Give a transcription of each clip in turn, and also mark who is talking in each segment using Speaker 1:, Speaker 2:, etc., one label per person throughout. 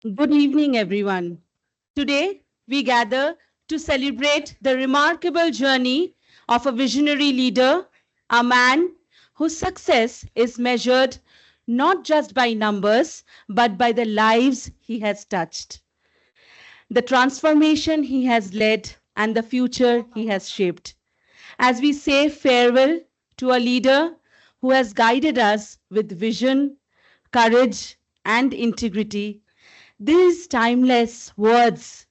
Speaker 1: Good evening, everyone. Today, we gather to celebrate the remarkable journey of a visionary leader, a man whose success is measured not just by numbers, but by the lives he has touched, the transformation he has led, and the future he has shaped. As we say farewell to a leader who has guided us with vision, courage, and integrity, these timeless words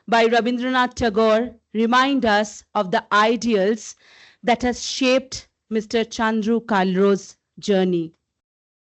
Speaker 1: by Rabindranath Tagore remind us of the ideals that has shaped Mr. Chandru Kalro's journey.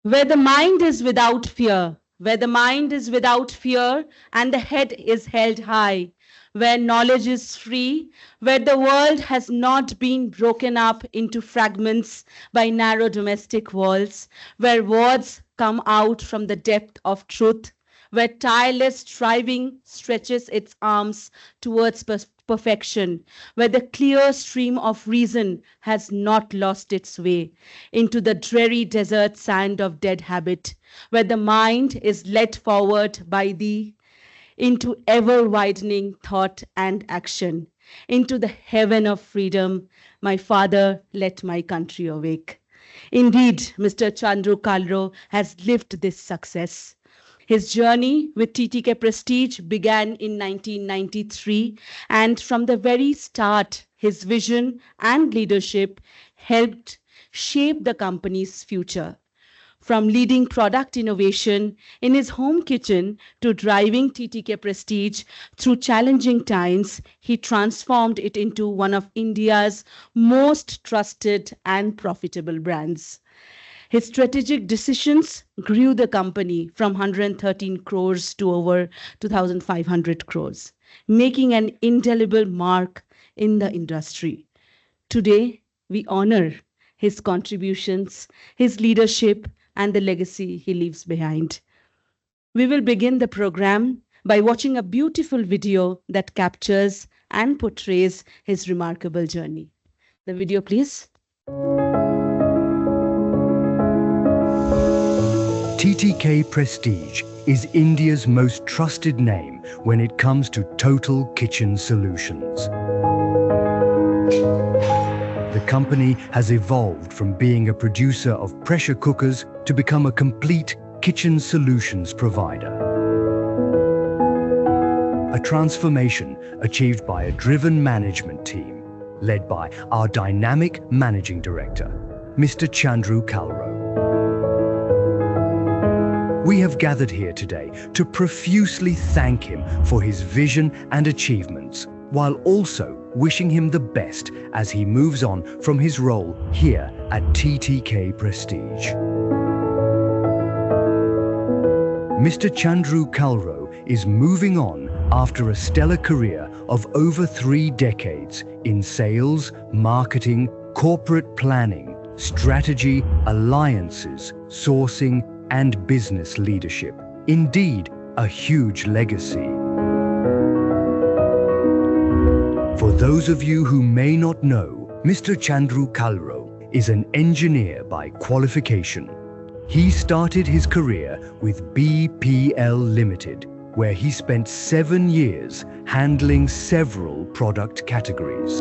Speaker 1: Where the mind is without fear, where the mind is without fear and the head is held high, where knowledge is free, where the world has not been broken up into fragments by narrow domestic walls, where words come out from the depth of truth, where tireless striving stretches its arms towards perfection, where the clear stream of reason has not lost its way into the dreary desert sand of dead habit, where the mind is led forward by thee into ever widening thought and action, into the heaven of freedom. My Father, let my country awake. Indeed, Mr. Chandru Kalro has lived this success. His journey with TTK Prestige began in 1993, and from the very start, his vision and leadership helped shape the company's future. From leading product innovation in his home kitchen to driving TTK Prestige through challenging times, he transformed it into one of India's most trusted and profitable brands. His strategic decisions grew the company from 113 crores to over 2,500 crores, making an indelible mark in the industry. Today, we honor his contributions, his leadership, and the legacy he leaves behind. We will begin the program by watching a beautiful video that captures and portrays his remarkable journey. The video, please.
Speaker 2: TTK Prestige is India's most trusted name when it comes to total kitchen solutions. The company has evolved from being a producer of pressure cookers to become a complete kitchen solutions provider. A transformation achieved by a driven management team led by our dynamic managing director, Mr. Chandru Kalro. We have gathered here today to profusely thank him for his vision and achievements, while also wishing him the best as he moves on from his role here at TTK Prestige. Mr. Chandru Kalro is moving on after a stellar career of over 3 decades in sales, marketing, corporate planning, strategy, alliances, sourcing, and business leadership. Indeed, a huge legacy. For those of you who may not know, Mr. Chandru Kalro is an engineer by qualification. He started his career with BPL Limited, where he spent 7 years handling several product categories.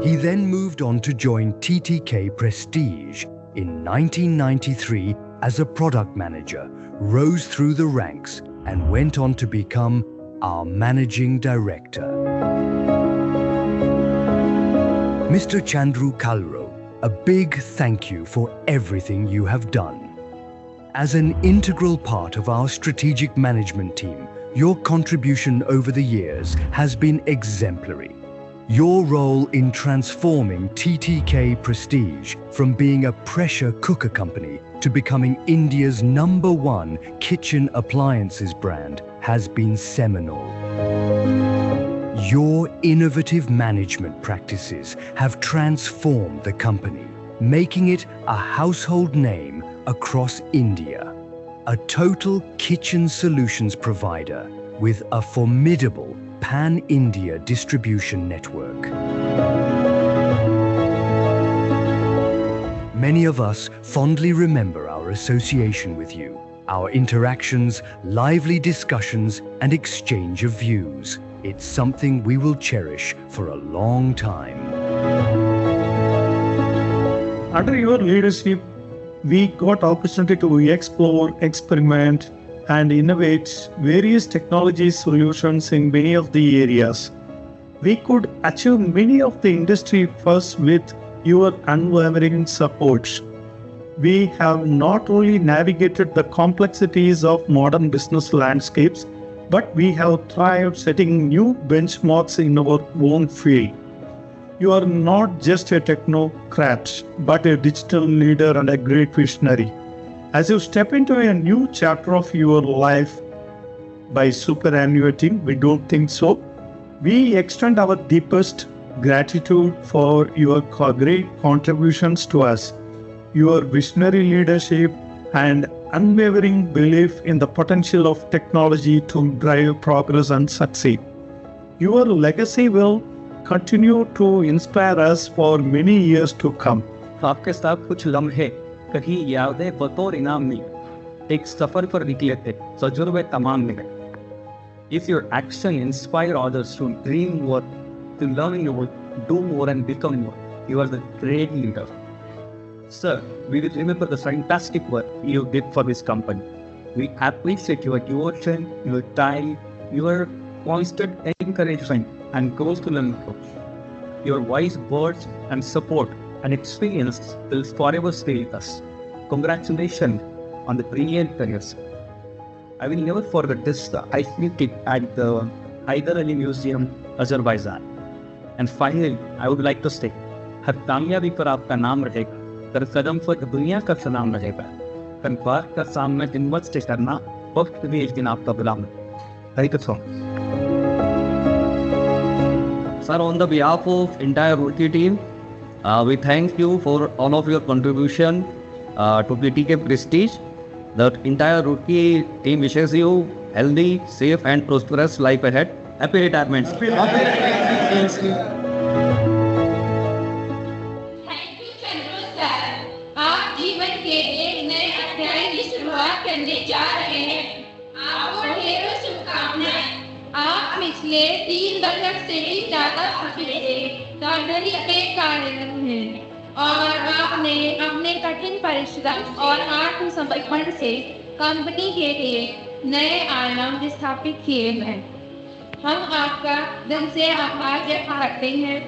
Speaker 2: He then moved on to join TTK Prestige in 1993 as a product manager, rose through the ranks, and went on to become our managing director. Mr. Chandru Kalro, a big thank you for everything you have done. As an integral part of our strategic management team, your contribution over the years has been exemplary. Your role in transforming TTK Prestige from being a pressure cooker company to becoming India's #1 kitchen appliances brand has been seminal. Your innovative management practices have transformed the company, making it a household name across India. A total kitchen solutions provider with a formidable pan-India distribution network. Many of us fondly remember our our association with you, our interactions, lively discussions, and exchange of views. It's something we will cherish for a long time.
Speaker 3: Under your leadership, we got opportunity to explore, experiment, and innovate various technology solutions in many of the areas. We could achieve many of the industry first with your unwavering support. We have not only navigated the complexities of modern business landscapes, but we have thrived setting new benchmarks in our own field. You are not just a technocrat, but a digital leader and a great visionary. As you step into a new chapter of your life by superannuating, we don't think so. We extend our deepest gratitude for your great contributions to us, your visionary leadership, and unwavering belief in the potential of technology to drive progress and succeed. Your legacy will continue to inspire us for many years to come.
Speaker 4: आपके साथ कुछ लम्हे कहीं यादें बतौर इनाम नहीं एक सफर पर निकले थे तजुर्बे तमाम मिले. If your action inspire others to dream more, to learn more, do more and become more, you are the great leader. Sir, we will remember the fantastic work you did for this company. We appreciate your devotion, your time, your constant encouragement and goals to learn approach. Your wise words and support and experience will forever stay with us. Congratulations on the brilliant careers. I will never forget this ice-cream kit at the Hyder Ali Museum, Azerbaijan. And finally, I would like to say, हर कामयाबी पर आपका नाम रहेगा, हर कदम पर दुनिया का सलाम रहेगा, हर बात का सामना हिम्मत से करना, वक्त भी एक दिन आपका गुलाम है. Thank you so much.
Speaker 5: Sir, on the behalf of entire Roorkee team, we thank you for all of your contribution to TTK Prestige. The entire Roorkee team wishes you healthy, safe and prosperous life ahead. Happy retirement.
Speaker 6: Thank you Chandru sir. आप जीवन के एक नए अध्याय की शुरुआत करने जा रहे हैं. आपको ढेरों शुभकामनाएं. आप पिछले 3 दशक से भी ज्यादा सफल साधनी के कार्यरत हैं और आपने अपने कठिन परिश्रम और आत्मसमर्पण से कंपनी के लिए नए आयाम स्थापित किए हैं. हम आपका दिल से आभार व्यक्त करते हैं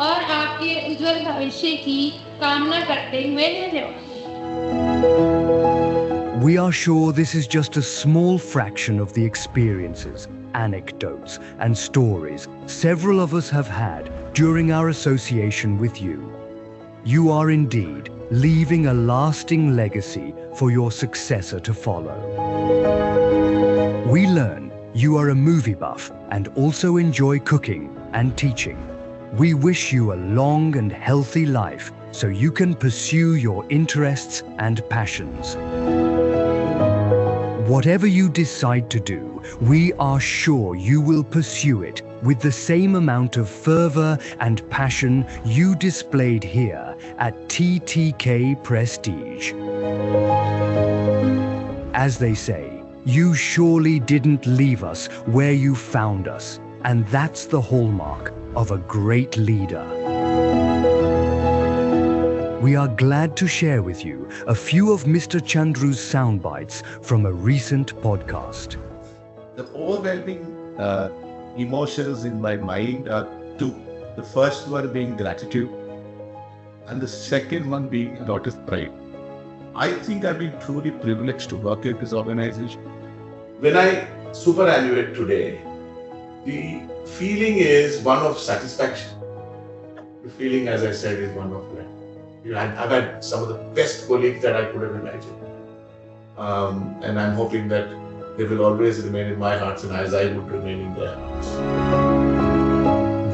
Speaker 6: और आपके उज्जवल भविष्य की कामना करते हुए धन्यवाद.
Speaker 2: We are sure this is just a small fraction of the experiences, anecdotes, and stories several of us have had during our association with you. You are indeed leaving a lasting legacy for your successor to follow. We learn you are a movie buff and also enjoy cooking and teaching. We wish you a long and healthy life so you can pursue your interests and passions. Whatever you decide to do, we are sure you will pursue it with the same amount of fervor and passion you displayed here at TTK Prestige. As they say, you surely didn't leave us where you found us, and that's the hallmark of a great leader. We are glad to share with you a few of Mr. Chandru's sound bites from a recent podcast.
Speaker 7: The overwhelming emotions in my mind are two. The first one being gratitude, and the second one being a lot of pride. I think I've been truly privileged to work at this organization.
Speaker 8: When I superannuate today, the feeling is one of satisfaction. The feeling, as I said, is one of like, I've had some of the best colleagues that I could have imagined. And I'm hoping that they will always remain in my hearts and as I would remain in their hearts.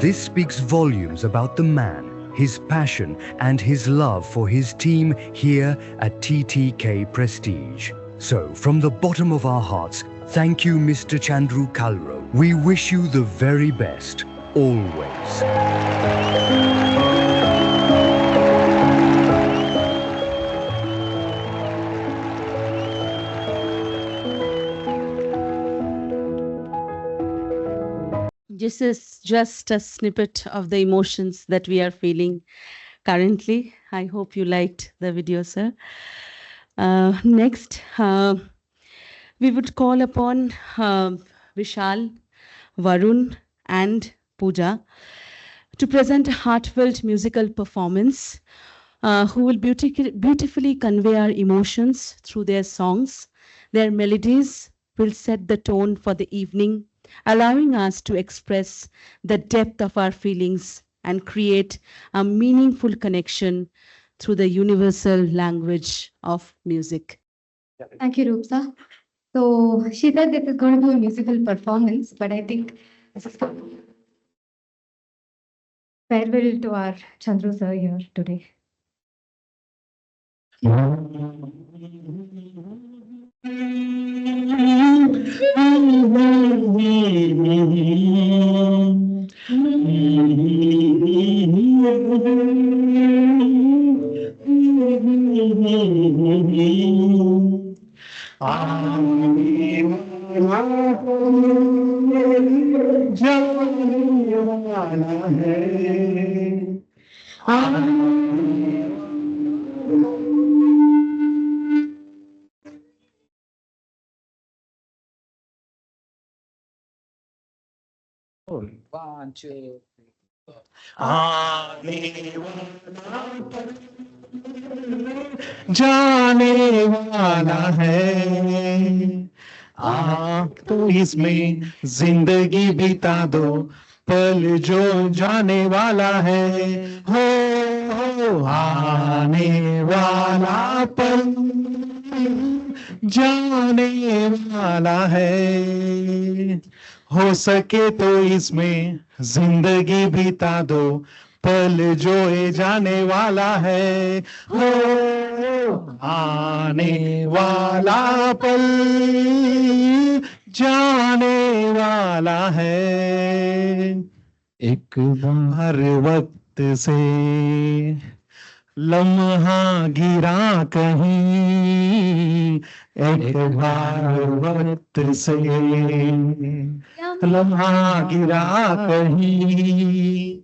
Speaker 2: This speaks volumes about the man, his passion, and his love for his team here at TTK Prestige. So, from the bottom of our hearts, thank you, Mr. Chandru Kalro. We wish you the very best, always.
Speaker 1: This is just a snippet of the emotions that we are feeling currently. I hope you liked the video, sir. Next, we would call upon Vishal, Varun, and Pooja to present a heartfelt musical performance, who will beautifully convey our emotions through their songs. Their melodies will set the tone for the evening, allowing us to express the depth of our feelings and create a meaningful connection through the universal language of music.
Speaker 9: Thank you, Roopsa. So she said this is going to be a musical performance, but I think this is farewell to our Chandru sir here today.
Speaker 3: One, two, आने वाला पल जाने वाला है तो इसमें जिंदगी बिता दो पल जो जाने वाला है हो आने वाला पल जाने वाला है हो सके तो इसमें जिंदगी बिता दो पल जो ये जाने वाला है हो आने वाला पल जाने वाला है एक बार वक्त से लम्हा गिरा कहीं एक बार वक्त से लम्हा गिरा कहीं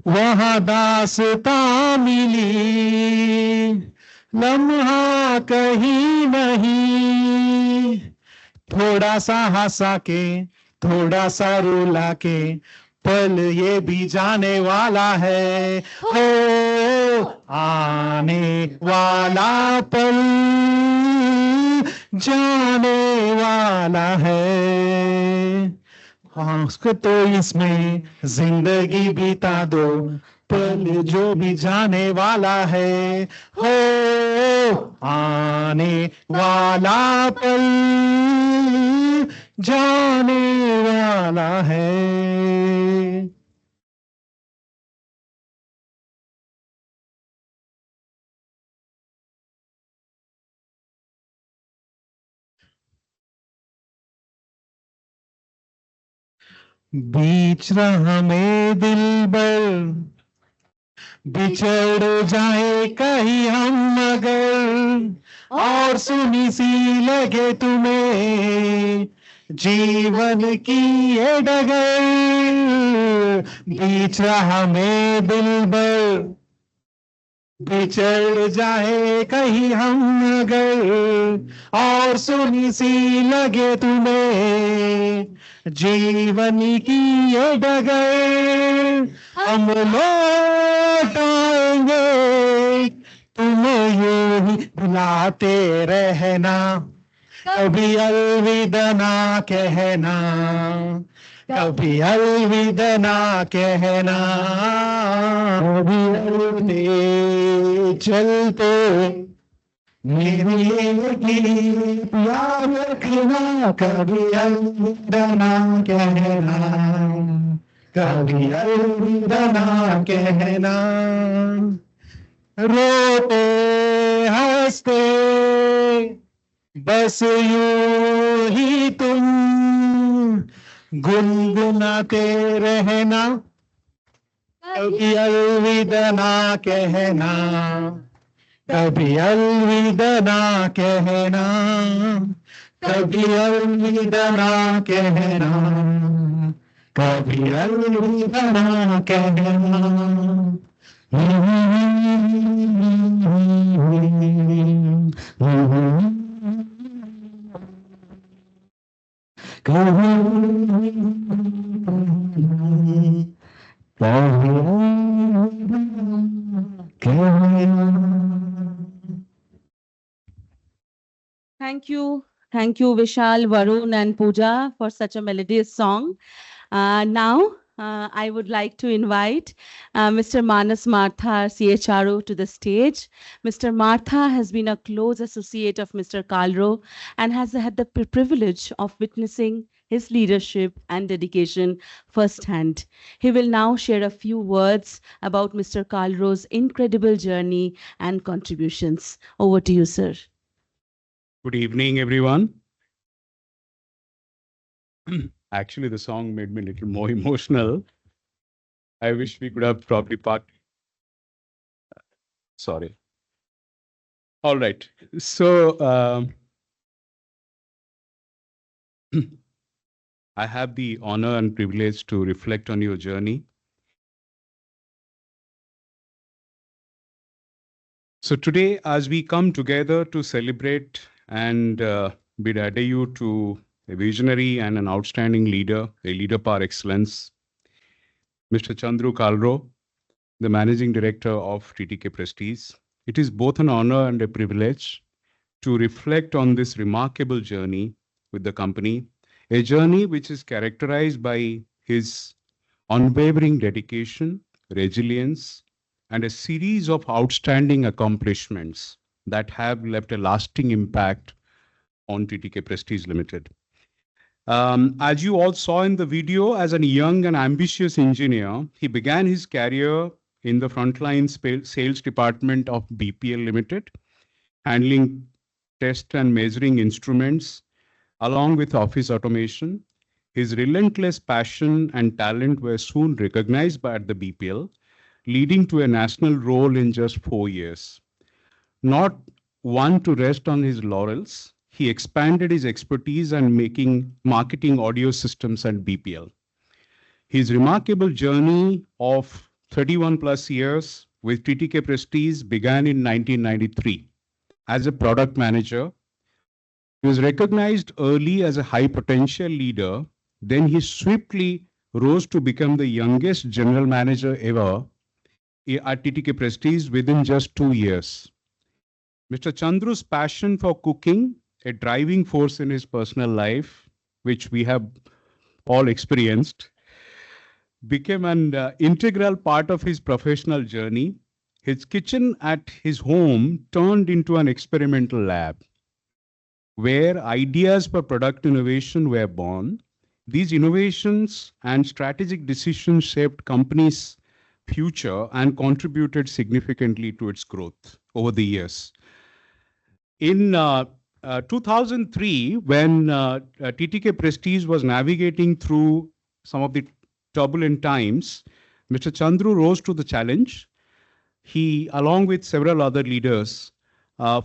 Speaker 3: वहाँ दास्ता मिली लम्हा कहीं नहीं थोड़ा सा हंसा के थोड़ा सा रुला के पल ये भी जाने वाला है हो आने वाला पल जाने वाला है उसको तो इसमें जिंदगी बिता दो पल जो भी जाने वाला है हो आने वाला पल जाने वाला है बीच राह में दिलबर बिछड़ जाए कहीं हम मगर और सुनी सी लगे तुम्हें जीवन की ये डगर बीच राह में दिलबर बिछड़ जाए कहीं हम मगर और सुनी सी लगे तुम्हें जीवन की ये डगर हम लौट आएंगे तुम यूं ही बुलाते रहना कभी अलविदा ना कहना कभी अलविदा ना कहना कभी अलविदा चलते मेरी प्यार रखना कभी अलविदा ना कहना कभी अलविदा ना कहना रोते हंसते बस यूं ही तुम गुनगुनाते रहना कभी अलविदा ना कहना कभी अलविदा ना कहना कभी अलविदा ना कहना
Speaker 10: कभी अलविदा कहना
Speaker 1: Thank you. Thank you, Vishal, Varun, and Pooja for such a melodious song. Now, I would like to invite Mr. Manas Martha, CHRO, to the stage. Mr. Martha has been a close associate of Mr. Kalro and has had the privilege of witnessing his leadership and dedication firsthand. He will now share a few words about Mr. Kalro's incredible journey and contributions. Over to you, sir.
Speaker 11: Good evening, everyone. Actually, the song made me a little more emotional. I wish we could have probably parked. Sorry. All right. So, I have the honor and privilege to reflect on your journey. So today, as we come together to celebrate and bid adieu to a visionary and an outstanding leader, a leader par excellence, Mr. Chandru Kalro, the Managing Director of TTK Prestige. It is both an honor and a privilege to reflect on this remarkable journey with the company, a journey which is characterized by his unwavering dedication, resilience, and a series of outstanding accomplishments that have left a lasting impact on TTK Prestige Limited. As you all saw in the video, as a young and ambitious engineer, he began his career in the frontline sales department of BPL Limited, handling test and measuring instruments, along with office automation. His relentless passion and talent were soon recognized by the BPL, leading to a national role in just 4 years. Not one to rest on his laurels, he expanded his expertise and marketing audio systems at BPL. His remarkable journey of 31 plus years with TTK Prestige began in 1993 as a product manager. He was recognized early as a high potential leader. Then he swiftly rose to become the youngest general manager ever at TTK Prestige within just 2 years. Mr. Chandru's passion for cooking, a driving force in his personal life, which we have all experienced, became an integral part of his professional journey. His kitchen at his home turned into an experimental lab where ideas for product innovation were born. These innovations and strategic decisions shaped company's future and contributed significantly to its growth over the years. In 2003, when TTK Prestige was navigating through some of the turbulent times, Mr. Chandru rose to the challenge. He, along with several other leaders,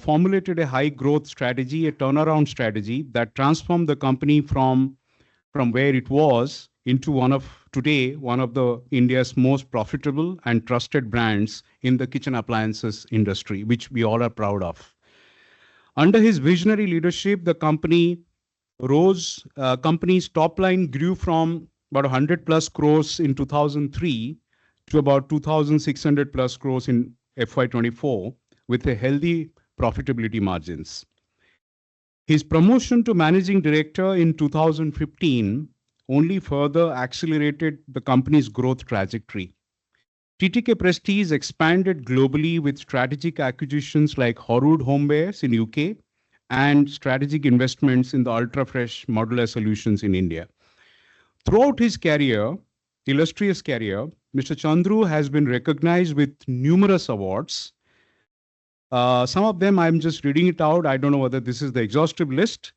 Speaker 11: formulated a high growth strategy, a turnaround strategy that transformed the company from where it was into one of the India's most profitable and trusted brands in the kitchen appliances industry, which we all are proud of. Under his visionary leadership, the company's top line grew from about 100 plus crores in 2003 to about 2,600 plus crores in FY24 with a healthy profitability margins. His promotion to managing director in 2015 only further accelerated the company's growth trajectory. TTK Prestige expanded globally with strategic acquisitions like Horwood Homewares in UK and strategic investments in the Ultrafresh Modular Solutions in India. Throughout his illustrious career, Mr. Chandru has been recognized with numerous awards. Some of them I'm just reading it out. I don't know whether this is the exhaustive list.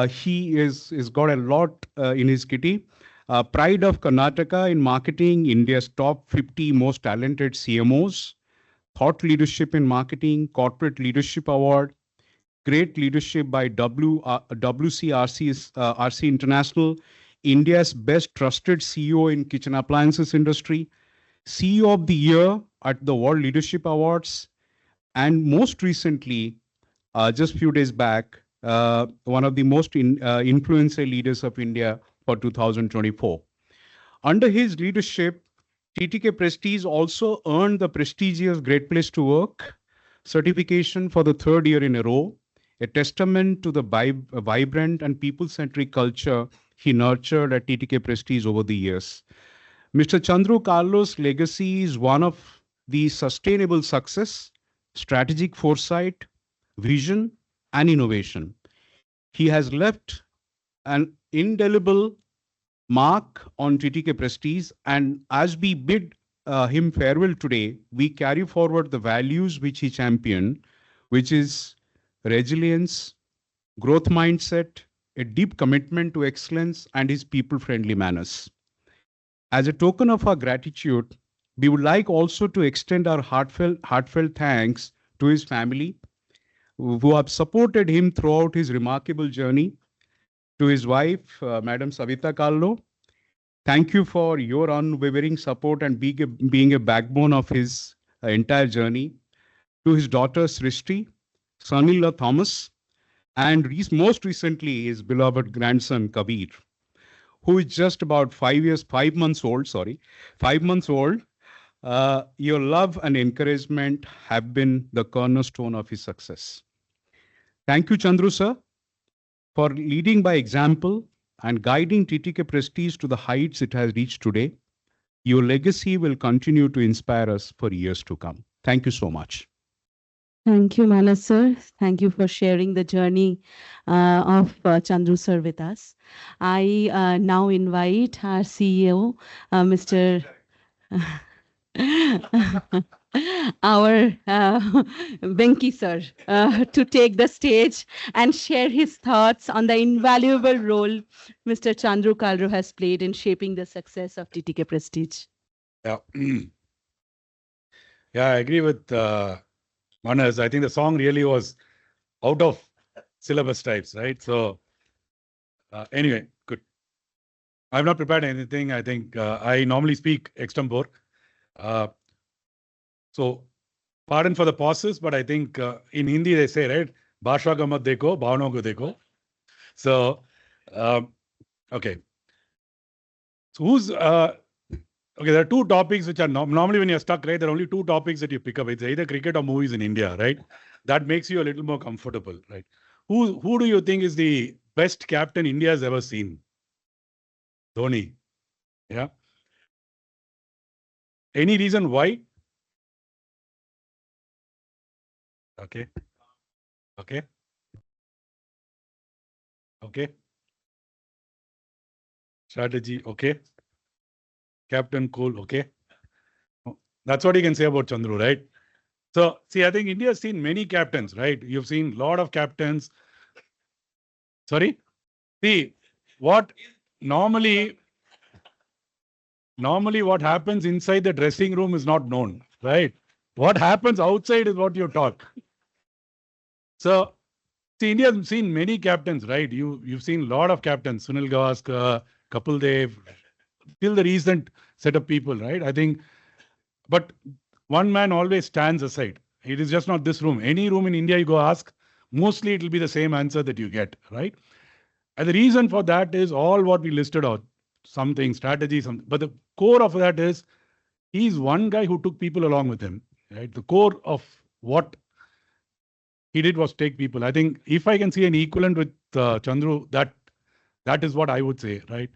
Speaker 11: He is got a lot in his kitty. Pride of Karnataka in marketing, India's top 50 most talented CMOs, Thought Leadership in Marketing, Corporate Leadership Award, Great Leadership by WCRC International, India's best trusted CEO in kitchen appliances industry, CEO of the Year at the World Leadership Awards, and most recently, just few days back, one of the most influential leaders of India for 2024. Under his leadership, TTK Prestige also earned the prestigious Great Place to Work certification for the third year in a row, a testament to the vibrant and people-centric culture he nurtured at TTK Prestige over the years. Mr. Chandru Carlo's legacy is one of the sustainable success, strategic foresight, vision, and innovation. He has left an indelible mark on TTK Prestige, and as we bid him farewell today, we carry forward the values which he championed, which is resilience, growth mindset, a deep commitment to excellence, and his people-friendly manners. As a token of our gratitude, we would like also to extend our heartfelt thanks to his family, who have supported him throughout his remarkable journey. To his wife, Madam Savita Kallo, thank you for your unwavering support and being a backbone of his entire journey. To his daughter Srishti, son-in-law Thomas, and most recently his beloved grandson Kabir, who is just about 5 months old. Your love and encouragement have been the cornerstone of his success. Thank you, Chandru sir, for leading by example and guiding TTK Prestige to the heights it has reached today. Your legacy will continue to inspire us for years to come. Thank you so much.
Speaker 1: Thank you, Manas sir. Thank you for sharing the journey of Chandru sir with us. I now invite our CEO, Mr. our Venki sir to take the stage and share his thoughts on the invaluable role Mr. Chandru Kalro has played in shaping the success of TTK Prestige.
Speaker 12: Yeah, yeah, I agree with Manas. I think the song really was out of syllabus types, right? So anyway, good. I've not prepared anything. I think I normally speak extempore. So pardon for the pauses, but I think in Hindi they say, right? Bhasha ka mat dekho, bhavno ko dekho. So, okay. So who's, okay, there are two topics which are normally when you're stuck, right? There are only two topics that you pick up. It's either cricket or movies in India, right? That makes you a little more comfortable, right? Who do you think is the best captain India has ever seen? Dhoni. Yeah. Any reason why? Okay. Okay. Okay. Strategy. Okay. Captain cool. Okay. That's what you can say about Chandru, right? So, see, I think India has seen many captains, right? You've seen a lot of captains. Sorry? See, what normally what happens inside the dressing room is not known, right? What happens outside is what you talk. So, see, India has seen many captains, right? You've seen a lot of captains, Sunil Gavaskar, Kapil Dev, till the recent set of people, right? I think, but one man always stands aside. It is just not this room. Any room in India you go ask, mostly it will be the same answer that you get, right? And the reason for that is all what we listed out, something, strategy, something. But the core of that is, he's one guy who took people along with him, right? The core of what he did was take people. I think if I can see an equivalent with Chandru, that is what I would say, right?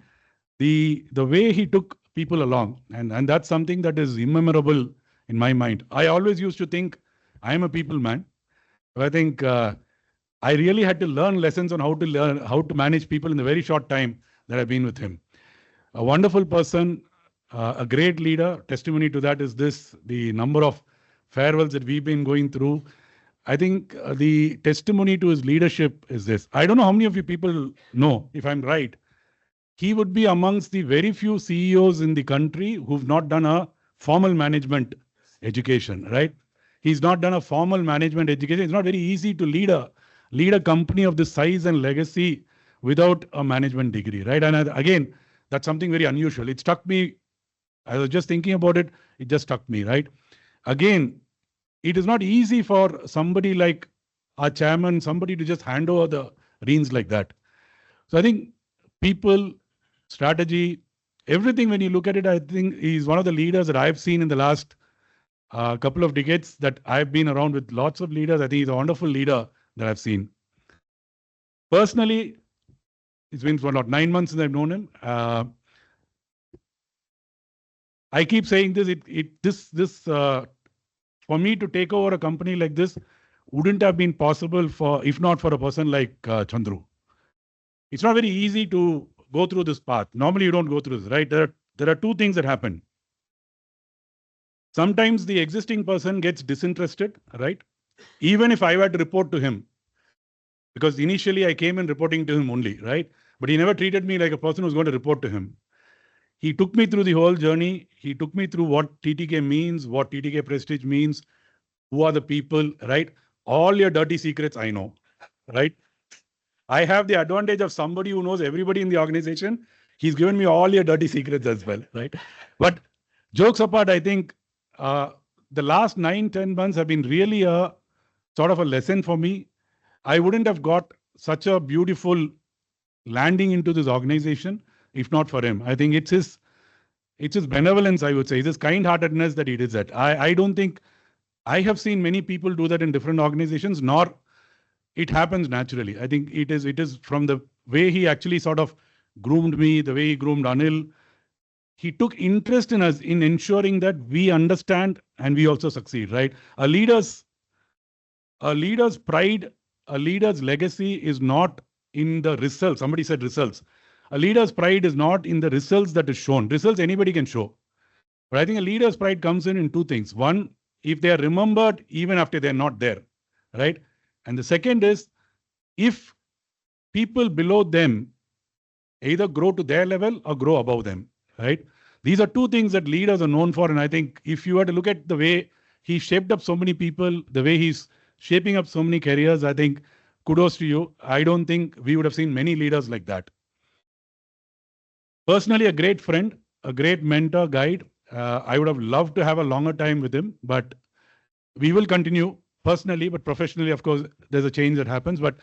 Speaker 12: The way he took people along, and that's something that is immemorable in my mind. I always used to think I am a people man. But I think I really had to learn lessons on how to manage people in the very short time that I've been with him. A wonderful person, a great leader. Testimony to that is this, the number of farewells that we've been going through. I think the testimony to his leadership is this. I don't know how many of you people know, if I'm right, he would be amongst the very few CEOs in the country who've not done a formal management education, right? He's not done a formal management education. It's not very easy to lead a company of this size and legacy without a management degree, right? And again, that's something very unusual. It struck me. I was just thinking about it. It just struck me, right? Again, it is not easy for somebody like our chairman, somebody to just hand over the reins like that. So I think people, strategy, everything, when you look at it, I think he's one of the leaders that I've seen in the last couple of decades that I've been around with lots of leaders. I think he's a wonderful leader that I've seen. Personally, it's been for about 9 months since I've known him. I keep saying this, for me to take over a company like this wouldn't have been possible if not for a person like Chandru. It's not very easy to go through this path. Normally you don't go through this, right? There are two things that happen. Sometimes the existing person gets disinterested, right? Even if I were to report to him, because initially I came in reporting to him only, right? But he never treated me like a person who's going to report to him. He took me through the whole journey. He took me through what TTK means, what TTK Prestige means, who are the people, right? All your dirty secrets I know, right? I have the advantage of somebody who knows everybody in the organization. He's given me all your dirty secrets as well, right? But jokes apart, I think the last 9-10 months have been really a sort of a lesson for me. I wouldn't have got such a beautiful landing into this organization if not for him. I think it's his benevolence, I would say, it's his kind-heartedness that he did that. I don't think I have seen many people do that in different organizations, nor it happens naturally. I think it is from the way he actually sort of groomed me, the way he groomed Anil. He took interest in us in ensuring that we understand and we also succeed, right? A leader's pride, a leader's legacy is not in the results. Somebody said results. A leader's pride is not in the results that is shown. Results anybody can show. But I think a leader's pride comes in two things. One, if they are remembered even after they're not there, right? And the second is, if people below them either grow to their level or grow above them, right? These are two things that leaders are known for. And I think if you were to look at the way he shaped up so many people, the way he's shaping up so many careers, I think kudos to you. I don't think we would have seen many leaders like that. Personally, a great friend, a great mentor, guide. I would have loved to have a longer time with him, but we will continue personally, but professionally, of course, there's a change that happens. But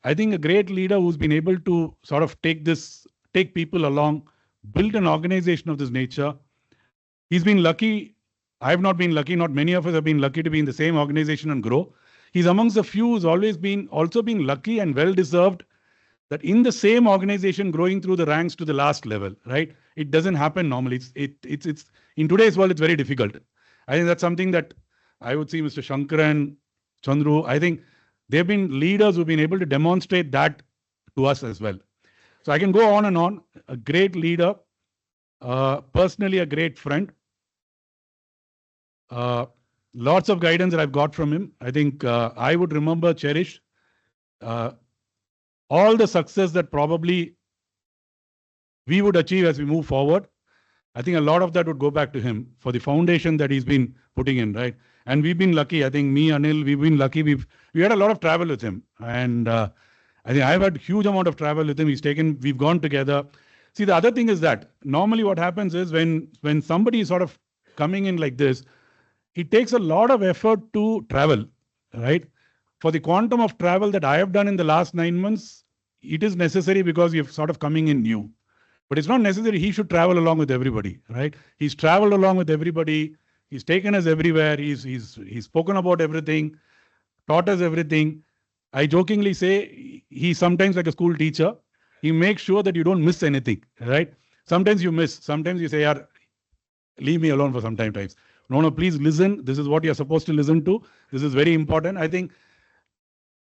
Speaker 12: I think a great leader who's been able to sort of take people along, build an organization of this nature. He's been lucky. I've not been lucky. Not many of us have been lucky to be in the same organization and grow. He's amongst the few who's also been lucky and well-deserved that in the same organization growing through the ranks to the last level, right? It doesn't happen normally. It's in today's world, it's very difficult. I think that's something that I would see Mr. Shankaran, Chandru. I think they've been leaders who've been able to demonstrate that to us as well. So I can go on and on. A great leader, personally a great friend. Lots of guidance that I've got from him. I think I would cherish all the success that probably we would achieve as we move forward. I think a lot of that would go back to him for the foundation that he's been putting in, right? And we've been lucky. I think me, Anil, we've been lucky. We had a lot of travel with him. And I think I've had huge amount of travel with him. We've gone together. See, the other thing is that normally what happens is when somebody is sort of coming in like this, it takes a lot of effort to travel, right? For the quantum of travel that I have done in the last 9 months, it is necessary because you're sort of coming in new. But it's not necessary he should travel along with everybody, right? He's traveled along with everybody. He's taken us everywhere. He's spoken about everything, taught us everything. I jokingly say he's sometimes like a school teacher. He makes sure that you don't miss anything, right? Sometimes you miss. Sometimes you say, "Yaar, leave me alone for some time." No, please listen. This is what you're supposed to listen to. This is very important. I think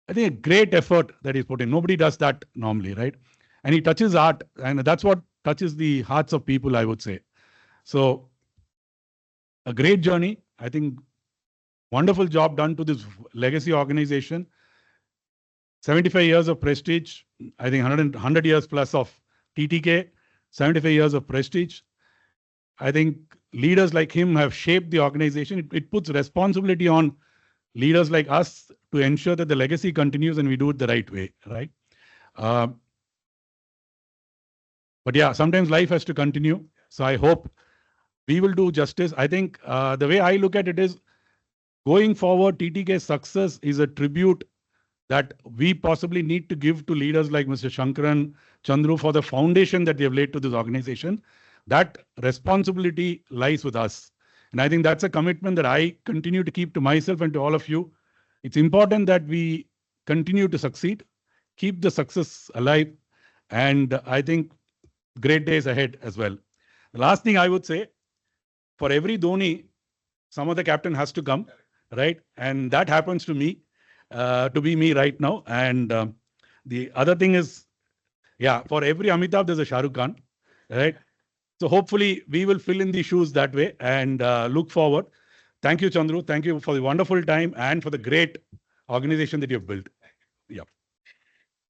Speaker 12: a great effort that he's put in. Nobody does that normally, right? And he touches art, and that's what touches the hearts of people, I would say. So a great journey. I think wonderful job done to this legacy organization. 75 years of Prestige. I think 100 years plus of TTK. 75 years of Prestige. I think leaders like him have shaped the organization. It puts responsibility on leaders like us to ensure that the legacy continues and we do it the right way, right? But yeah, sometimes life has to continue. So I hope we will do justice. I think the way I look at it is going forward, TTK's success is a tribute that we possibly need to give to leaders like Mr. Shankaran, Chandru for the foundation that they have laid to this organization. That responsibility lies with us. And I think that's a commitment that I continue to keep to myself and to all of you. It's important that we continue to succeed, keep the success alive, and I think great days ahead as well. The last thing I would say, for every Dhoni, some other captain has to come, right? And that happens to me, to be me right now. And the other thing is, yeah, for every Amitabh, there's a Shah Rukh Khan, right? So hopefully we will fill in the shoes that way and look forward. Thank you, Chandru. Thank you for the wonderful time and for the great organization that you've built. Yeah.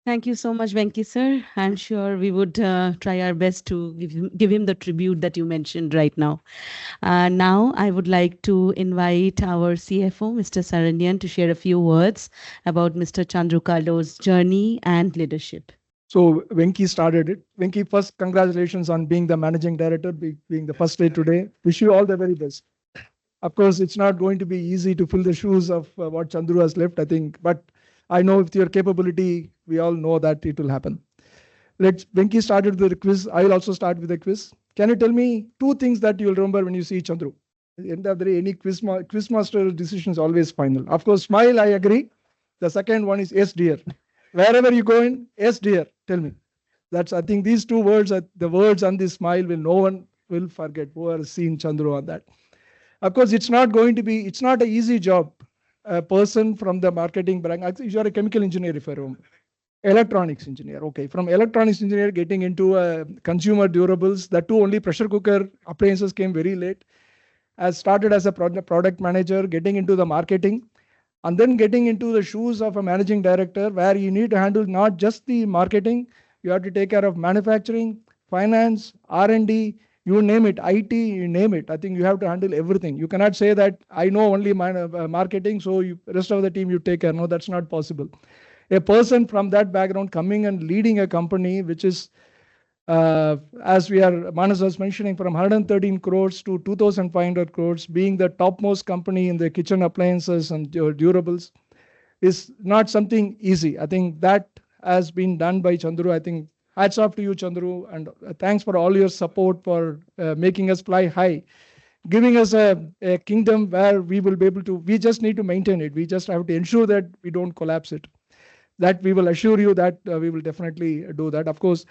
Speaker 1: Thank you so much, Venki sir. I'm sure we would try our best to give him the tribute that you mentioned right now. Now, I would like to invite our CFO, Mr. Saranyan, to share a few words about Mr. Chandru Kalro's journey and leadership.
Speaker 13: So Venki started it. Venki, first, congratulations on being the managing director, being the first day today. Wish you all the very best. Of course, it's not going to be easy to fill the shoes of what Chandru has left, I think, but I know with your capability, we all know that it will happen. Venki started with the quiz. I will also start with the quiz. Can you tell me two things that you will remember when you see Chandru? At the end of the day, any quiz master decision is always final. Of course, smile, I agree. The second one is yes, dear. Wherever you go in, yes, dear, tell me. That's, I think these two words, the words and the smile will no one will forget who has seen Chandru on that. Of course, it's not an easy job. A person from the marketing brand, you are a chemical engineer if I remember. Electronics engineer, okay. From electronics engineer getting into consumer durables, that too only pressure cooker appliances came very late. As started as a product manager, getting into the marketing, and then getting into the shoes of a managing director where you need to handle not just the marketing, you have to take care of manufacturing, finance, R&D, you name it, IT, you name it. I think you have to handle everything. You cannot say that I know only marketing, so rest of the team you take care. No, that's not possible. A person from that background coming and leading a company, which is, as Manas was mentioning, from 113 crores to 2,500 crores, being the topmost company in the kitchen appliances and durables, is not something easy. I think that has been done by Chandru. I think hats off to you, Chandru, and thanks for all your support for making us fly high, giving us a kingdom where we will be able to, we just need to maintain it. We just have to ensure that we don't collapse it. That we will assure you that we will definitely do that. Of course,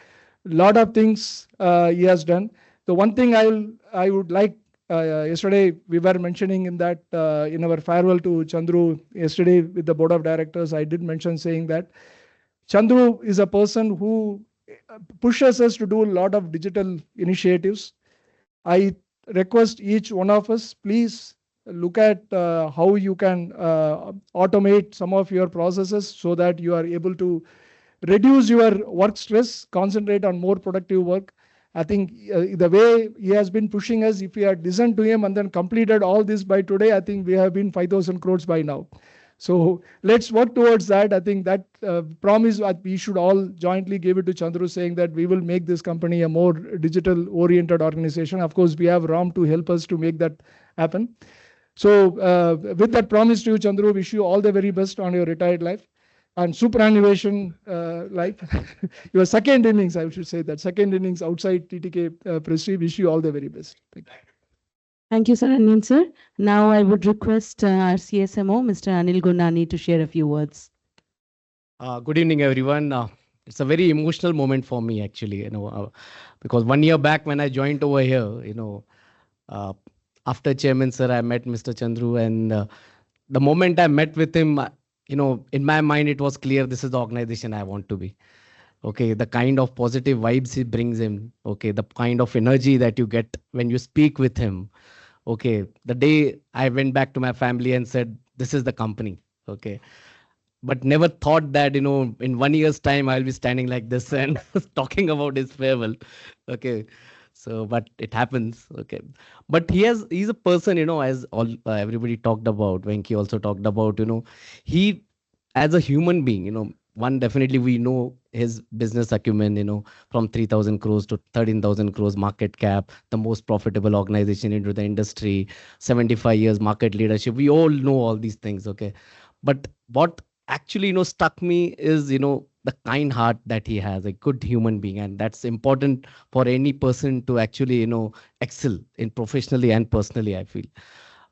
Speaker 13: a lot of things he has done. The one thing I would like, yesterday we were mentioning in that in our farewell to Chandru yesterday with the board of directors, I did mention saying that Chandru is a person who pushes us to do a lot of digital initiatives. I request each one of us, please look at how you can automate some of your processes so that you are able to reduce your work stress, concentrate on more productive work. I think the way he has been pushing us, if we had listened to him and then completed all this by today, I think we have been 5,000 crores by now. So let's work towards that. I think that promise we should all jointly give it to Chandru, saying that we will make this company a more digital-oriented organization. Of course, we have Ram to help us to make that happen. So with that promise to you, Chandru, wish you all the very best on your retired life and superannuation life. Your second innings, I should say that, second innings outside TTK Prestige, wish you all the very best. Thank you.
Speaker 1: Thank you, Saranyan sir. Now I would request our CSMO, Mr. Anil Gunani, to share a few words.
Speaker 14: Good evening, everyone. It's a very emotional moment for me, actually, because 1 year back when I joined over here, after Chairman sir, I met Mr. Chandru, and the moment I met with him, in my mind, it was clear this is the organization I want to be. Okay, the kind of positive vibes he brings in, okay, the kind of energy that you get when you speak with him. Okay, the day I went back to my family and said, this is the company, okay. But never thought that, in 1 year's time, I'll be standing like this and talking about his farewell, okay. So, but it happens, okay. But he's a person, as everybody talked about, Venki also talked about, he, as a human being, one, definitely we know his business acumen, from 3,000 crores to 13,000 crores market cap, the most profitable organization into the industry, 75 years market leadership. We all know all these things, okay? But what actually, struck me is, the kind heart that he has, a good human being. And that's important for any person to actually, excel in professionally and personally, I feel.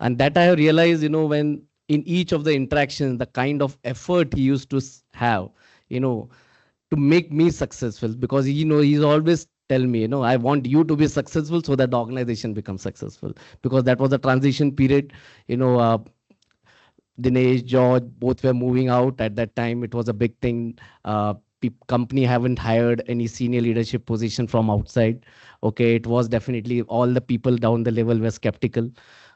Speaker 14: And that I have realized, when in each of the interactions, the kind of effort he used to have, to make me successful, because he's always tell me, I want you to be successful so that the organization becomes successful, because that was a transition period. Dinesh, George, both were moving out at that time. It was a big thing. Company haven't hired any senior leadership position from outside. Okay, it was definitely all the people down the level were skeptical.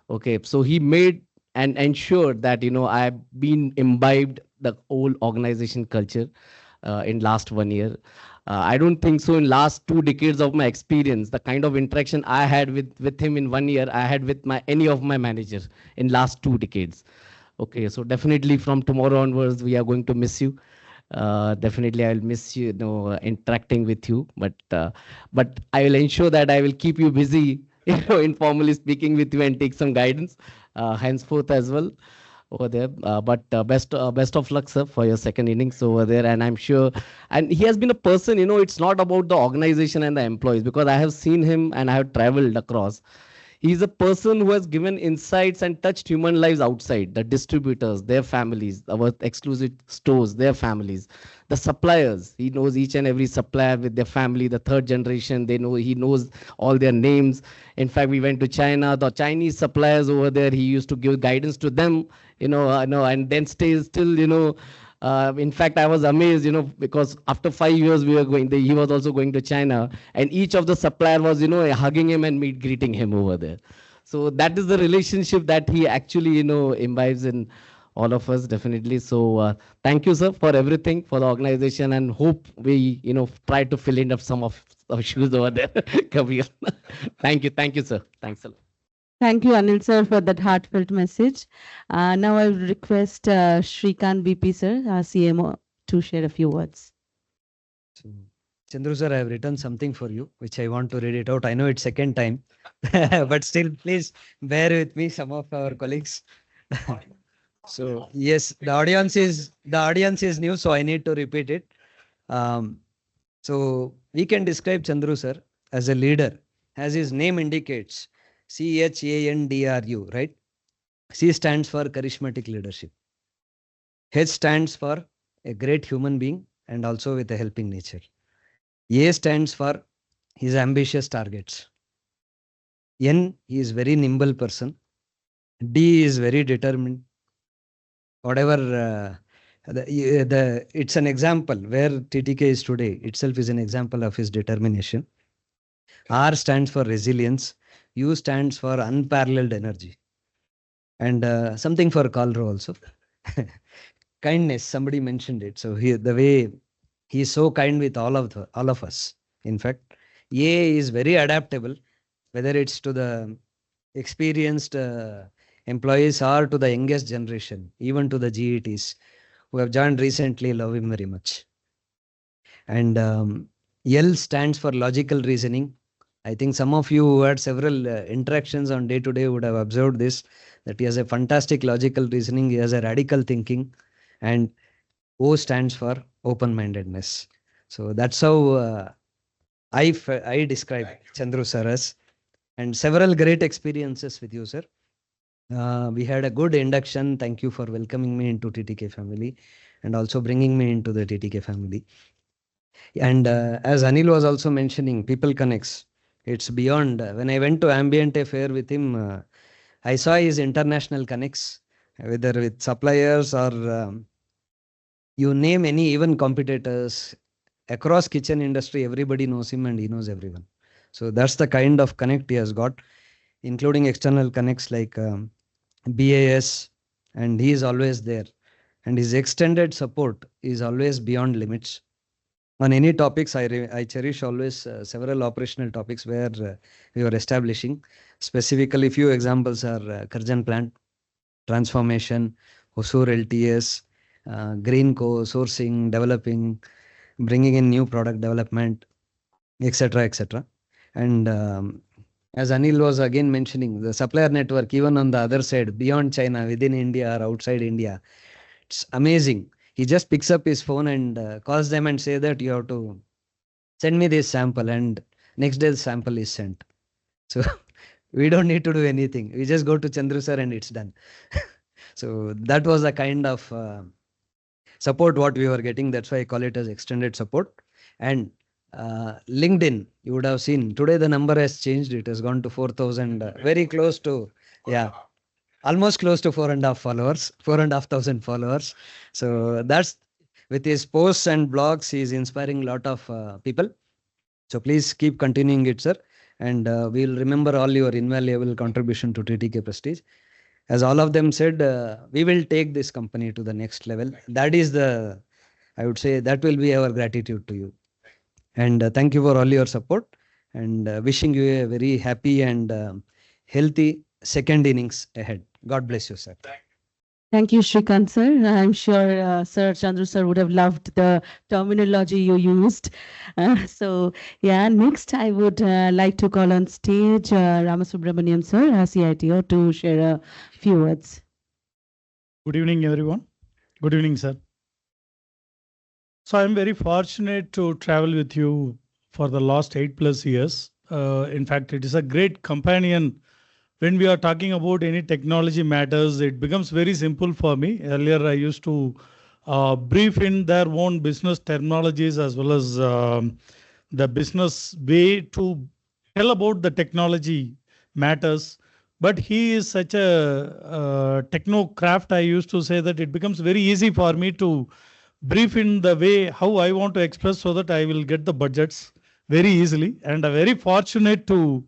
Speaker 14: Okay, so he made and ensured that I've been imbibed the whole organization culture in last 1 year. I don't think so. In last 2 decades of my experience, the kind of interaction I had with him in 1 year, I had with any of my managers in last 2 decades. Okay, so definitely from tomorrow onwards, we are going to miss you. Definitely, I will miss you, interacting with you. But I will ensure that I will keep you busy, informally speaking with you and take some guidance henceforth as well over there. But best of luck, sir, for your second innings over there. And I'm sure, and he has been a person. It's not about the organization and the employees, because I have seen him and I have traveled across. He's a person who has given insights and touched human lives outside, the distributors, their families, our exclusive stores, their families, the suppliers. He knows each and every supplier with their family, the third generation. He knows all their names. In fact, we went to China, the Chinese suppliers over there, he used to give guidance to them, and then stays still, in fact, I was amazed, because after 5 years he was also going to China, and each of the supplier was, hugging him and greeting him over there. So that is the relationship that he actually, imbibes in all of us, definitely. So thank you, sir, for everything, for the organization, and hope we, try to fill in up some of our shoes over there. Kabir. Thank you, sir. Thanks a lot.
Speaker 1: Thank you, Anil sir, for that heartfelt message. Now I will request Shrikant BP sir, our CMO, to share a few words.
Speaker 15: So, Chandru sir, I have written something for you, which I want to read it out. I know it's second time, but still, please bear with me, some of our colleagues. So yes, the audience is new, so I need to repeat it. So we can describe Chandru sir as a leader, as his name indicates. CHANDRU, right? C stands for charismatic leadership. H stands for a great human being and also with a helping nature. A stands for his ambitious targets. N, he is very nimble person. D is very determined. Whatever, it's an example where TTK is today itself is an example of his determination. R stands for resilience. U stands for unparalleled energy. And something for Kalro also. Kindness, somebody mentioned it. So the way he is so kind with all of us. In fact, A is very adaptable, whether it's to the experienced employees or to the youngest generation, even to the GETs who have joined recently, love him very much. And L stands for logical reasoning. I think some of you who had several interactions on day-to-day would have observed this, that he has a fantastic logical reasoning, he has a radical thinking, and O stands for open-mindedness. So that's how I describe Chandru sir as, and several great experiences with you, sir. We had a good induction. Thank you for welcoming me into TTK family and also bringing me into the TTK family. And as Anil was also mentioning, People Connects. It's beyond. When I went to Ambiente Fair with him, I saw his international connects, whether with suppliers or you name any, even competitors. Across kitchen industry, everybody knows him and he knows everyone. So that's the kind of connect he has got, including external connects like BAS, and he is always there. And his extended support is always beyond limits. On any topics, I cherish always several operational topics where we are establishing. Specifically, few examples are Karjan plant, transformation, Hosur LTS, green co, sourcing, developing, bringing in new product development, etc., etc. And as Anil was again mentioning, the supplier network, even on the other side, beyond China, within India or outside India, it's amazing. He just picks up his phone and calls them and say that you have to send me this sample, and next day the sample is sent. So we don't need to do anything. We just go to Chandru sir and it's done. So that was the kind of support what we were getting. That's why I call it as extended support. And LinkedIn, you would have seen today the number has changed. It has gone to 4,000, very close to, yeah, almost close to 4.5 followers, 4,500 followers. So that's, with his posts and blogs, he is inspiring a lot of people. So please keep continuing it, sir. And we'll remember all your invaluable contribution to TTK Prestige. As all of them said, we will take this company to the next level. That is the, I would say, that will be our gratitude to you. And thank you for all your support, and wishing you a very happy and healthy second innings ahead. God bless you, sir.
Speaker 1: Thank you, Shrikant sir. I'm sure Sir Chandru sir would have loved the terminology you used. So yeah, next I would like to call on stage Ramasubramaniam sir, CITO, to share a few words.
Speaker 3: Good evening, everyone. Good evening, sir. So I'm very fortunate to travel with you for the last 8+ years. In fact, it is a great companion. When we are talking about any technology matters, it becomes very simple for me. Earlier, I used to brief in their own business terminologies as well as the business way to tell about the technology matters. But he is such a technocraft, I used to say, that it becomes very easy for me to brief in the way how I want to express, so that I will get the budgets very easily. And I'm very fortunate to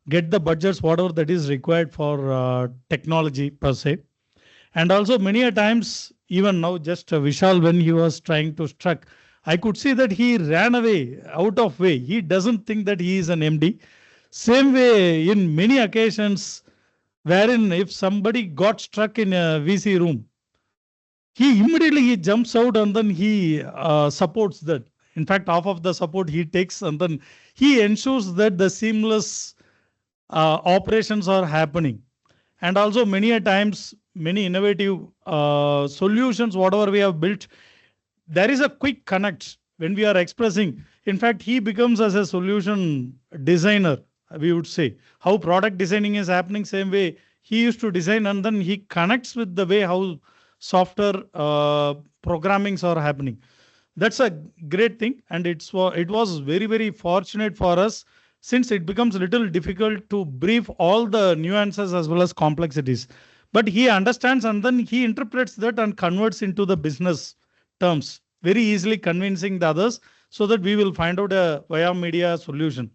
Speaker 3: get the budgets, whatever that is required for technology per se. And also many a times, even now, just Vishal, when he was trying to struck, I could see that he ran away, out of way. He doesn't think that he is an MD. Same way in many occasions, wherein if somebody got struck in a VC room, he immediately jumps out and then he supports that. In fact, half of the support he takes, and then he ensures that the seamless operations are happening. And also many a times, many innovative solutions, whatever we have built, there is a quick connect when we are expressing. In fact, he becomes as a solution designer, we would say. How product designing is happening, same way he used to design, and then he connects with the way how software programmings are happening. That's a great thing, and it was very, very fortunate for us, since it becomes a little difficult to brief all the nuances as well as complexities. But he understands, and then he interprets that and converts into the business terms, very easily convincing the others, so that we will find out a via media solution.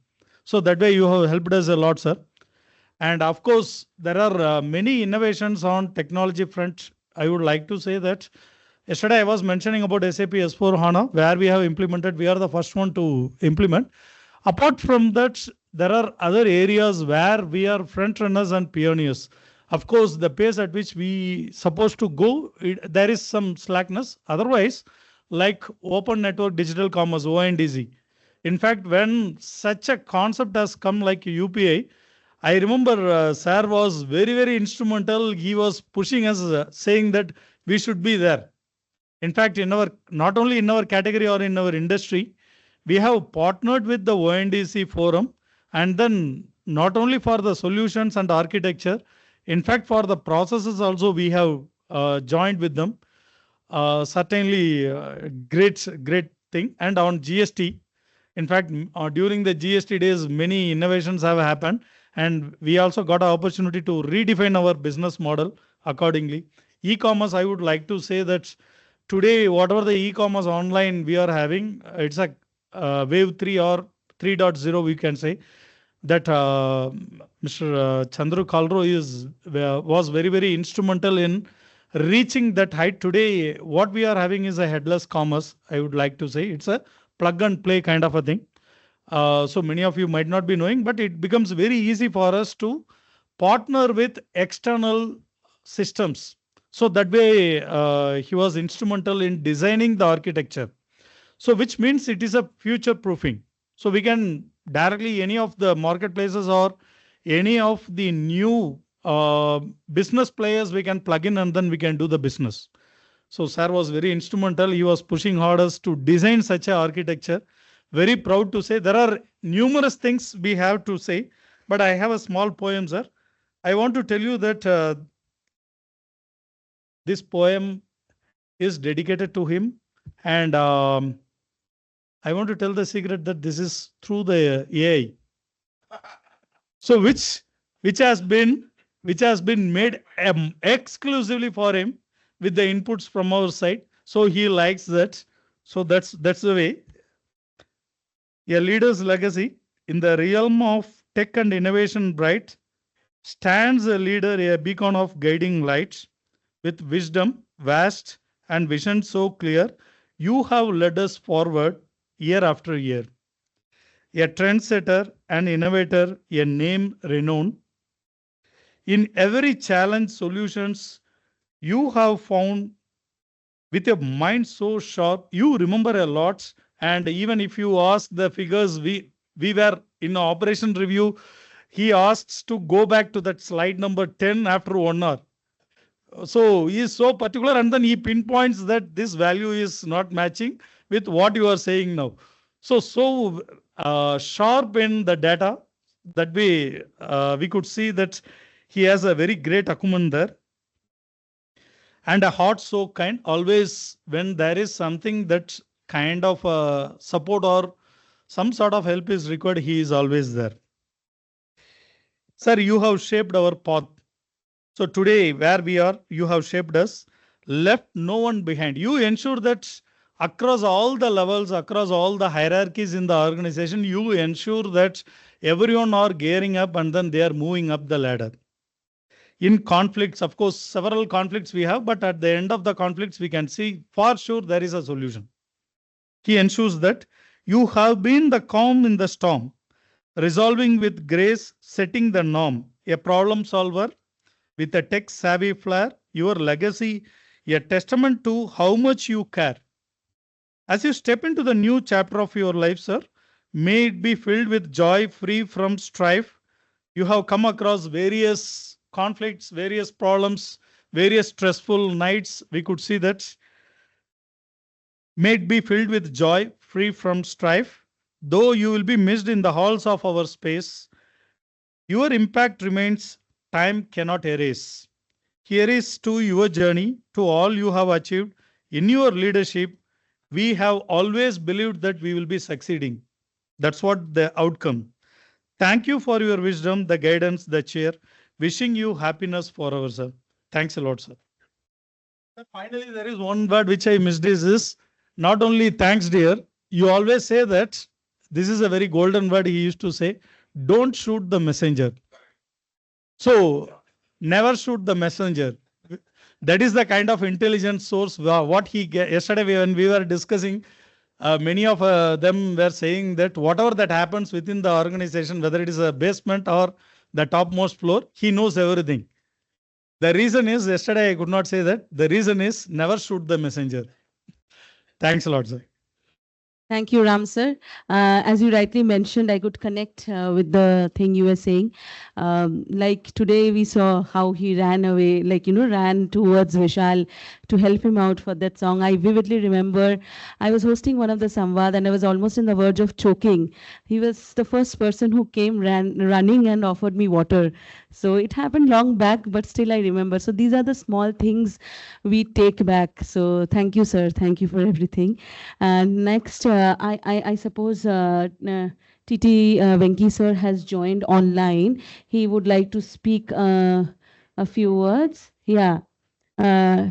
Speaker 3: So that way you have helped us a lot, sir. And of course, there are many innovations on technology front. I would like to say that yesterday I was mentioning about SAP S/4HANA, where we have implemented, we are the first one to implement. Apart from that, there are other areas where we are front runners and pioneers. Of course, the pace at which we supposed to go, there is some slackness. Otherwise, like open network digital commerce, ONDC. In fact, when such a concept has come like UPI, I remember Sir was very, very instrumental. He was pushing us, saying that we should be there. In fact, in our, not only in our category or in our industry, we have partnered with the ONDC forum, and then not only for the solutions and architecture, in fact, for the processes also we have joined with them. Certainly great thing. And on GST, in fact, during the GST days, many innovations have happened, and we also got an opportunity to redefine our business model accordingly. E-commerce, I would like to say that today, whatever the e-commerce online we are having, it's a wave 3 or 3.0, we can say. That Mr. Chandru Kalro was very, very instrumental in reaching that height. Today, what we are having is a headless commerce, I would like to say. It's a plug and play kind of a thing. So many of you might not be knowing, but it becomes very easy for us to partner with external systems. So that way, he was instrumental in designing the architecture. So which means it is a future proofing. So we can directly any of the marketplaces or any of the new business players we can plug in and then we can do the business. So sir was very instrumental. He was pushing hardest to design such a architecture. Very proud to say there are numerous things we have to say, but I have a small poem, sir. I want to tell you that this poem is dedicated to him, and I want to tell the secret that this is through the AI. So which has been made exclusively for him with the inputs from our side. So he likes that. So that's the way. A leader's legacy in the realm of tech and innovation bright stands a leader, a beacon of guiding light with wisdom vast and vision so clear. You have led us forward year after year. A trendsetter, an innovator, a name renowned. In every challenge solutions you have found with a mind so sharp, you remember a lot. And even if you ask the figures, we were in operation review, he asks to go back to that slide number 10 after 1 hour. So he is so particular, and then he pinpoints that this value is not matching with what you are saying now. So sharp in the data that we could see that he has a very great acumen there. And a heart so kind, always when there is something that kind of support or some sort of help is required, he is always there. Sir, you have shaped our path. So today, where we are, you have shaped us, left no one behind. You ensure that across all the levels, across all the hierarchies in the organization, you ensure that everyone are gearing up and then they are moving up the ladder. In conflicts, of course, several conflicts we have, but at the end of the conflicts, we can see for sure there is a solution. He ensures that you have been the calm in the storm, resolving with grace, setting the norm, a problem solver with a tech-savvy flair, your legacy, a testament to how much you care. As you step into the new chapter of your life, sir, may it be filled with joy, free from strife. You have come across various conflicts, various problems, various stressful nights. We could see that. May it be filled with joy, free from strife. Though you will be missed in the halls of our space, your impact remains, time cannot erase. Here is to your journey, to all you have achieved in your leadership. We have always believed that we will be succeeding. That's what the outcome. Thank you for your wisdom, the guidance, the cheer. Wishing you happiness forever, sir. Thanks a lot, sir. Finally, there is one word which I missed is not only thanks, dear. You always say that this is a very golden word he used to say, don't shoot the messenger. So never shoot the messenger. That is the kind of intelligence source. What he yesterday when we were discussing, many of them were saying that whatever that happens within the organization, whether it is a basement or the topmost floor, he knows everything. The reason is, yesterday I could not say that. The reason is never shoot the messenger. Thanks a lot, sir.
Speaker 1: Thank you, Ram sir. As you rightly mentioned, I could connect with the thing you were saying. Like today we saw how he ran away, ran towards Vishal to help him out for that song. I vividly remember I was hosting one of the Samvad and I was almost in the verge of choking. He was the first person who came running and offered me water. So it happened long back, but still I remember. So these are the small things we take back. So thank you, sir. Thank you for everything. And next, I suppose TT Venki sir has joined online. He would like to speak a few words. Yeah.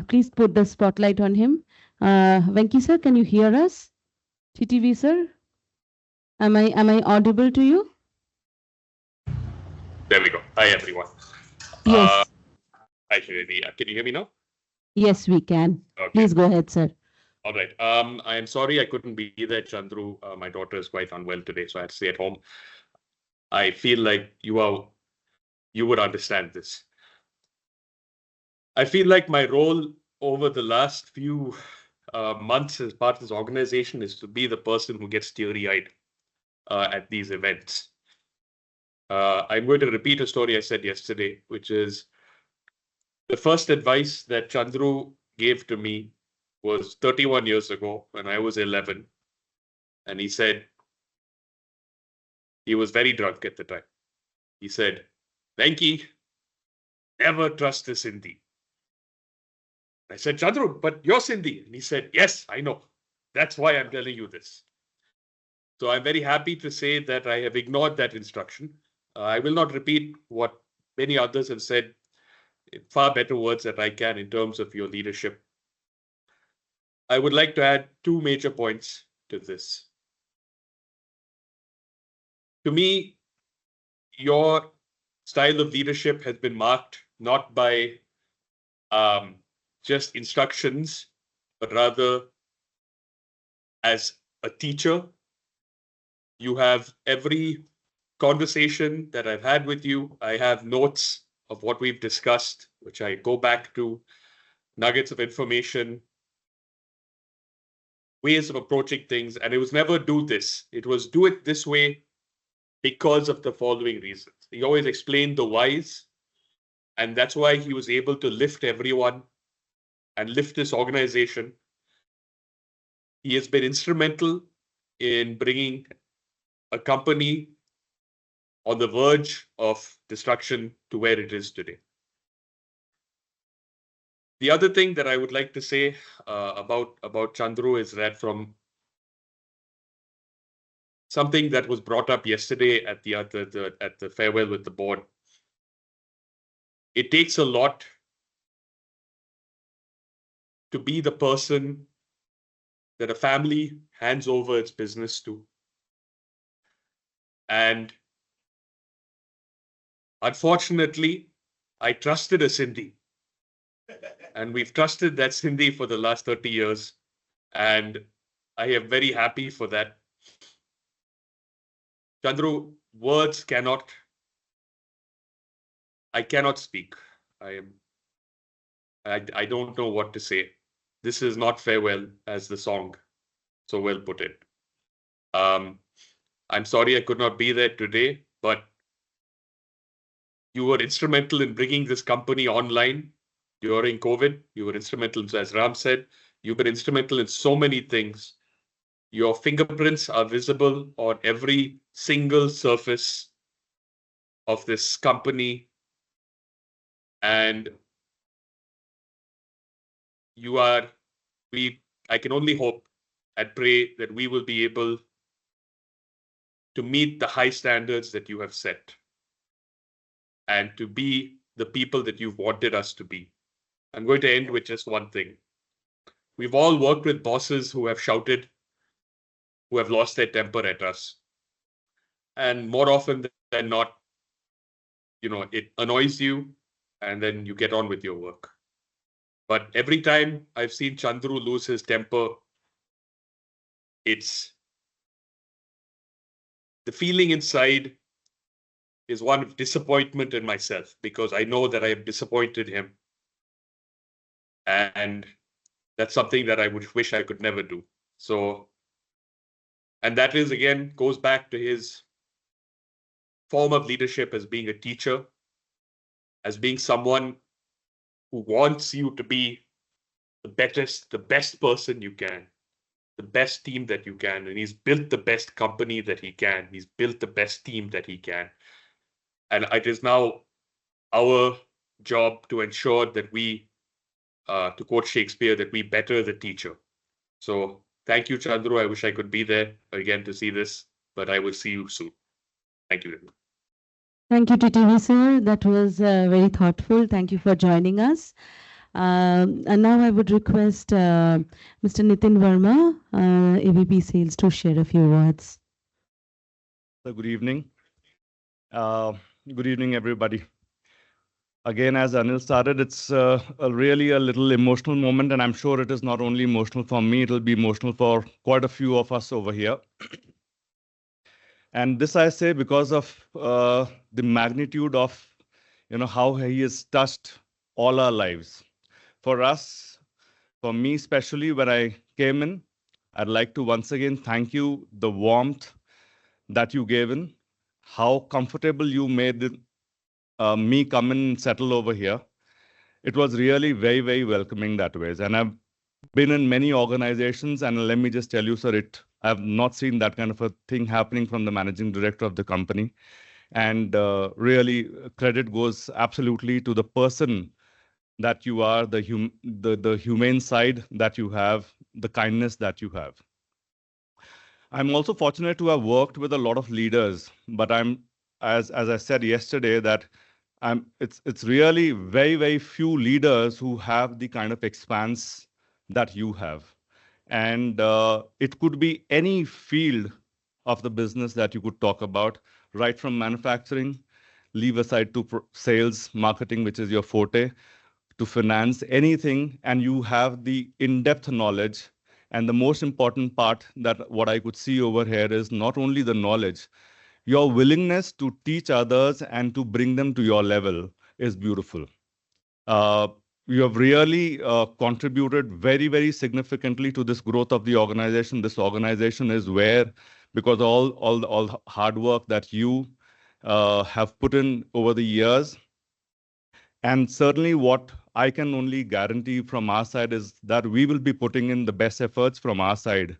Speaker 1: Please put the spotlight on him. Venki sir, can you hear us? TTV sir? Am I audible to you?
Speaker 16: There we go. Hi, everyone.
Speaker 1: Yes.
Speaker 16: Hi, Srinidhi. Can you hear me now?
Speaker 1: Yes, we can.
Speaker 16: Okay.
Speaker 1: Please go ahead, sir.
Speaker 16: All right. I am sorry I couldn't be there, Chandru. My daughter is quite unwell today, so I had to stay at home. I feel like you would understand this. I feel like my role over the last few months as part of this organization is to be the person who gets teary-eyed at these events. I'm going to repeat a story I said yesterday, which is the first advice that Chandru gave to me was 31 years ago when I was 11. And he said, he was very drunk at the time. He said, Venki, never trust a Sindhi. I said, Chandru, but you're Sindhi. And he said, yes, I know. That's why I'm telling you this. So I'm very happy to say that I have ignored that instruction. I will not repeat what many others have said in far better words that I can in terms of your leadership. I would like to add two major points to this. To me, your style of leadership has been marked not by just instructions, but rather as a teacher. You have every conversation that I've had with you. I have notes of what we've discussed, which I go back to, nuggets of information, ways of approaching things. And it was never do this. It was do it this way because of the following reasons. He always explained the whys. And that's why he was able to lift everyone and lift this organization. He has been instrumental in bringing a company on the verge of destruction to where it is today. The other thing that I would like to say about Chandru is that from something that was brought up yesterday at the farewell with the board, it takes a lot to be the person that a family hands over its business to. And unfortunately, I trusted a Sindhi. And we've trusted that Sindhi for the last 30 years. And I am very happy for that. Chandru, words I cannot speak. I don't know what to say. This is not farewell, as the song so well put it. I'm sorry I could not be there today, but you were instrumental in bringing this company online during COVID. You were instrumental, as Ram said, you've been instrumental in so many things. Your fingerprints are visible on every single surface of this company. And I can only hope and pray that we will be able to meet the high standards that you have set and to be the people that you've wanted us to be. I'm going to end with just one thing. We've all worked with bosses who have shouted, who have lost their temper at us. And more often than not, it annoys you and then you get on with your work. But every time I've seen Chandru lose his temper, it's the feeling inside is one of disappointment in myself, because I know that I have disappointed him. And that's something that I would wish I could never do. So, and that is, again, goes back to his form of leadership as being a teacher, as being someone who wants you to be the best person you can, the best team that you can. And he's built the best company that he can. He's built the best team that he can. And it is now our job to ensure that we, to quote Shakespeare, that we better the teacher. So thank you, Chandru. I wish I could be there again to see this, but I will see you soon. Thank you.
Speaker 1: Thank you, TTV sir. That was very thoughtful. Thank you for joining us. And now I would request Mr. Nitin Verma, AVP Sales, to share a few words.
Speaker 17: So good evening. Good evening, everybody. Again, as Anil started, it's really a little emotional moment, and I'm sure it is not only emotional for me, it'll be emotional for quite a few of us over here. And this I say because of the magnitude of, how he has touched all our lives. For us, for me especially, when I came in, I'd like to once again thank you, the warmth that you gave in, how comfortable you made me come and settle over here. It was really very, very welcoming that way. And I've been in many organizations, and let me just tell you, sir, I've not seen that kind of a thing happening from the managing director of the company. And really, credit goes absolutely to the person that you are, the humane side that you have, the kindness that you have. I'm also fortunate to have worked with a lot of leaders, but as I said yesterday, that it's really very, very few leaders who have the kind of expanse that you have. And it could be any field of the business that you could talk about, right from manufacturing, leave aside to sales, marketing, which is your forte, to finance, anything, and you have the in-depth knowledge. And the most important part that what I could see over here is not only the knowledge, your willingness to teach others and to bring them to your level is beautiful. You have really contributed very, very significantly to this growth of the organization. This organization is where, because all the hard work that you have put in over the years, and certainly what I can only guarantee from our side is that we will be putting in the best efforts from our side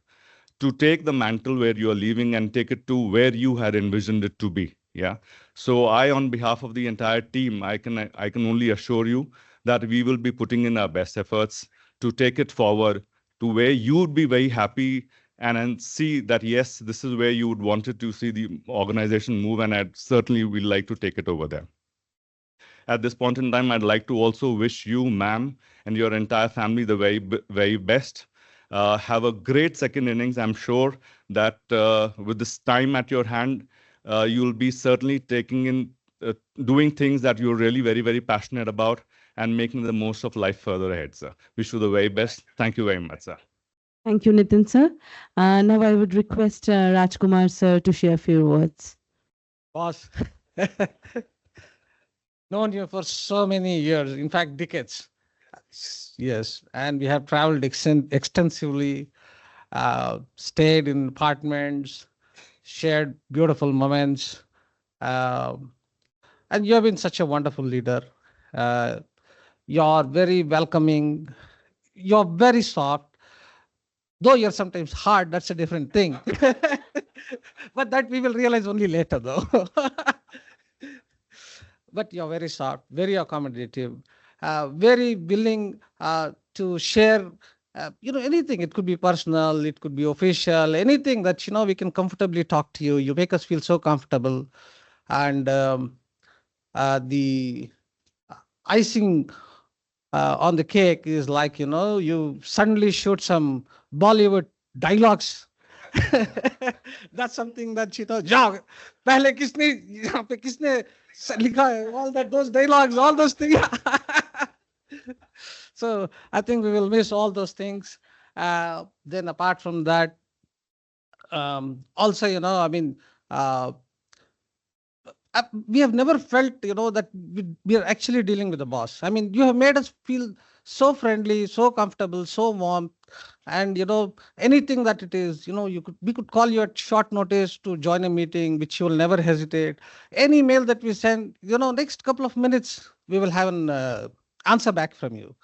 Speaker 17: to take the mantle where you are leaving and take it to where you had envisioned it to be. Yeah. So on behalf of the entire team, I can only assure you that we will be putting in our best efforts to take it forward to where you would be very happy and see that, yes, this is where you would want it to see the organization move, and I'd certainly would like to take it over there. At this point in time, I'd like to also wish you, ma'am, and your entire family the very, very best. Have a great second innings. I'm sure that with this time at your hand, you'll be certainly doing things that you're really very, very passionate about and making the most of life further ahead, sir. Wish you the very best. Thank you very much, sir.
Speaker 1: Thank you, Nitin, sir. Now I would request Rajkumar, sir, to share a few words.
Speaker 18: Boss, known you for so many years, in fact, decades. Yes, and we have traveled extensively, stayed in apartments, shared beautiful moments, and you have been such a wonderful leader. You're very welcoming. You're very soft. Though you're sometimes hard, that's a different thing. But that we will realize only later, though. But you're very soft, very accommodative, very willing to share, anything. It could be personal, it could be official, anything that, we can comfortably talk to you. You make us feel so comfortable. And the icing on the cake is like, you suddenly shoot some Bollywood dialogues. That's something that, Jog, pehle kisne, yahan pe kisne likha hai, all those dialogues, all those things. So I think we will miss all those things. Then apart from that, also, we have never felt, that we are actually dealing with the boss. I mean, you have made us feel so friendly, so comfortable, so warm. And, anything that it is, we could call you at short notice to join a meeting, which you will never hesitate. Any mail that we send, next couple of minutes, we will have an answer back from you.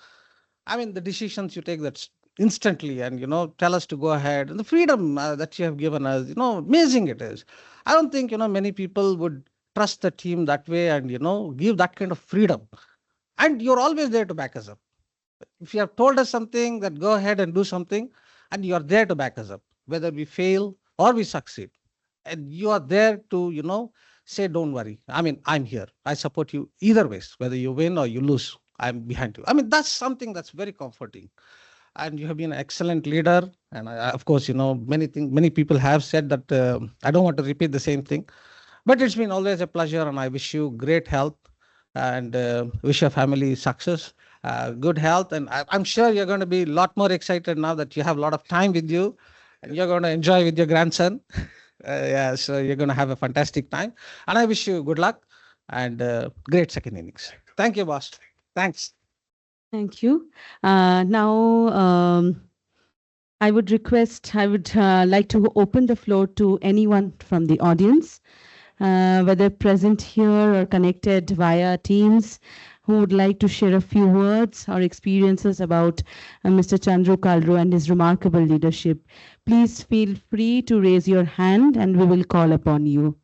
Speaker 18: I mean, the decisions you take that's instantly and, tell us to go ahead. And the freedom that you have given us, amazing it is. I don't think, many people would trust the team that way and, give that kind of freedom. And you're always there to back us up. If you have told us something, that go ahead and do something, and you are there to back us up, whether we fail or we succeed. And you are there to, say, don't worry. I mean, I'm here. I support you either ways, whether you win or you lose. I'm behind you. I mean, that's something that's very comforting. And you have been an excellent leader. And of course, many people have said that I don't want to repeat the same thing. But it's been always a pleasure, and I wish you great health and wish your family success. Good health, and I'm sure you're going to be a lot more excited now that you have a lot of time with you, and you're going to enjoy with your grandson. So you're going to have a fantastic time, and I wish you good luck and great second innings. Thank you, boss. Thanks.
Speaker 1: Thank you. Now, I would like to open the floor to anyone from the audience, whether present here or connected via Teams, who would like to share a few words or experiences about Mr. Chandru Kalro and his remarkable leadership. Please feel free to raise your hand and we will call upon you.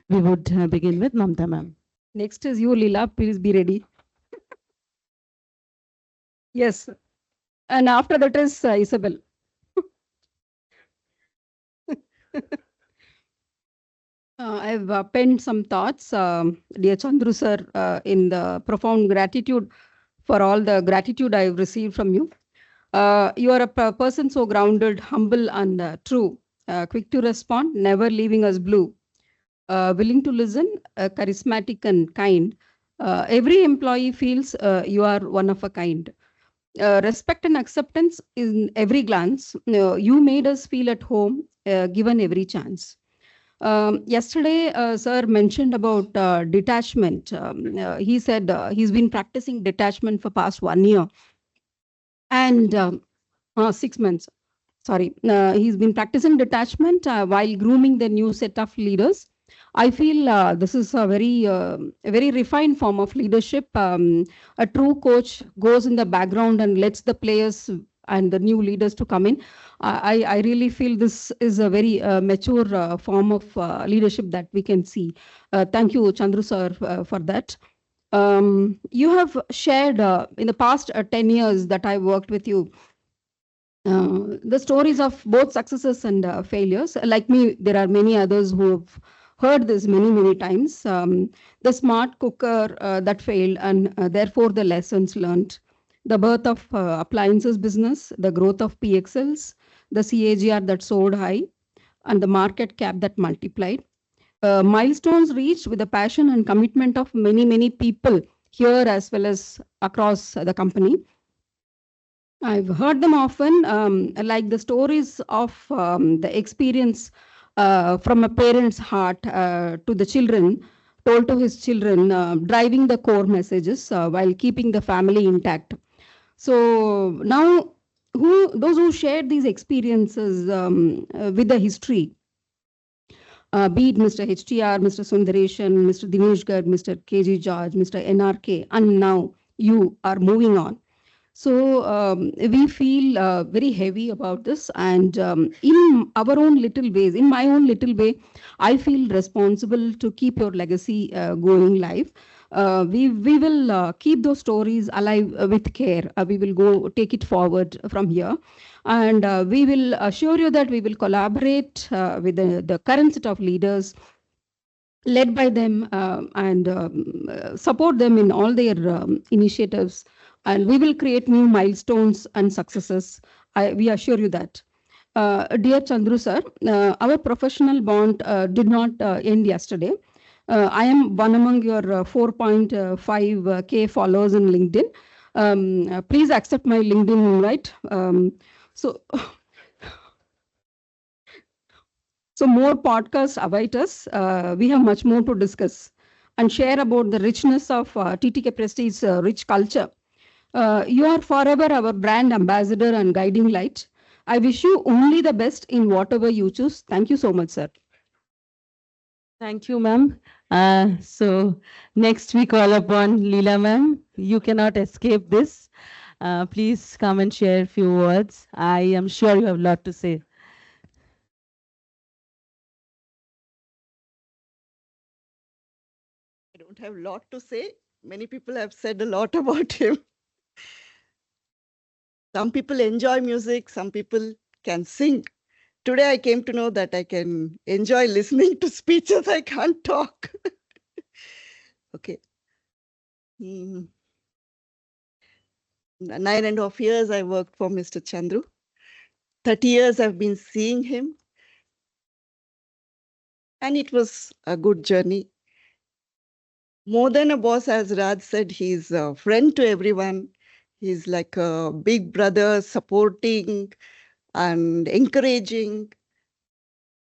Speaker 1: We would begin with Mamta ma'am.
Speaker 19: Next is you, Leela. Please be ready. Yes. And after that is Isabel. I've penned some thoughts, dear Chandru sir, in the profound gratitude for all the gratitude I've received from you. You are a person so grounded, humble, and true, quick to respond, never leaving us blue, willing to listen, charismatic and kind. Every employee feels you are one of a kind. Respect and acceptance in every glance. You made us feel at home, given every chance. Yesterday, sir mentioned about detachment. He said he's been practicing detachment for past 1 year and 6 months. Sorry, he's been practicing detachment while grooming the new set of leaders. I feel this is a very refined form of leadership. A true coach goes in the background and lets the players and the new leaders to come in. I really feel this is a very mature form of leadership that we can see. Thank you, Chandru sir, for that. You have shared in the past 10 years that I worked with you, the stories of both successes and failures. Like me, there are many others who have heard this many times. The smart cooker that failed and therefore the lessons learned. The birth of appliances business, the growth of PXLs, the CAGR that soared high, and the market cap that multiplied. Milestones reached with the passion and commitment of many people here as well as across the company. I've heard them often, like the stories of the experience from a parent's heart to the children, told to his children, driving the core messages while keeping the family intact. So now, those who shared these experiences with the history, be it Mr. HTR, Mr. Sundareshan, Mr. Dinesh Garg, Mr. KG George, Mr. NRK, and now you are moving on. So we feel very heavy about this, and in our own little ways, in my own little way, I feel responsible to keep your legacy going live. We will keep those stories alive with care. We will go take it forward from here. And we will assure you that we will collaborate with the current set of leaders, led by them and support them in all their initiatives. And we will create new milestones and successes. We assure you that. Dear Chandru sir, our professional bond did not end yesterday. I am one among your 4.5K followers in LinkedIn. Please accept my LinkedIn invite. So more podcasts await us. We have much more to discuss and share about the richness of TTK Prestige's rich culture. You are forever our brand ambassador and guiding light. I wish you only the best in whatever you choose. Thank you so much, sir.
Speaker 1: Thank you, ma'am. So next we call upon Leela ma'am. You cannot escape this. Please come and share a few words. I am sure you have a lot to say.
Speaker 20: I don't have a lot to say. Many people have said a lot about him. Some people enjoy music, some people can sing. Today I came to know that I can enjoy listening to speeches, I can't talk. Okay. 9.5 years I worked for Mr. Chandru. 30 years I've been seeing him. And it was a good journey. More than a boss, as Raj said, he's a friend to everyone. He's like a big brother, supporting and encouraging.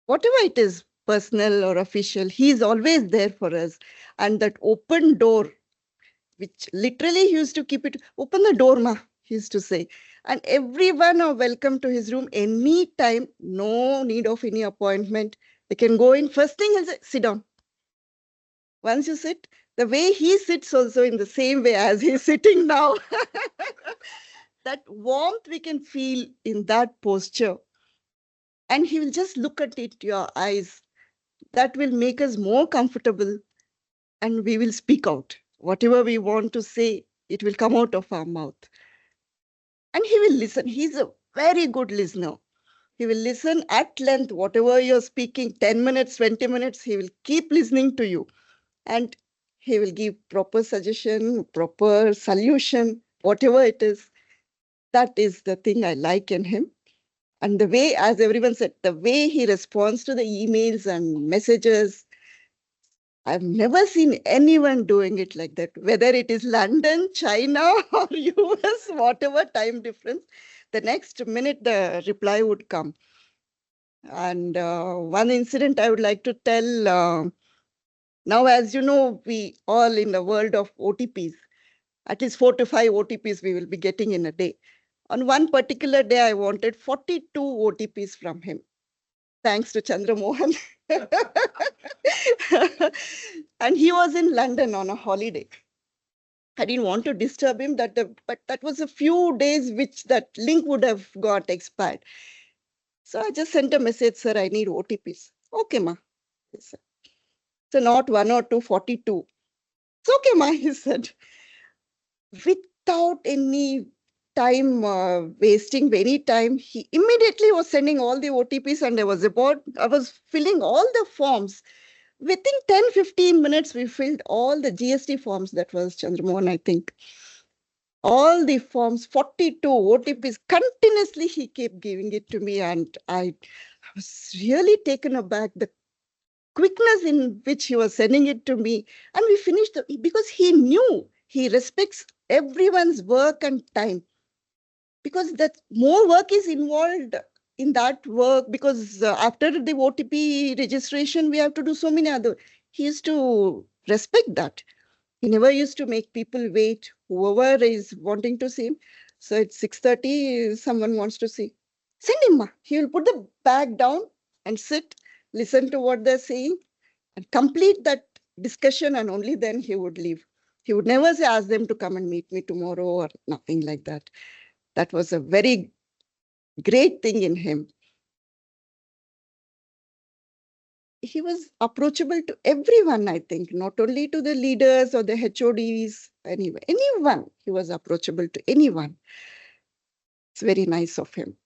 Speaker 20: Whatever it is, personal or official, he's always there for us. And that open door, which literally he used to keep it, open the door, ma, he used to say. And everyone are welcome to his room anytime, no need of any appointment. They can go in. First thing he'll say, sit down. Once you sit, the way he sits also in the same way as he's sitting now. That warmth we can feel in that posture. And he will just look at it, your eyes. That will make us more comfortable and we will speak out. Whatever we want to say, it will come out of our mouth. And he will listen. He's a very good listener. He will listen at length, whatever you're speaking, 10 minutes, 20 minutes, he will keep listening to you. And he will give proper suggestion, proper solution, whatever it is. That is the thing I like in him. And the way, as everyone said, the way he responds to the emails and messages, I've never seen anyone doing it like that, whether it is London, China, or US, whatever time difference, the next minute the reply would come. And one incident I would like to tell, now, as you know, we all in the world of OTPs, at least 4 to 5 OTPs we will be getting in a day. On one particular day, I wanted 42 OTPs from him, thanks to Chandra Mohan. And he was in London on a holiday. I didn't want to disturb him, but that was a few days which that link would have got expired. So I just sent a message, sir, I need OTPs. Okay, ma. Yes, sir. So not 1 or 2, 42. It's okay, ma, he said. Without any time wasting any time, he immediately was sending all the OTPs and I was filling all the forms. Within 10-15 minutes, we filled all the GST forms. That was Chandramohan, I think. All the forms, 42 OTPs, continuously he kept giving it to me. And I was really taken aback, the quickness in which he was sending it to me. And we finished, because he knew he respects everyone's work and time. Because that more work is involved in that work, because after the OTP registration, we have to do so many other. He used to respect that. He never used to make people wait, whoever is wanting to see him. So at 6:30, someone wants to see. Send him, ma. He will put the bag down and sit, listen to what they're saying, and complete that discussion, and only then he would leave. He would never say, ask them to come and meet me tomorrow or nothing like that. That was a very great thing in him. He was approachable to everyone, I think, not only to the leaders or the HODs, anyway, anyone. He was approachable to anyone. It's very nice of him.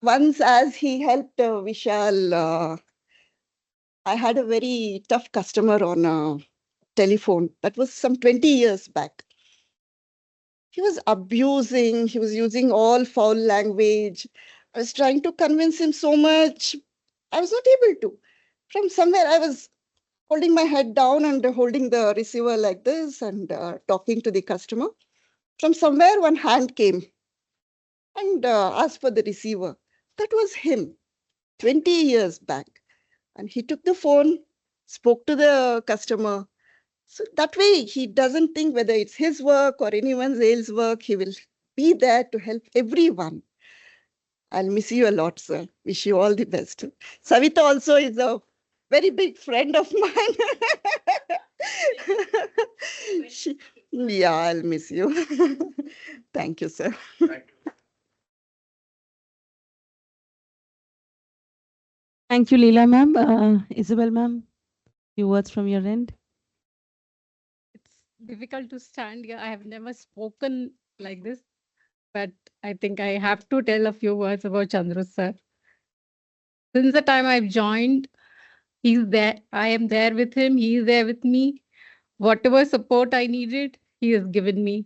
Speaker 20: Once, as he helped Vishal, I had a very tough customer on a telephone. That was some 20 years back. He was abusing, he was using all foul language. I was trying to convince him so much. I was not able to. From somewhere, I was holding my head down and holding the receiver like this and talking to the customer. From somewhere, one hand came and asked for the receiver. That was him, 20 years back. And he took the phone, spoke to the customer. So that way, he doesn't think whether it's his work or anyone else's work. He will be there to help everyone. I'll miss you a lot, sir. Wish you all the best. Savita also is a very big friend of mine. Yeah, I'll miss you. Thank you, sir.
Speaker 1: Thank you, Leela ma'am. Isabel ma'am, few words from your end.
Speaker 19: Difficult to stand here. I have never spoken like this, but I think I have to tell a few words about Chandru sir. Since the time I've joined, he's there. I am there with him. He is there with me. Whatever support I needed, he has given me.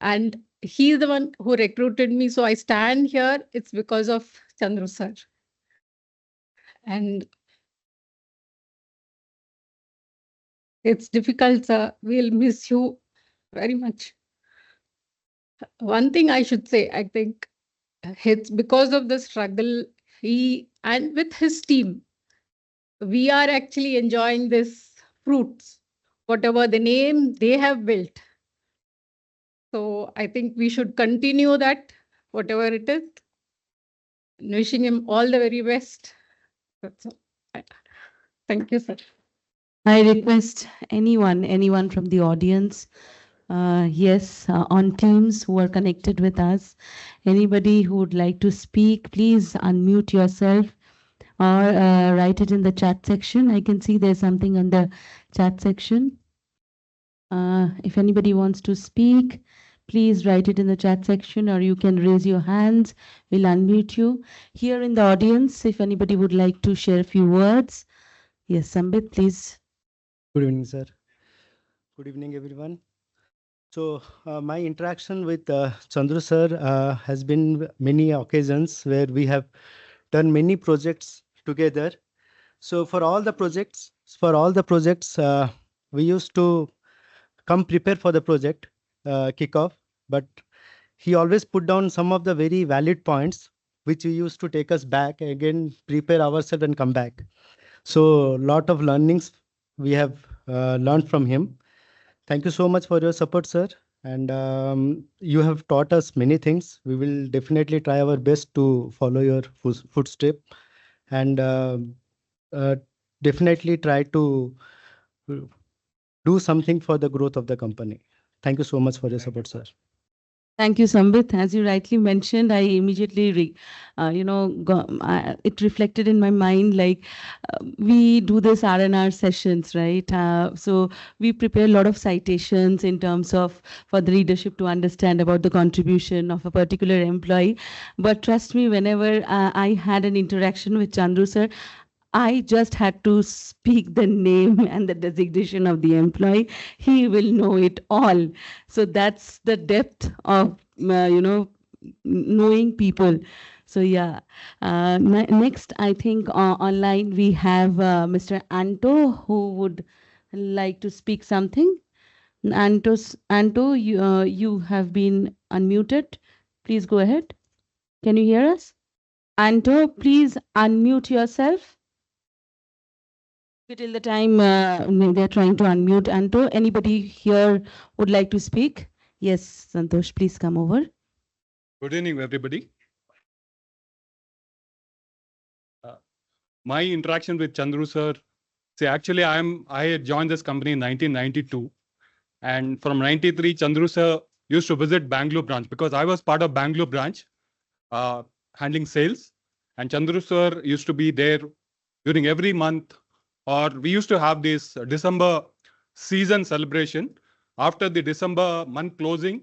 Speaker 19: And he's the one who recruited me. So I stand here. It's because of Chandru sir. And it's difficult, sir. We'll miss you very much. One thing I should say, I think it's because of the struggle, he and with his team, we are actually enjoying this fruits
Speaker 21: whatever the name they have built. So I think we should continue that, whatever it is. And wishing him all the very best. That's all. Thank you, sir.
Speaker 1: I request anyone from the audience, yes, on Teams who are connected with us, anybody who would like to speak, please unmute yourself or write it in the chat section. I can see there's something on the chat section. If anybody wants to speak, please write it in the chat section or you can raise your hands. We'll unmute you. Here in the audience, if anybody would like to share a few words. Yes, Sambit, please.
Speaker 22: Good evening, sir. Good evening, everyone. So my interaction with Chandru sir has been many occasions where we have done many projects together. So for all the projects, we used to come prepare for the project kickoff, but he always put down some of the very valid points which we used to take us back again, prepare ourselves and come back. So a lot of learnings we have learned from him. Thank you so much for your support, sir. And you have taught us many things. We will definitely try our best to follow your footstep and definitely try to do something for the growth of the company. Thank you so much for your support, sir.
Speaker 1: Thank you, Sambit. As you rightly mentioned, I immediately, it reflected in my mind, like we do this R&R sessions, right? So we prepare a lot of citations in terms of for the leadership to understand about the contribution of a particular employee. But trust me, whenever I had an interaction with Chandru sir, I just had to speak the name and the designation of the employee. He will know it all. So that's the depth of, knowing people. So yeah, next, I think online we have Mr. Anto who would like to speak something. Anto, you have been unmuted. Please go ahead. Can you hear us? Anto, please unmute yourself. Till the time they're trying to unmute Anto, anybody here would like to speak? Yes, Santosh, please come over.
Speaker 11: Good evening, everybody. My interaction with Chandru sir, see, actually, I had joined this company in 1992, and from 93, Chandru sir used to visit Bangalore branch because I was part of Bangalore branch, handling sales, and Chandru sir used to be there during every month. Or we used to have this December season celebration. After the December month closing,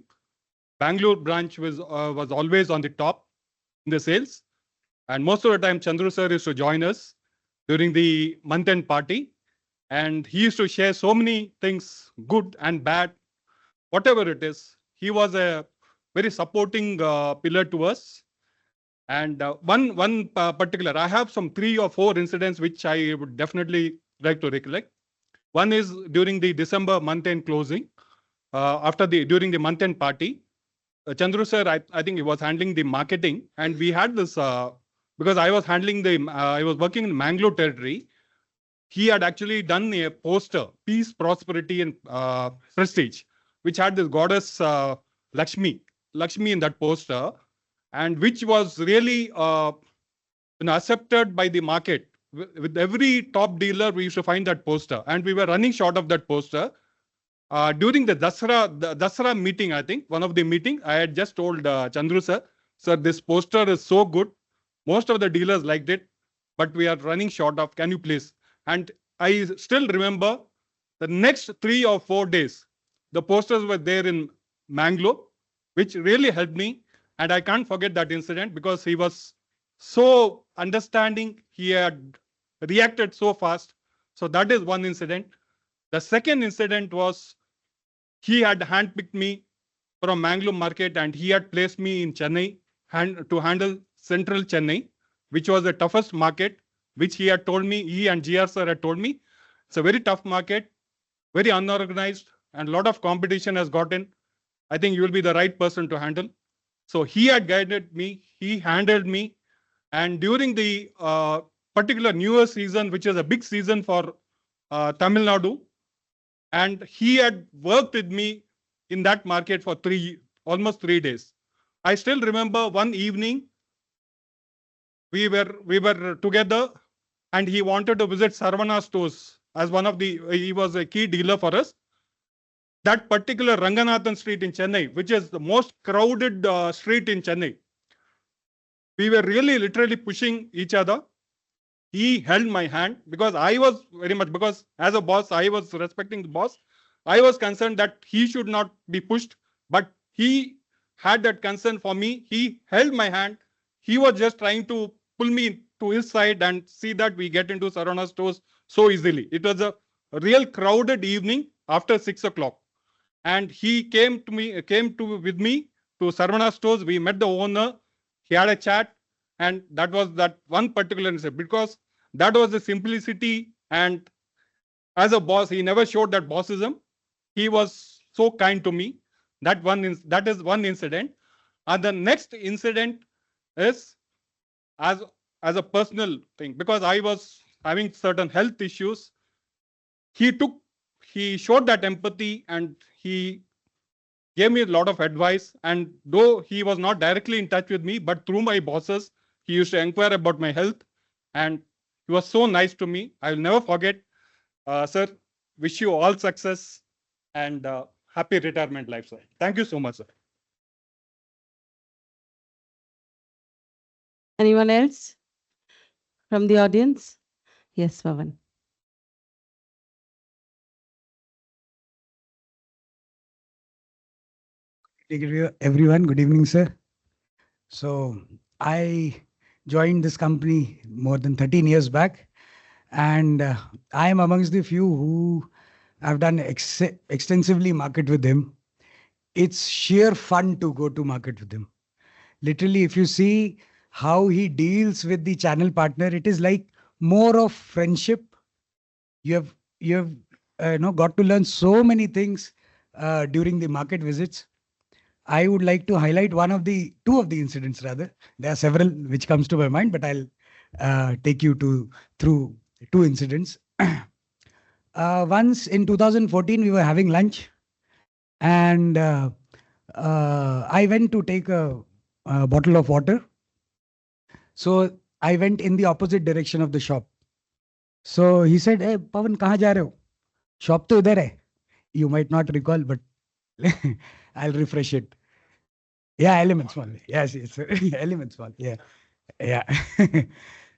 Speaker 11: Bangalore branch was always on the top in the sales. And most of the time, Chandru sir used to join us during the month-end party. And he used to share so many things, good and bad, whatever it is. He was a very supporting pillar to us. And one particular, I have some 3 or 4 incidents which I would definitely like to recollect. One is during the December month-end closing, during the month-end party. Chandru sir, I think he was handling the marketing, and we had this because I was handling I was working in Mangalore territory. He had actually done a poster, Peace, Prosperity, and Prestige, which had this goddess Lakshmi in that poster, and which was really accepted by the market. With every top dealer, we used to find that poster, and we were running short of that poster. During the Dasara meeting, I think, one of the meeting, I had just told Chandru sir, this poster is so good. Most of the dealers liked it, but we are running short of, can you please? And I still remember the next 3 or 4 days, the posters were there in Mangalore, which really helped me. And I can't forget that incident because he was so understanding. He had reacted so fast. So that is one incident. The second incident was he had handpicked me from Mangalore market and he had placed me in Chennai to handle central Chennai, which was the toughest market, which he had told me, he and GR sir had told me. It's a very tough market, very unorganized, and a lot of competition has gotten. I think you will be the right person to handle. So he had guided me, he handled me. And during the particular New Year season, which is a big season for Tamil Nadu,
Speaker 4: And he had worked with me in that market for almost 3 days. I still remember one evening we were together, and he wanted to visit Sarvana stores as he was a key dealer for us. That particular Ranganathan Street in Chennai, which is the most crowded street in Chennai, we were really literally pushing each other. He held my hand because because as a boss, I was respecting the boss. I was concerned that he should not be pushed, but he had that concern for me. He held my hand. He was just trying to pull me to his side and see that we get into Sarvana stores so easily. It was a real crowded evening after 6 o'clock. And he came with me to Sarvana stores. We met the owner. He had a chat. And that was that one particular incident, because that was the simplicity. And as a boss, he never showed that bossism. He was so kind to me. That is one incident. And the next incident is as a personal thing, because I was having certain health issues. He showed that empathy, and he gave me a lot of advice. And though he was not directly in touch with me, but through my bosses, he used to inquire about my health, and he was so nice to me. I will never forget. Sir, wish you all success and happy retirement life, sir. Thank you so much, sir.
Speaker 1: Anyone else from the audience? Yes, Pavan.
Speaker 5: Everyone, good evening, sir. So I joined this company more than 13 years back, and I am amongst the few who have done extensively market with him. It's sheer fun to go to market with him. Literally, if you see how he deals with the channel partner, it is like more of friendship. You have got to learn so many things during the market visits. I would like to highlight two of the incidents rather. There are several which comes to my mind, but I'll take you through two incidents. Once in 2014, we were having lunch, and I went to take a bottle of water. So I went in the opposite direction of the shop. So he said, "Hey, Pavan, kahan ja rahe ho? Shop to idhar hai." You might not recall, but I'll refresh it. Yeah, Elements Mall. Yes, Elements Mall. Yeah.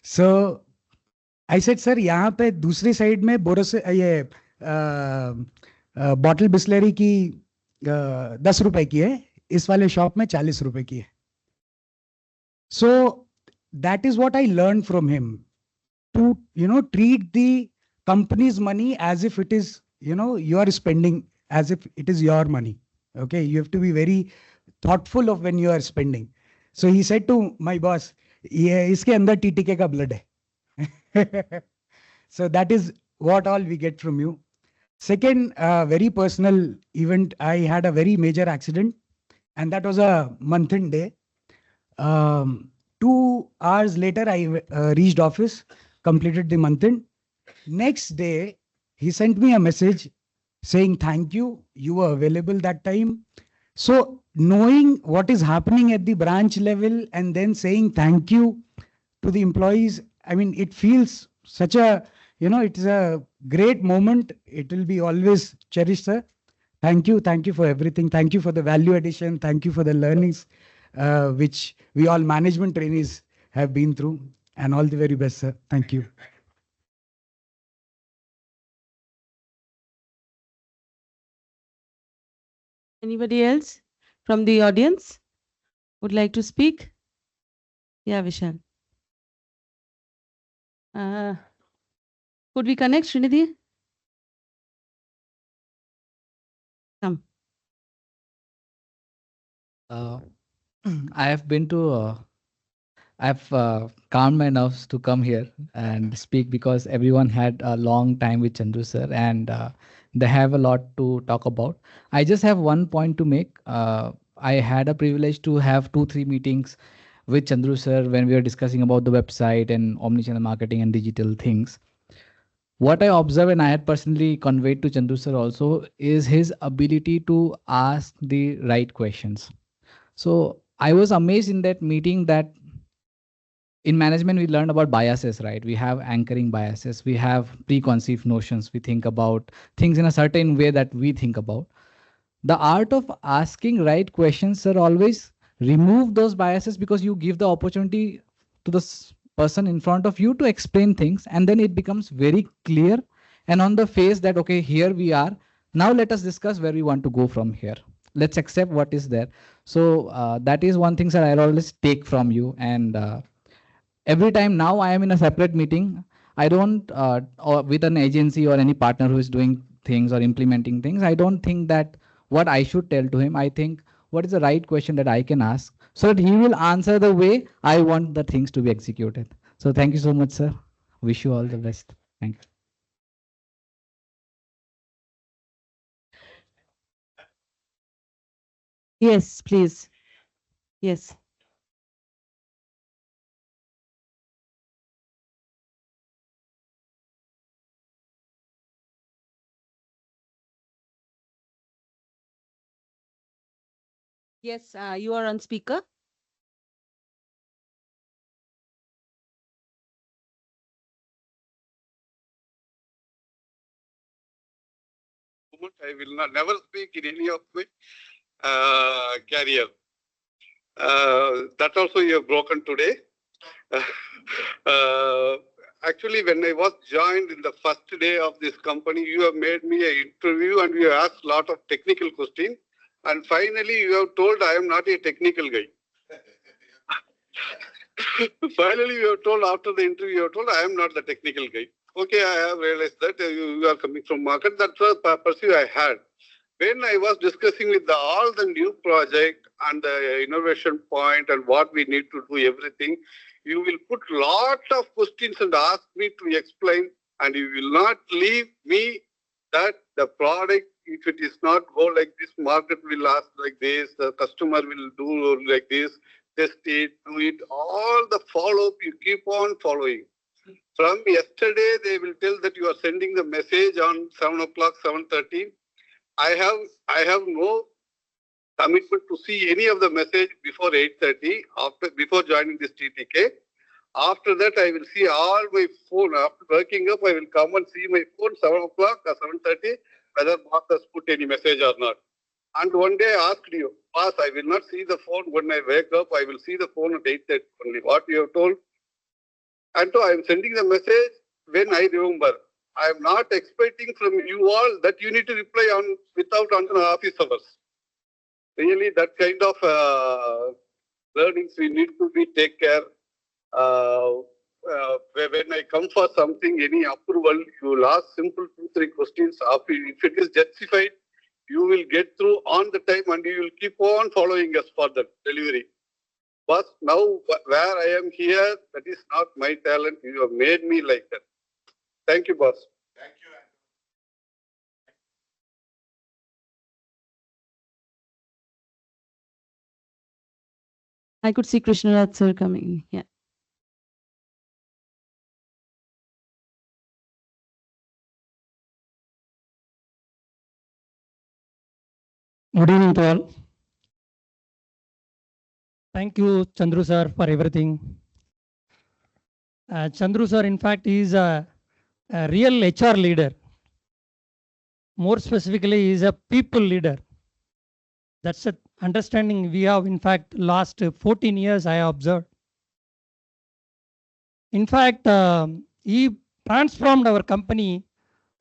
Speaker 5: So I said, sir, यहाँ पे दूसरी side में borers ये bottle Bisleri की 10 रुपए की है, इस वाले शॉप में 40 रुपए की है. So that is what I learned from him, to treat the company's money as if it is you are spending, as if it is your money. Okay, you have to be very thoughtful of when you are spending. So he said to my boss, "ये इसके अंदर TTK का blood है." So that is what all we get from you. Second, very personal event. I had a very major accident, and that was a month-end day. 2 hours later, I reached office, completed the month-end. Next day, he sent me a message saying, "Thank you. You were available that time." So knowing what is happening at the branch level and then saying thank you to the employees, I mean, it feels such a, it's a great moment. It will be always cherished, sir. Thank you. Thank you for everything. Thank you for the value addition. Thank you for the learnings, which we all management trainees have been through. And all the very best, sir. Thank you.
Speaker 1: Anybody else from the audience would like to speak? Yeah, Vishal. Could we connect, Srinidhi? Come.
Speaker 23: I have been to, I've calmed my nerves to come here and speak, because everyone had a long time with Chandru sir, and they have a lot to talk about. I just have one point to make. I had a privilege to have 2-3 meetings with Chandru sir when we were discussing about the website and omnichannel marketing and digital things. what I observe and I had personally conveyed to Chandru sir also is his ability to ask the right questions. So I was amazed in that meeting that in management we learned about biases, right? We have anchoring biases, we have preconceived notions, we think about things in a certain way that we think about. The art of asking right questions, sir, always remove those biases, because you give the opportunity to the person in front of you to explain things, and then it becomes very clear and on the face that, okay, here we are. Now let us discuss where we want to go from here. Let's accept what is there. So that is one thing, sir, I always take from you. And every time now I am in a separate meeting, I don't, or with an agency or any partner who is doing things or implementing things, I don't think that what I should tell to him. I think what is the right question that I can ask so that he will answer the way I want the things to be executed. So thank you so much, sir. Wish you all the best. Thank you.
Speaker 1: Yes, please. Yes. Yes, you are on speaker.
Speaker 6: I will not never speak in any of my career. That also you have broken today. Actually, when I was joined in the first day of this company, you have made me an interview and you have asked a lot of technical questions. And finally, you have told I am not a technical guy. Finally, you have told after the interview, you have told I am not the technical guy. Okay, I have realized that you are coming from market. That's the perspective I had. When I was discussing with all the new project and the innovation point and what we need to do everything, you will put lot of questions and ask me to explain, and you will not leave me that the product, if it is not go like this, market will ask like this, the customer will do like this, test it, do it, all the follow-up, you keep on following. From yesterday, they will tell that you are sending the message on 7 o'clock, 7:30. I have no commitment to see any of the message before 8:30, before joining this TTK. After that, I will see all my phone. After waking up, I will come and see my phone 7 o'clock or 7:30, whether boss has put any message or not. And one day I asked you, boss, I will not see the phone when I wake up. I will see the phone at 8:30 only. What you have told? And so I am sending the message when I remember. I am not expecting from you all that you need to reply on without on office hours. Really, that kind of learnings we need to be take care. When I come for something, any approval, you will ask simple 2-3 questions. If it is justified, you will get through on the time and you will keep on following us for the delivery. But now where I am here, that is not my talent. You have made me like that. Thank you, boss. Thank you.
Speaker 1: I could see Krishnaraj sir coming. Yeah.
Speaker 7: Good evening to all. Thank you, Chandru sir, for everything. Chandru sir, in fact, is a real HR leader. More specifically, he is a people leader. That's an understanding we have, in fact, last 14 years I have observed. In fact, he transformed our company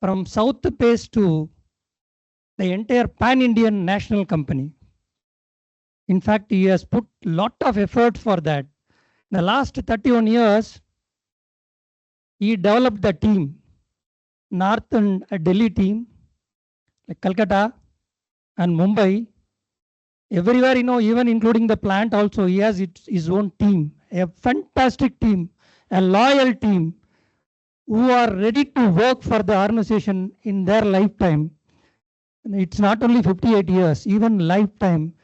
Speaker 7: from South Pace to the entire pan-Indian national company. In fact, he has put a lot of effort for that. In the last 31 years, he developed the team, North and Delhi team, like Calcutta and Mumbai. Everywhere, even including the plant also, he has his own team, a fantastic team, a loyal team who are ready to work for the organization in their lifetime. It's not only 58 years, even lifetime.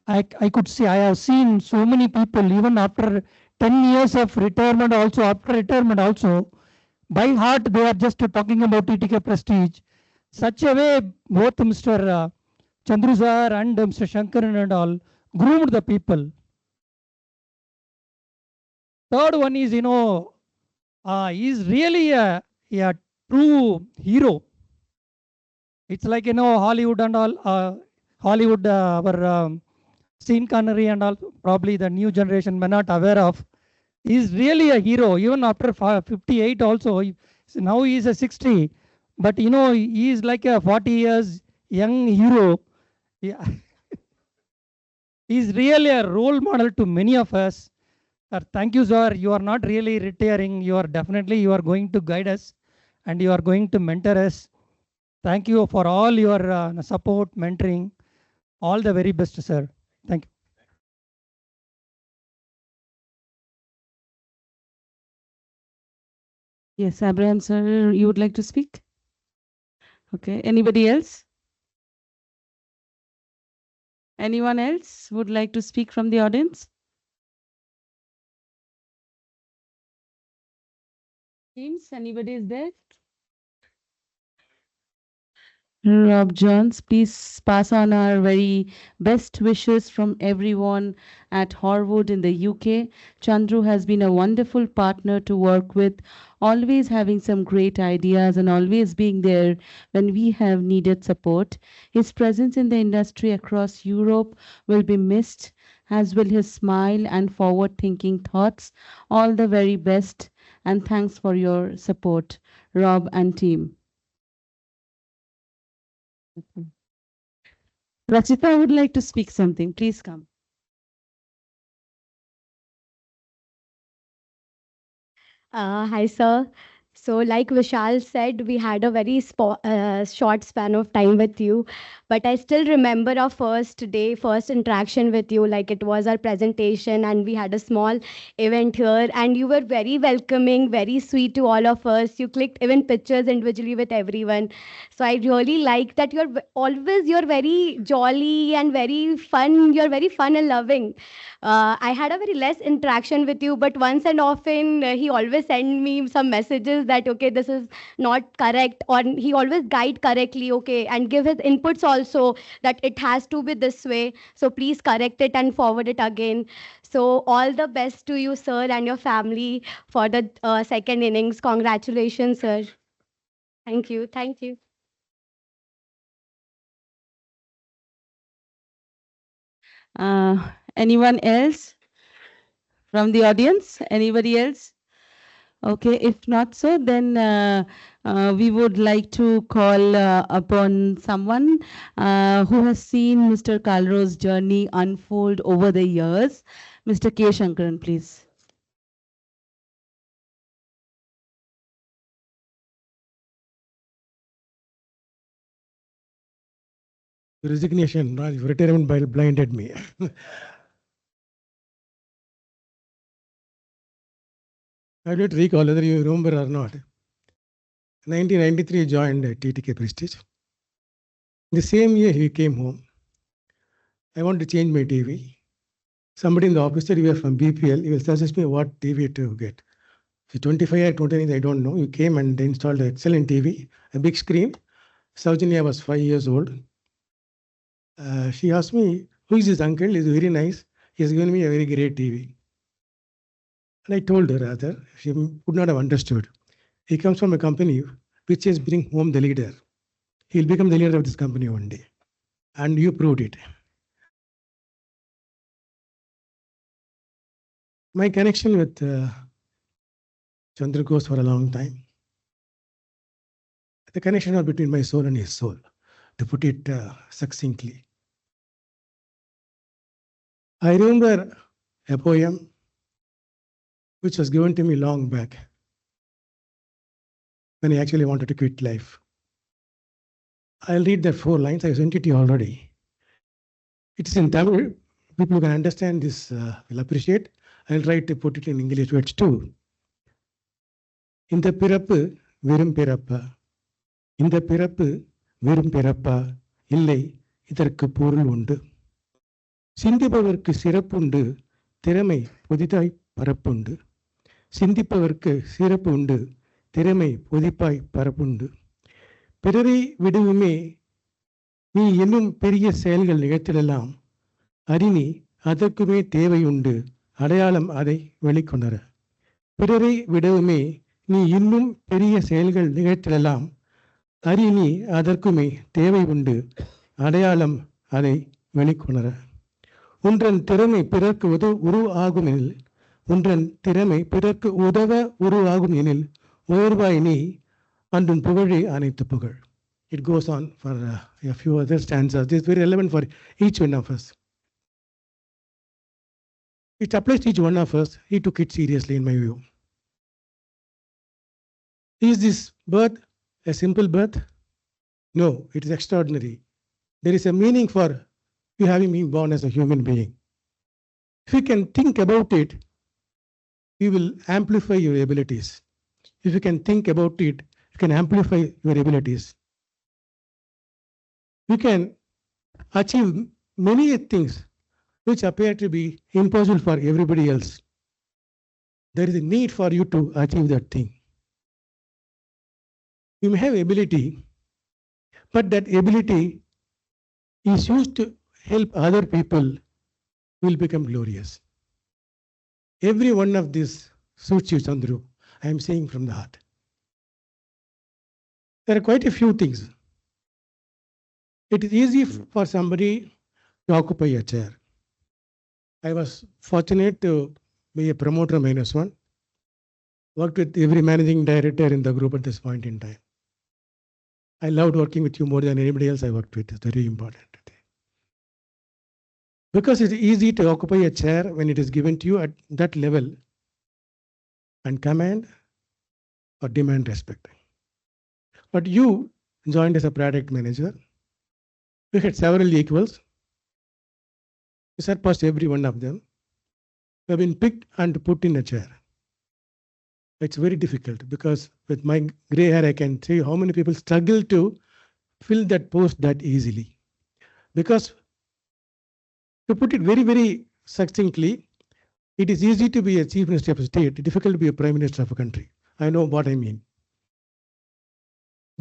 Speaker 7: I could say I have seen so many people, even after 10 years of retirement also, after retirement also, by heart they are just talking about TTK Prestige. Such a way both Mr. Chandru sir and Mr. Shankaran and all groomed the people. Third one is, he's really a true hero. It's like, Hollywood and all, Hollywood, our Sean Connery and all, probably the new generation may not aware of. He's really a hero, even after 58 also. Now he's a 60, but he is like a 40 years young hero. Yeah. He's really a role model to many of us. Sir, thank you, sir. You are not really retiring. You are going to guide us and you are going to mentor us. Thank you for all your support, mentoring. All the very best, sir. Thank you.
Speaker 1: Yes, Abraham, sir, you would like to speak? Okay. Anybody else? Anyone else would like to speak from the audience? Teams, anybody is there? Rob Jones, please pass on our very best wishes from everyone at Horwood in the UK. Chandru has been a wonderful partner to work with, always having some great ideas and always being there when we have needed support. His presence in the industry across Europe will be missed, as will his smile and forward-thinking thoughts. All the very best and thanks for your support, Rob and team. Rachita would like to speak something. Please come.
Speaker 2: Hi, sir. So, like Vishal said, we had a very short span of time with you, but I still remember our first day, first interaction with you. Like it was our presentation, and we had a small event here, and you were very welcoming, very sweet to all of us. You clicked even pictures individually with everyone. So I really like that you're very jolly and very fun. You're very fun and loving. I had a very less interaction with you, but once and often he always send me some messages that, okay, this is not correct, or he always guide correctly, okay, and give his inputs also that it has to be this way. So please correct it and forward it again. So all the best to you, sir, and your family for the second innings. Congratulations, sir. Thank you. Thank you.
Speaker 1: Anyone else from the audience? Anybody else? Okay, if not so, then we would like to call upon someone who has seen Mr. Kalro's journey unfold over the years. Mr. K. Shankaran, please.
Speaker 8: Resignation, retirement blinded me. I don't recall whether you remember or not. 1993, joined TTK Prestige. The same year he came home. I want to change my TV. Somebody in the office said, "You are from BPL. You will suggest me what TV to get." So 25 or 29, I don't know. You came and installed an excellent TV, a big screen. Saujanya was 5 years old. She asked me, "Who is this uncle? He's very nice. He has given me a very great TV." And I told her rather, she could not have understood. He comes from a company which is bring home the leader. He'll become the leader of this company one day. And you proved it. My connection with Chandru goes for a long time. The connection was between my soul and his soul, to put it succinctly. I remember a poem which was given to me long back when I actually wanted to quit life. I'll read the 4 lines. I sent it to you already. It's in Tamil. People who can understand this will appreciate. I'll try to put it in English words too. இந்த பிறப்பு வெறும் பிறப்பா, இந்த பிறப்பு வெறும் பிறப்பா, இல்லை இதற்கு பொருள் உண்டு. சிந்திப்பவர்க்கு சிறப்புண்டு, திறமை புதிதாய் பரப்புண்டு. சிந்திப்பவர்க்கு சிறப்பு உண்டு, திறமை பொதிப்பாய் பரப்புண்டு. பிறரை விடவுமே நீ இன்னும் பெரிய செயல்கள் நிகழ்த்திடலாம். அறினி அதற்குமே தேவை உண்டு. அடையாளம் அதை வெளிக்கொணர. பிறரை விடவுமே நீ இன்னும் பெரிய செயல்கள் நிகழ்த்திடலாம். அறினி அதற்குமே தேவை உண்டு. அடையாளம் அதை வெளிக்கொணர. உன்றன் திறமை பிறர்க்கு உருவாகும் எனில் உன்றன் திறமை பிறர்க்கு உதவ உருவாகும் எனில் உயர்வாய் நீ அன்றும் புகழே அனைத்து புகழ். It goes on for a few other stanzas. This is very relevant for each one of us. It applies to each one of us. He took it seriously, in my view. Is this birth a simple birth? No, it is extraordinary. There is a meaning for you having been born as a human being. If you can think about it, you will amplify your abilities. If you can think about it, you can amplify your abilities. You can achieve many things which appear to be impossible for everybody else. There is a need for you to achieve that thing. You may have ability, but that ability is used to help other people will become glorious. Every one of these suits you, Chandru. I am saying from the heart. There are quite a few things. It is easy for somebody to occupy a chair. I was fortunate to be a promoter -1. Worked with every managing director in the group at this point in time. I loved working with you more than anybody else I worked with. It's very important. Because it's easy to occupy a chair when it is given to you at that level and command or demand respect. But you joined as a product manager. We had several equals. You surpassed every one of them. You have been picked and put in a chair. It's very difficult because with my gray hair, I can see how many people struggle to fill that post that easily. Because to put it very, very succinctly, it is easy to be a chief minister of a state, difficult to be a prime minister of a country. I know what I mean.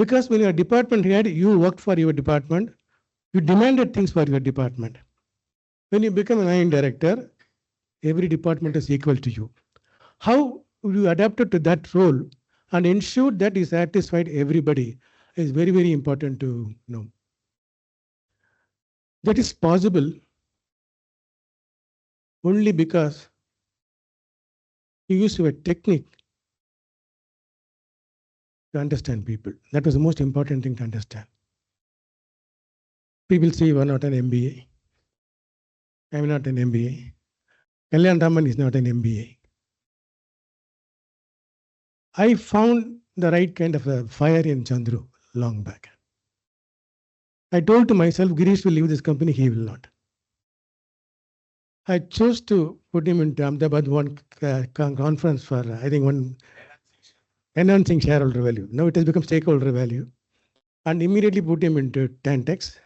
Speaker 8: Because when you are department head, you worked for your department, you demanded things for your department. When you become a managing director, every department is equal to you. How you adapted to that role and ensured that you satisfied everybody is very, very important to know. That is possible only because you used a technique to understand people. That was the most important thing to understand. People say you are not an MBA. I am not an MBA. Kalyan Raman is not an MBA. I found the right kind of a fire in Chandru long back. I told to myself, Girish will leave this company, he will not. I chose to put him into Ahmedabad one conference for, I think, one enhancing shareholder value. Now it has become stakeholder value. And immediately put him into Tantex,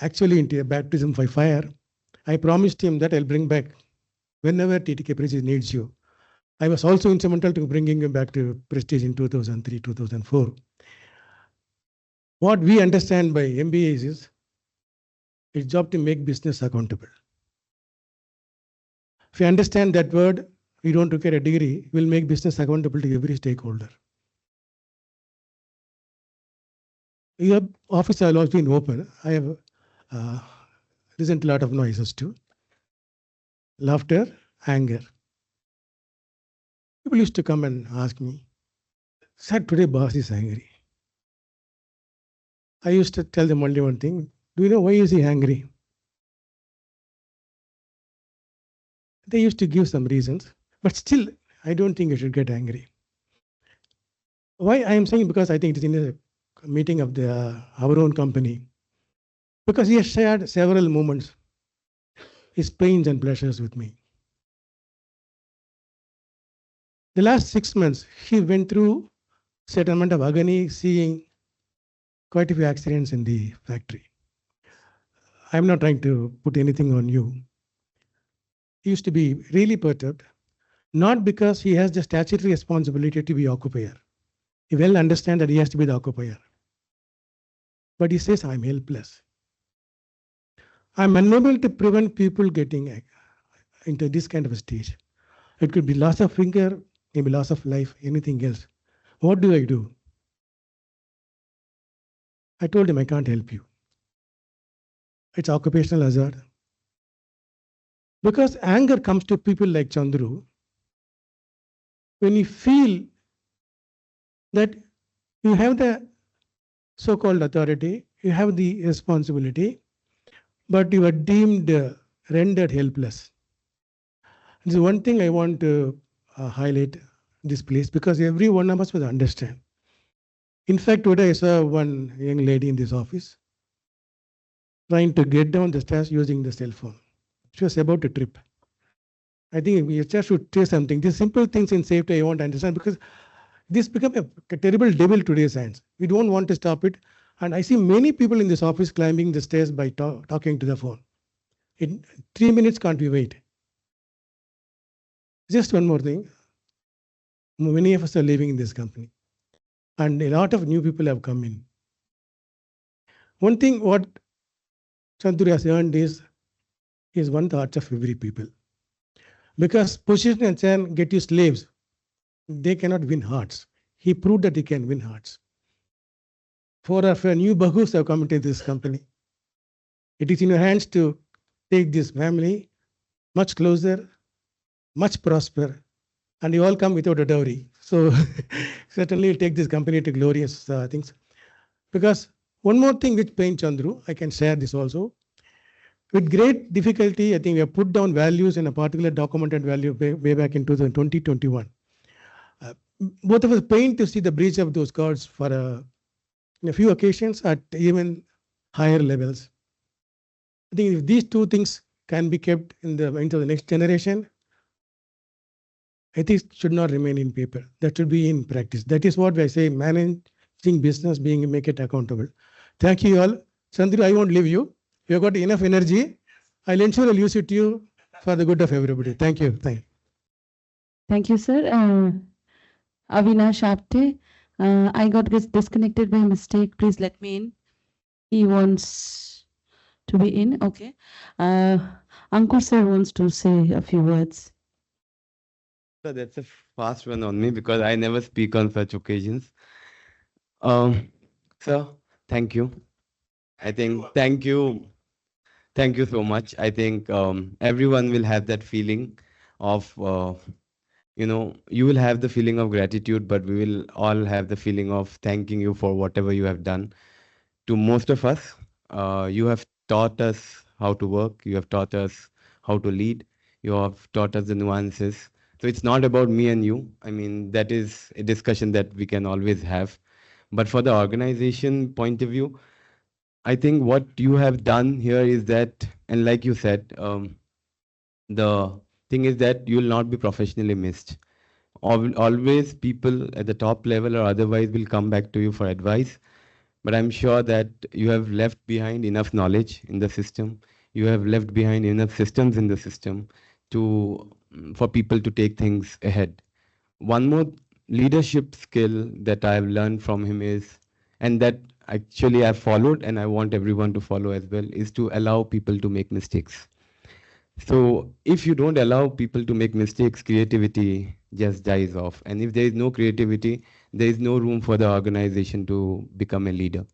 Speaker 8: actually into a baptism by fire. I promised him that I'll bring back whenever TTK Prestige needs you. I was also instrumental to bringing him back to Prestige in 2003, 2004. What we understand by MBAs is its job to make business accountable. If you understand that word, you don't require a degree, we'll make business accountable to every stakeholder. Your office has always been open. I have listened to a lot of noises too. Laughter, anger. People used to come and ask me, sir, today boss is angry. I used to tell them only one thing. Do you know why is he angry? They used to give some reasons, but still, I don't think you should get angry. Why I am saying? Because I think it is in a meeting of our own company. Because he has shared several moments, his pains and pleasures with me. The last 6 months, he went through certain amount of agony, seeing quite a few accidents in the factory. I'm not trying to put anything on you. He used to be really perturbed. not because he has the statutory responsibility to be occupier. He well understands that he has to be the occupier. But he says, I'm helpless. I'm unable to prevent people getting into this kind of a stage. It could be loss of finger, maybe loss of life, anything else. What do I do? I told him, I can't help you. It's occupational hazard. Because anger comes to people like Chandru, when you feel that you have the so-called authority, you have the responsibility, but you are deemed rendered helpless. This is one thing I want to highlight this place, because every one of us must understand. In fact, today I saw one young lady in this office trying to get down the stairs using the cell phone. She was about to trip. I think we just should say something. These simple things in safety I want to understand, because this become a terrible devil today's hands. We don't want to stop it. And I see many people in this office climbing the stairs by talking to the phone. In 3 minutes can't we wait? Just one more thing. Many of us are living in this company, and a lot of new people have come in. One thing what Chandru has earned is one the hearts of every people. Because position and chair get you slaves, they cannot win hearts. He proved that he can win hearts. 4 of our new Bahus have come into this company. It is in your hands to take this family much closer, much prosper, and you all come without a dowry. So certainly take this company to glorious things. Because one more thing which pains Chandru, I can share this also. With great difficulty, I think we have put down values in a particular documented value way back in 2021. Both of us pained to see the breach of those codes for in a few occasions at even higher levels. I think if these two things can be kept in the into the next generation, ethics should not remain in paper. That should be in practice. That is what I say, managing business, make it accountable. Thank you all. Chandru, I won't leave you. You have got enough energy. I'll ensure I'll use it to you for the good of everybody. Thank you.
Speaker 1: Thank you, sir. Avinash Apte, I got disconnected by mistake. Please let me in. He wants to be in. Okay. Ankur sir wants to say a few words.
Speaker 9: So that's a fast one on me because I never speak on such occasions. Sir, thank you. I think thank you so much. I think everyone will have that feeling of you will have the feeling of gratitude, but we will all have the feeling of thanking you for whatever you have done. To most of us, you have taught us how to work. You have taught us how to lead. You have taught us the nuances. So it's not about me and you. I mean, that is a discussion that we can always have. But for the organization point of view, I think what you have done here is that, and like you said, the thing is that you will not be professionally missed. Always people at the top level or otherwise will come back to you for advice. But I'm sure that you have left behind enough knowledge in the system. You have left behind enough systems in the system for people to take things ahead. One more leadership skill that I have learned from him is, and that actually I've followed and I want everyone to follow as well, is to allow people to make mistakes. So if you don't allow people to make mistakes, creativity just dies off. And if there is no creativity, there is no room for the organization to become a leader.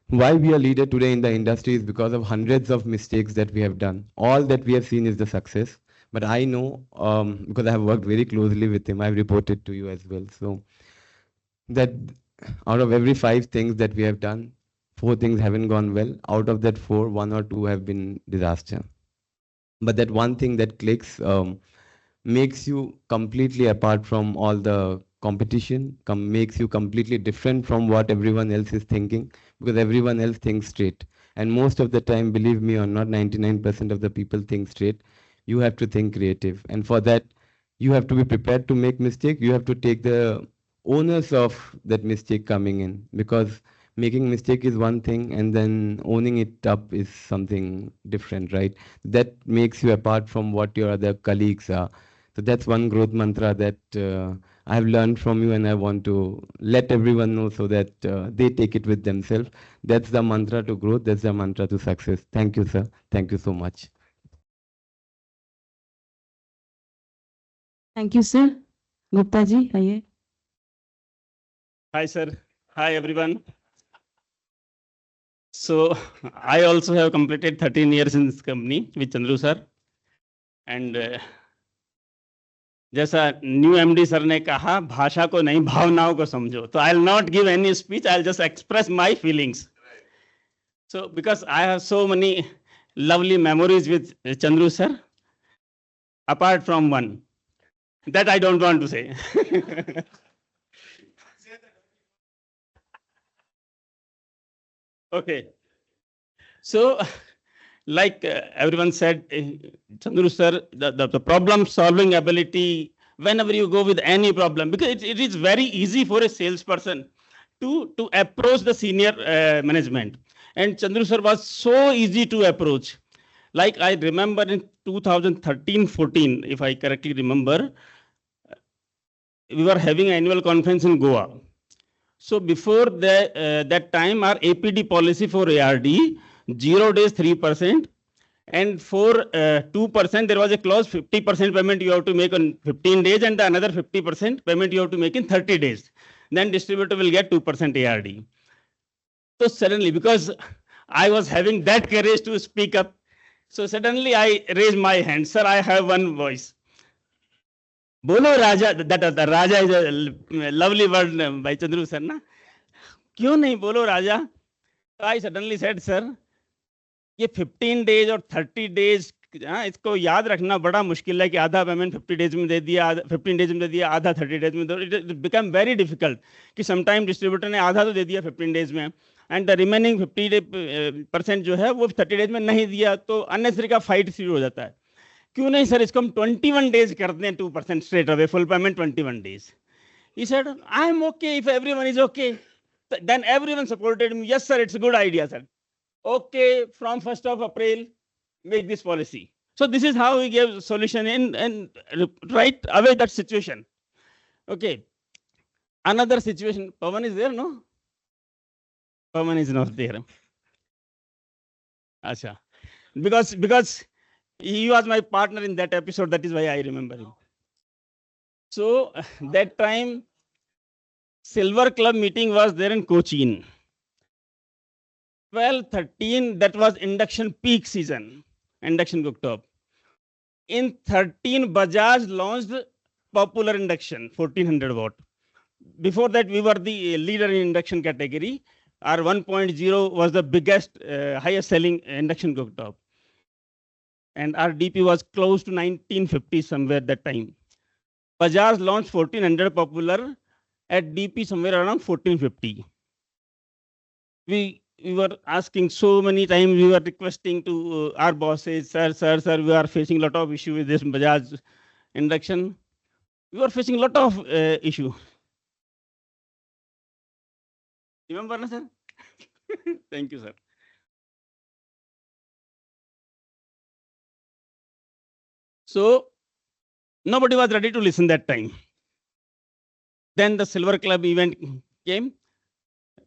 Speaker 9: Why we are leader today in the industry is because of hundreds of mistakes that we have done. All that we have seen is the success. But I know, because I have worked very closely with him, I've reported to you as well. So that out of every 5 things that we have done, 4 things haven't gone well. Out of that 4, 1 or 2 have been disaster. But that one thing that clicks makes you completely apart from all the competition, makes you completely different from what everyone else is thinking, because everyone else thinks straight. And most of the time, believe me or not, 99% of the people think straight. You have to think creative. And for that, you have to be prepared to make mistake. You have to take the onus of that mistake coming in, because making mistake is one thing and then owning it up is something different, right? That makes you apart from what your other colleagues are. So that's one growth mantra that I have learned from you, and I want to let everyone know so that they take it with themselves. That's the mantra to growth. That's the mantra to success. Thank you, sir. Thank you so much.
Speaker 1: Thank you, sir. Gupta ji, aye.
Speaker 10: Hi, sir. Hi, everyone. So I also have completed 13 years in this company with Chandru sir. And जैसा new MD sir ने कहा, भाषा को नहीं भावनाओं को समझो. So I'll not give any speech. I'll just express my feelings. So because I have so many lovely memories with Chandru sir, apart from one that I don't want to say. Okay. So, like everyone said, Chandru sir, the problem solving ability, whenever you go with any problem, because it is very easy for a salesperson to approach the senior management. And Chandru sir was so easy to approach. Like I remember in 2013-14, if I correctly remember, we were having an annual conference in Goa. So before that time, our APD policy for ARD, 0 days 3%, and for 2%, there was a clause 50% payment you have to make on 15 days and the another 50% payment you have to make in 30 days. Then distributor will get 2% ARD. So suddenly, because I was having that courage to speak up, so suddenly I raised my hand. Sir, I have one voice. Bolo Raja, that Raja is a lovely word by Chandru sir, na? Kyun nahi bolo Raja? I suddenly said, sir, ये 15 days और 30 days, इसको याद रखना बड़ा मुश्किल है कि आधा पेमेंट 50 days में दे दिया, 15 days में दे दिया, आधा 30 days में दे दिया. It become very difficult कि sometime distributor ने आधा तो दे दिया 15 days में, and the remaining 50% जो है वो 30 days में नहीं दिया, तो unnecessary का fight शुरू हो जाता है. क्यों नहीं सर, इसको हम 21 days करते हैं, 2% straight away, full payment 21 days. He said, I am okay if everyone is okay. Then everyone supported me. Yes, sir, it's a good idea, sir. Okay, from 1st of April, make this policy. So this is how we gave solution in and right away that situation. Okay. Another situation, Pawan is there, no? Pawan is not there. Acha. Because he was my partner in that episode, that is why I remember him. So that time, Silver Club meeting was there in Cochin. 12-13, that was induction peak season, induction cooktop. In 13, Bajaj launched popular induction, 1400 watt. Before that, we were the leader in induction category. Our 1.0 was the biggest, highest selling induction cooktop. And our DP was close to 1950 somewhere that time. Bajaj launched 1400 popular at DP somewhere around 1450. We were asking so many times, we were requesting to our bosses, sir, we are facing a lot of issue with this Bajaj induction. We were facing a lot of issue. Remember, na, sir? Thank you, sir. So nobody was ready to listen that time. Then the Silver Club event came.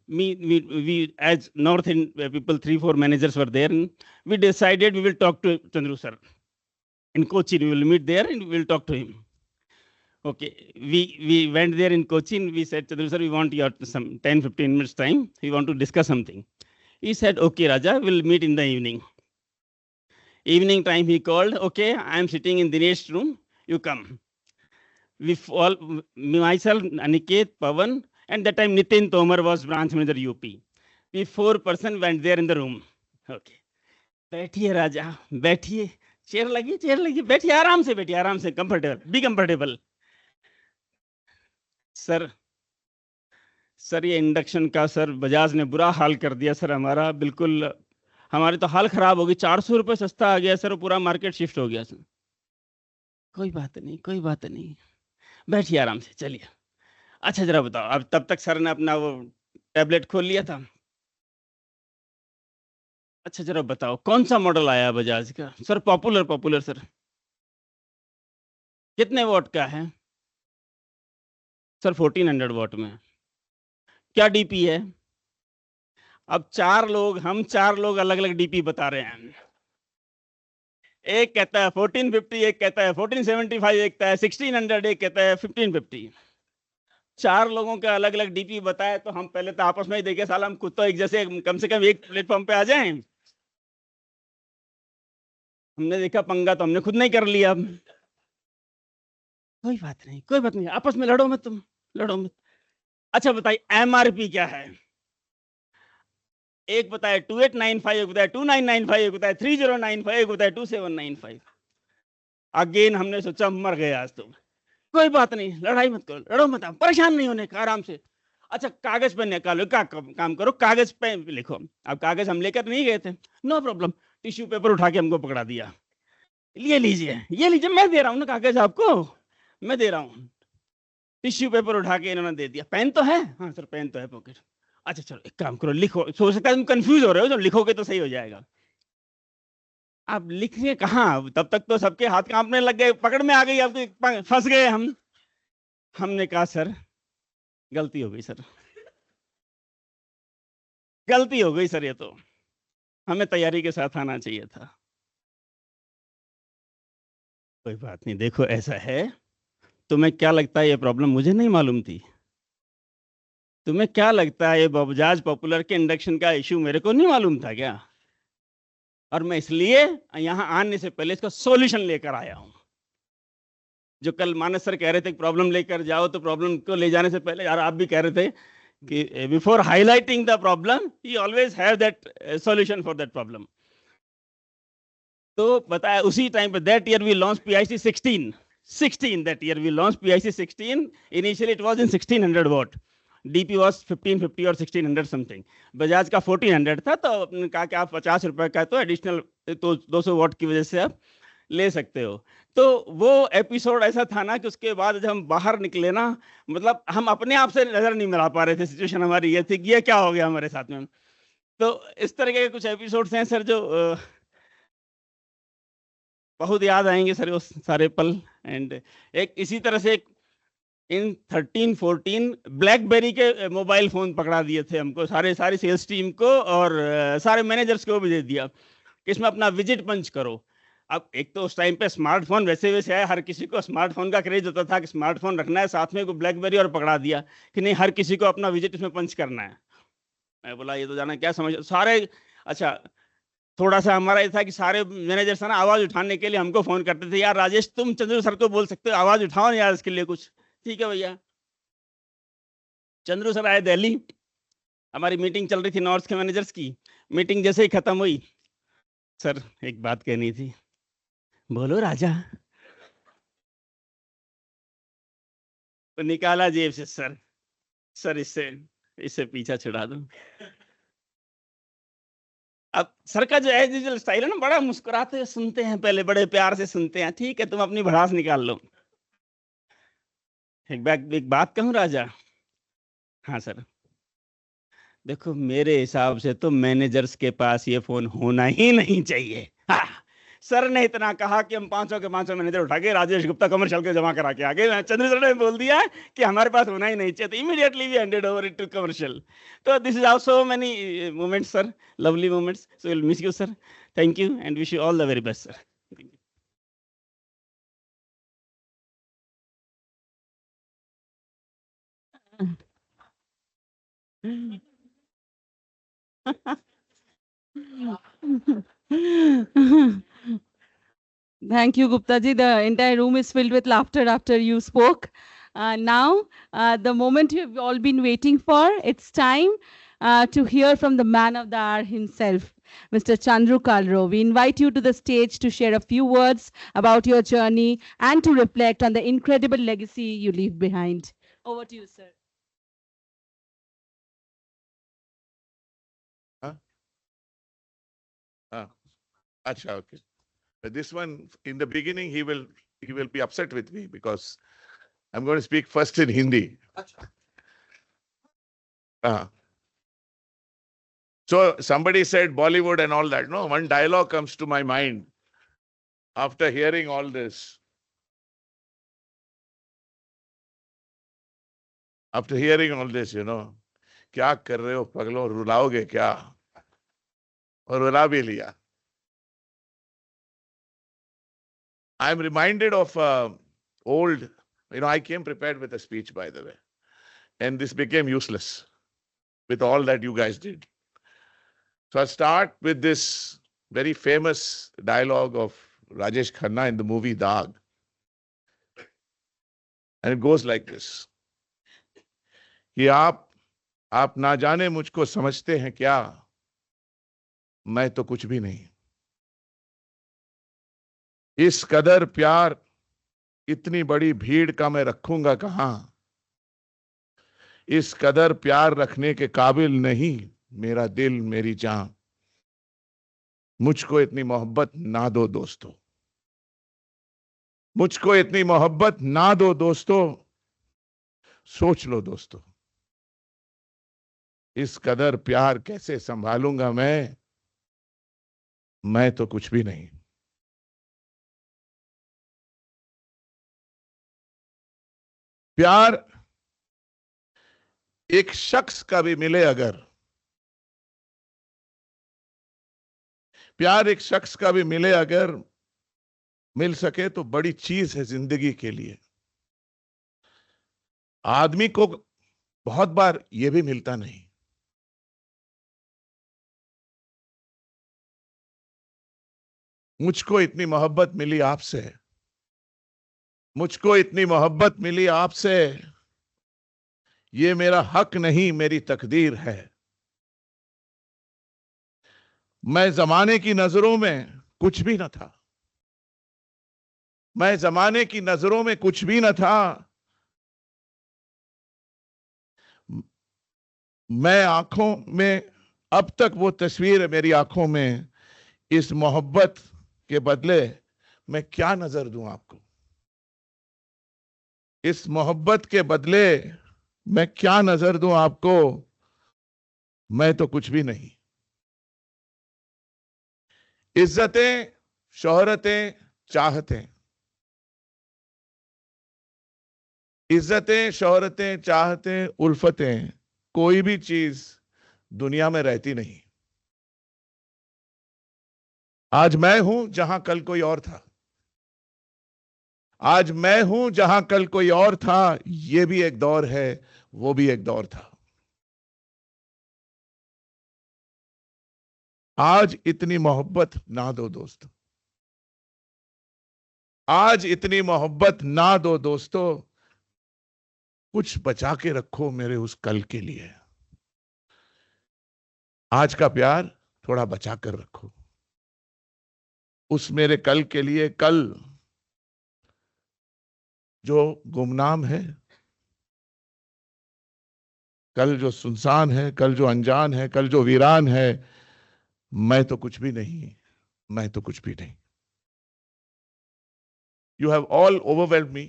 Speaker 10: We as North Indian people, 3-4 managers were there, and we decided we will talk to Chandru sir. In Cochin, we will meet there and we will talk to him. Okay, we went there in Cochin. We said, Chandru sir, we want your some 10-15 minutes time. We want to discuss something. He said, okay, Raja, we'll meet in the evening. Evening time he called, okay, I am sitting in Dinesh's room, you come. We all, myself, Aniket, Pawan, and that time Nitin Tomar was branch manager UP. We 4 persons went there in the room. Okay. बैठिए राजा, बैठिए, chair लगी, बैठिए आराम से, comfortable, be comfortable. Sir ये induction का sir Bajaj ने बुरा हाल कर दिया सर, हमारा बिल्कुल, हमारी तो हाल खराब हो गई, 400 रुपये सस्ता आ गया सर, पूरा मार्केट शिफ्ट हो गया सर. कोई बात नहीं, बैठिए आराम से, चलिए. अच्छा जरा बताओ, अब तब तक सर ने अपना वो टैबलेट खोल लिया था. अच्छा जरा बताओ कौन सा मॉडल आया बजाज का? Sir popular sir. कितने वॉट का है सर? 1400 वॉट में। क्या डीपी है? अब हम चार लोग अलग अलग डीपी बता रहे हैं। एक कहता है 1450, एक कहता है 1475, एक कहता है 1600, एक कहता है 1550। चार लोगों का अलग अलग डीपी बताए तो हम पहले तो आपस में ही देखे, साला हम खुद तो एक जैसे कम से कम एक प्लेटफॉर्म पे आ जाएं। हमने देखा पंगा तो हमने खुद नहीं कर लिया। कोई बात नहीं, कोई बात नहीं, आपस में लड़ो मत, तुम लड़ो मत। अच्छा बताइए एमआरपी क्या है? एक बताए 2895, एक बताए 2995, एक बताए 3095, एक बताए 2795। अगेन हमने सोचा मर गए आज तो। कोई बात नहीं, लड़ाई मत करो, लड़ो मत, परेशान नहीं होने का, आराम से। अच्छा कागज पे निकालो, क्या काम करो, कागज पे लिखो। अब कागज हम लेकर नहीं गए थे, नो प्रॉब्लम, टिश्यू पेपर उठा के हमको पकड़ा दिया, ये लीजिए, ये लीजिए, मैं दे रहा हूँ ना कागज आपको, मैं दे रहा हूँ। टिश्यू पेपर उठा के इन्होंने दे दिया। पेन तो है? हाँ सर पेन तो है पॉकेट। अच्छा चलो एक काम करो, लिखो। सोच सकता है तुम कंफ्यूज हो रहे हो, जो लिखोगे तो सही हो जाएगा। अब लिखने कहाँ, तब तक तो सबके हाथ कांपने लग गए, पकड़ में आ गई, अब तो फंस गए हम। हमने कहा सर गलती हो गई सर, गलती हो गई सर, ये तो हमें तैयारी के साथ आना चाहिए था। कोई बात नहीं, देखो ऐसा है, तुम्हें क्या लगता है ये प्रॉब्लम मुझे नहीं मालूम थी? तुम्हें क्या लगता है ये बजाज पॉपुलर के इंडक्शन का इश्यू मेरे को नहीं मालूम था क्या? और मैं इसलिए यहाँ आने से पहले इसका सॉल्यूशन लेकर आया हूँ। जो कल मानस सर कह रहे थे प्रॉब्लम लेकर जाओ, तो प्रॉब्लम को ले जाने से पहले यार आप भी कह रहे थे कि before highlighting the problem he always have that solution for that problem. तो बताया उसी टाइम पे that year we launch PIC 16 that year we launched PIC 16. Initially it was in 1600 watt, DP was 1550 or 1600 something, Bajaj का 1400 था। तो आपने कहा कि आप 50 रुपए का तो एडिशनल तो 200 वाट की वजह से आप ले सकते हो। तो वो एपिसोड ऐसा था ना कि उसके बाद जब हम बाहर निकले ना, मतलब हम अपने आप से नजर नहीं मिला पा रहे थे। सिचुएशन हमारी ये थी कि ये क्या हो गया हमारे साथ में। तो इस तरह के कुछ एपिसोड्स हैं सर जो बहुत याद आएंगे सर, वो सारे पल। एंड एक इसी तरह से इन 13-14 ब्लैकबेरी के मोबाइल फोन पकड़ा दिए थे हमको, सारी सेल्स टीम को और सारे मैनेजर्स को भी दे दिया कि इसमें अपना विजिट पंच करो। अब एक तो उस टाइम पे स्मार्टफोन वैसे आया, हर किसी को स्मार्टफोन का क्रेज होता था कि स्मार्टफोन रखना है, साथ में को ब्लैकबेरी और पकड़ा दिया कि नहीं हर किसी को अपना विजिट इसमें पंच करना है। मैं बोला ये तो जाना क्या समझ सारे। अच्छा थोड़ा सा हमारा ये था कि सारे मैनेजर्स ना आवाज उठाने के लिए हमको फोन करते थे, यार राजेश तुम चंद्रू सर को बोल सकते हो, आवाज उठाओ ना यार इसके लिए कुछ। ठीक है भैया। चंद्रू सर आए दिल्ली, हमारी मीटिंग चल रही थी नॉर्थ के मैनेजर्स की। मीटिंग जैसे ही खत्म हुई, सर एक बात कहनी थी। बोलो राजा। तो निकाला जेब से, सर इससे पीछा छुड़ा दो। अब सर का जो एज यूजुअल स्टाइल है ना, बड़ा मुस्कुराते सुनते हैं, पहले बड़े प्यार से सुनते हैं। ठीक है तुम अपनी भड़ास निकाल लो। एक बात कहूं राजा? हाँ सर। देखो मेरे हिसाब से तो मैनेजर्स के पास ये फोन होना ही नहीं चाहिए। हाँ सर ने इतना कहा कि हम 500 के 500 मैनेजर उठा के राजेश गुप्ता कमर्शियल के जमा करा के आ गए। चंद्र सर ने बोल दिया कि हमारे पास होना ही नहीं चाहिए, तो immediately we handed over it to commercial. तो this is also many moments sir, lovely moments. So will miss you sir, thank you and wish you all the very best sir.
Speaker 1: Thank you, Gupta ji. The entire room is filled with laughter after you spoke. Now, the moment you've all been waiting for, it's time to hear from the man of the hour himself, Mr. Chandru Kalro. We invite you to the stage to share a few words about your journey and to reflect on the incredible legacy you leave behind. Over to you, sir.
Speaker 12: Acha, okay. But this one, in the beginning, he will be upset with me because I'm going to speak first in Hindi. So somebody said Bollywood and all that. No, one dialogue comes to my mind after hearing all this. After hearing all this, क्या कर रहे हो पगलो, रुलाओगे क्या? और रुला भी लिया. I'm reminded of old, I came prepared with a speech, by the way, and this became useless with all that you guys did. So I'll start with this very famous dialogue of Rajesh Khanna in the movie Daag. And it goes like this. कि आप ना जाने मुझको समझते हैं क्या, मैं तो कुछ भी नहीं. इस कदर प्यार इतनी बड़ी भीड़ का मैं रखूंगा कहां. इस कदर प्यार रखने के काबिल नहीं मेरा दिल मेरी जान. मुझको इतनी मोहब्बत ना दो दोस्तों. मुझको इतनी मोहब्बत ना दो दोस्तों. सोच लो दोस्तों, इस कदर प्यार कैसे संभालूंगा मैं तो कुछ भी नहीं. प्यार एक शख्स का भी मिले अगर, प्यार एक शख्स का भी मिले अगर, मिल सके तो बड़ी चीज है जिंदगी के लिए. आदमी को बहुत बार यह भी मिलता नहीं. मुझको इतनी मोहब्बत मिली आपसे, मुझको इतनी मोहब्बत मिली आपसे. ये मेरा हक नहीं मेरी तकदीर है. मैं जमाने की नजरों में कुछ भी न था. मैं जमाने की नजरों में कुछ भी न था. मैं आंखों में अब तक वो तस्वीर है मेरी आंखों में. इस मोहब्बत के बदले मैं क्या नजर दूं आपको. इस मोहब्बत के बदले मैं क्या नजर दूं आपको. मैं तो कुछ भी नहीं. इज्जतें, शोहरतें, चाहतें, इज्जतें, शोहरतें, चाहतें, उल्फतें, कोई भी चीज दुनिया में रहती नहीं. आज मैं हूं जहां कल कोई और था. आज मैं हूं जहां कल कोई और था. ये भी एक दौर है, वो भी एक दौर था. आज इतनी मोहब्बत ना दो दोस्तों. आज इतनी मोहब्बत ना दो दोस्तों. कुछ बचा के रखो मेरे उस कल के लिए. आज का प्यार थोड़ा बचा कर रखो उस मेरे कल के लिए. कल जो गुमनाम है, कल जो सुनसान है, कल जो अनजान है, कल जो वीरान है. मैं तो कुछ भी नहीं, मैं तो कुछ भी नहीं. You have all overwhelmed me.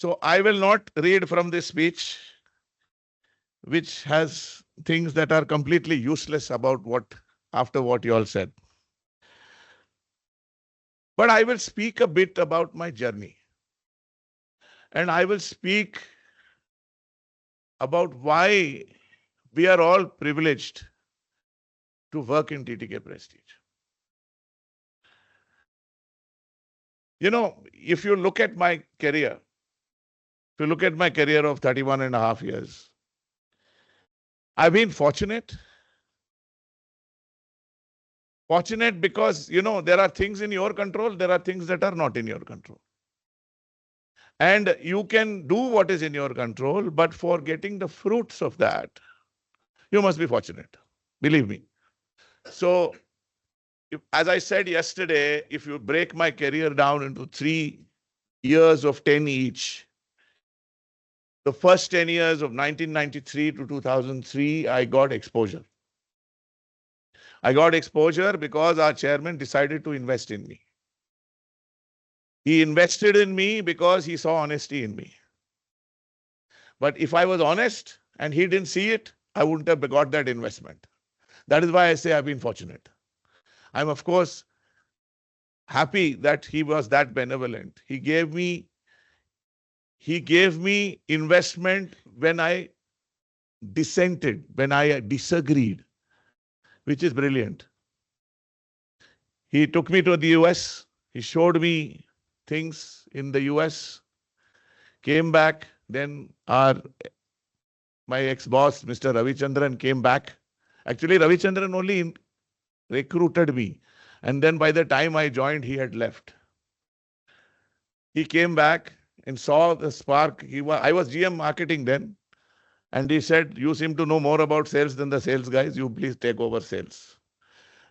Speaker 12: So I will not read from this speech, which has things that are completely useless after what you all said. But I will speak a bit about my journey. And I will speak about why we are all privileged to work in TTK Prestige. If you look at my career, if you look at my career of 31 and a half years, I've been fortunate. Fortunate because, there are things in your control, there are things that are not in your control. And you can do what is in your control, but for getting the fruits of that, you must be fortunate. Believe me. So, as I said yesterday, if you break my career down into 3 years of 10 each, the first 10 years of 1993 to 2003, I got exposure. I got exposure because our chairman decided to invest in me. He invested in me because he saw honesty in me. But if I was honest and he didn't see it, I wouldn't have got that investment. That is why I say I've been fortunate. I'm, of course, happy that he was that benevolent. He gave me He gave me investment when I dissented, when I disagreed, which is brilliant. He took me to the US. He showed me things in the US. Came back. Then my ex-boss, Mr. Ravichandran, came back. Actually, Ravichandran only recruited me. And then by the time I joined, he had left. He came back and saw the spark. I was GM marketing then. And he said, you seem to know more about sales than the sales guys. You please take over sales.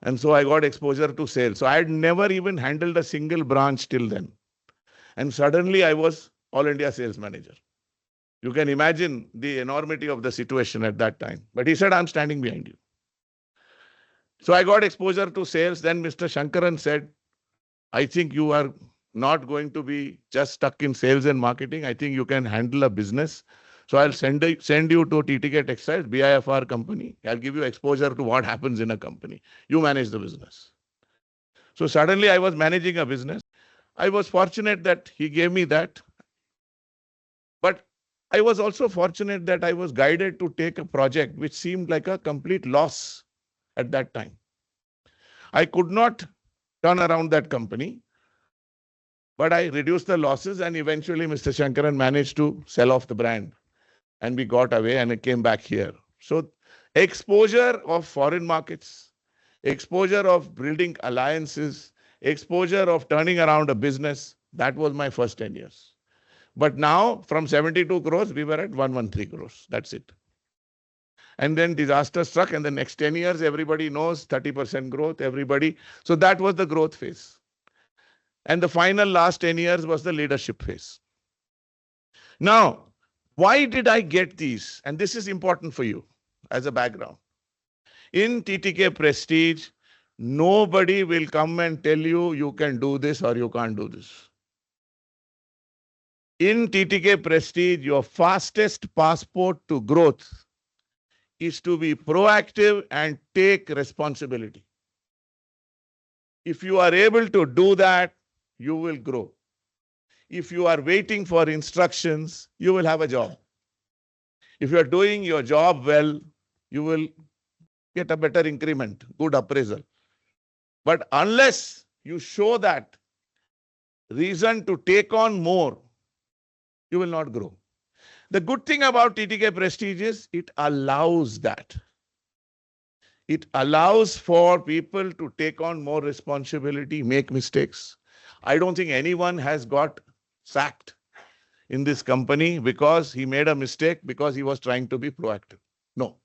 Speaker 12: And so I got exposure to sales. So I had never even handled a single branch till then. And suddenly I was All India sales manager. You can imagine the enormity of the situation at that time. But he said, I'm standing behind you. So I got exposure to sales. Then Mr. Shankaran said, I think you are not going to be just stuck in sales and marketing. I think you can handle a business. So I'll send you to TTK Textiles, BIFR company. I'll give you exposure to what happens in a company. You manage the business. So suddenly I was managing a business. I was fortunate that he gave me that. But I was also fortunate that I was guided to take a project which seemed like a complete loss at that time. I could not turn around that company, but I reduced the losses, and eventually Mr. Shankaran managed to sell off the brand. And we got away and it came back here. So exposure of foreign markets, exposure of building alliances, exposure of turning around a business, that was my first 10 years. But now from 72 crores, we were at 113 crores. That's it. And then disaster struck, and the next 10 years, everybody knows 30% growth, everybody. So that was the growth phase. And the final last 10 years was the leadership phase. Now, why did I get these? And this is important for you as a background. In TTK Prestige, nobody will come and tell you you can do this or you can't do this. In TTK Prestige, your fastest passport to growth is to be proactive and take responsibility. If you are able to do that, you will grow. If you are waiting for instructions, you will have a job. If you are doing your job well, you will get a better increment, good appraisal. But unless you show that reason to take on more, you will not grow. The good thing about TTK Prestige is it allows that. It allows for people to take on more responsibility, make mistakes. I don't think anyone has got sacked in this company because he made a mistake because he was trying to be proactive. No.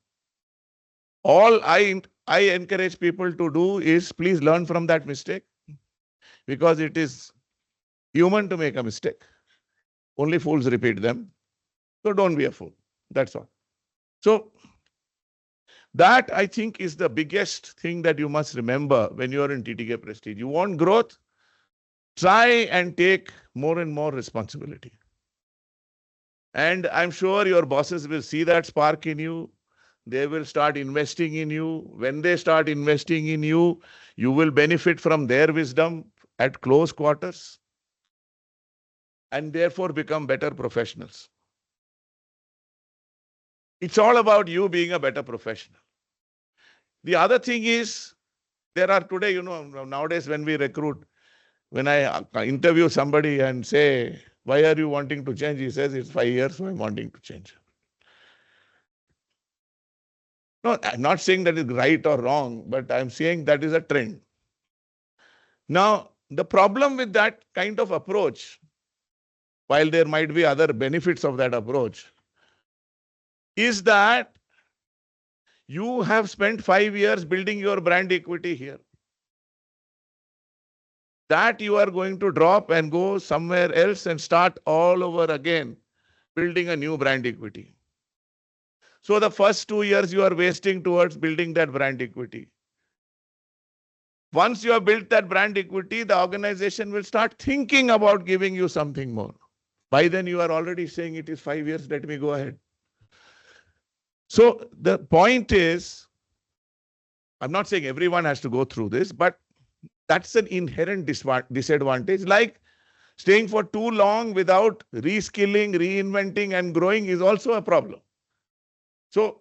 Speaker 12: All I encourage people to do is please learn from that mistake, because it is human to make a mistake. Only fools repeat them. So don't be a fool. That's all. So that, I think, is the biggest thing that you must remember when you are in TTK Prestige. You want growth? Try and take more and more responsibility. And I'm sure your bosses will see that spark in you. They will start investing in you. When they start investing in you, you will benefit from their wisdom at close quarters and therefore become better professionals. It's all about you being a better professional. The other thing is, there are today, nowadays when we recruit, when I interview somebody and say, why are you wanting to change? He says, it's 5 years, so I'm wanting to change. No, I'm not saying that is right or wrong, but I'm saying that is a trend. Now, the problem with that kind of approach, while there might be other benefits of that approach, is that you have spent 5 years building your brand equity here. That you are going to drop and go somewhere else and start all over again, building a new brand equity. So the first 2 years you are wasting towards building that brand equity. Once you have built that brand equity, the organization will start thinking about giving you something more. By then you are already saying it is 5 years, let me go ahead. So the point is, I'm not saying everyone has to go through this, but that's an inherent disadvantage. Like Staying for too long without reskilling, reinventing, and growing is also a problem. So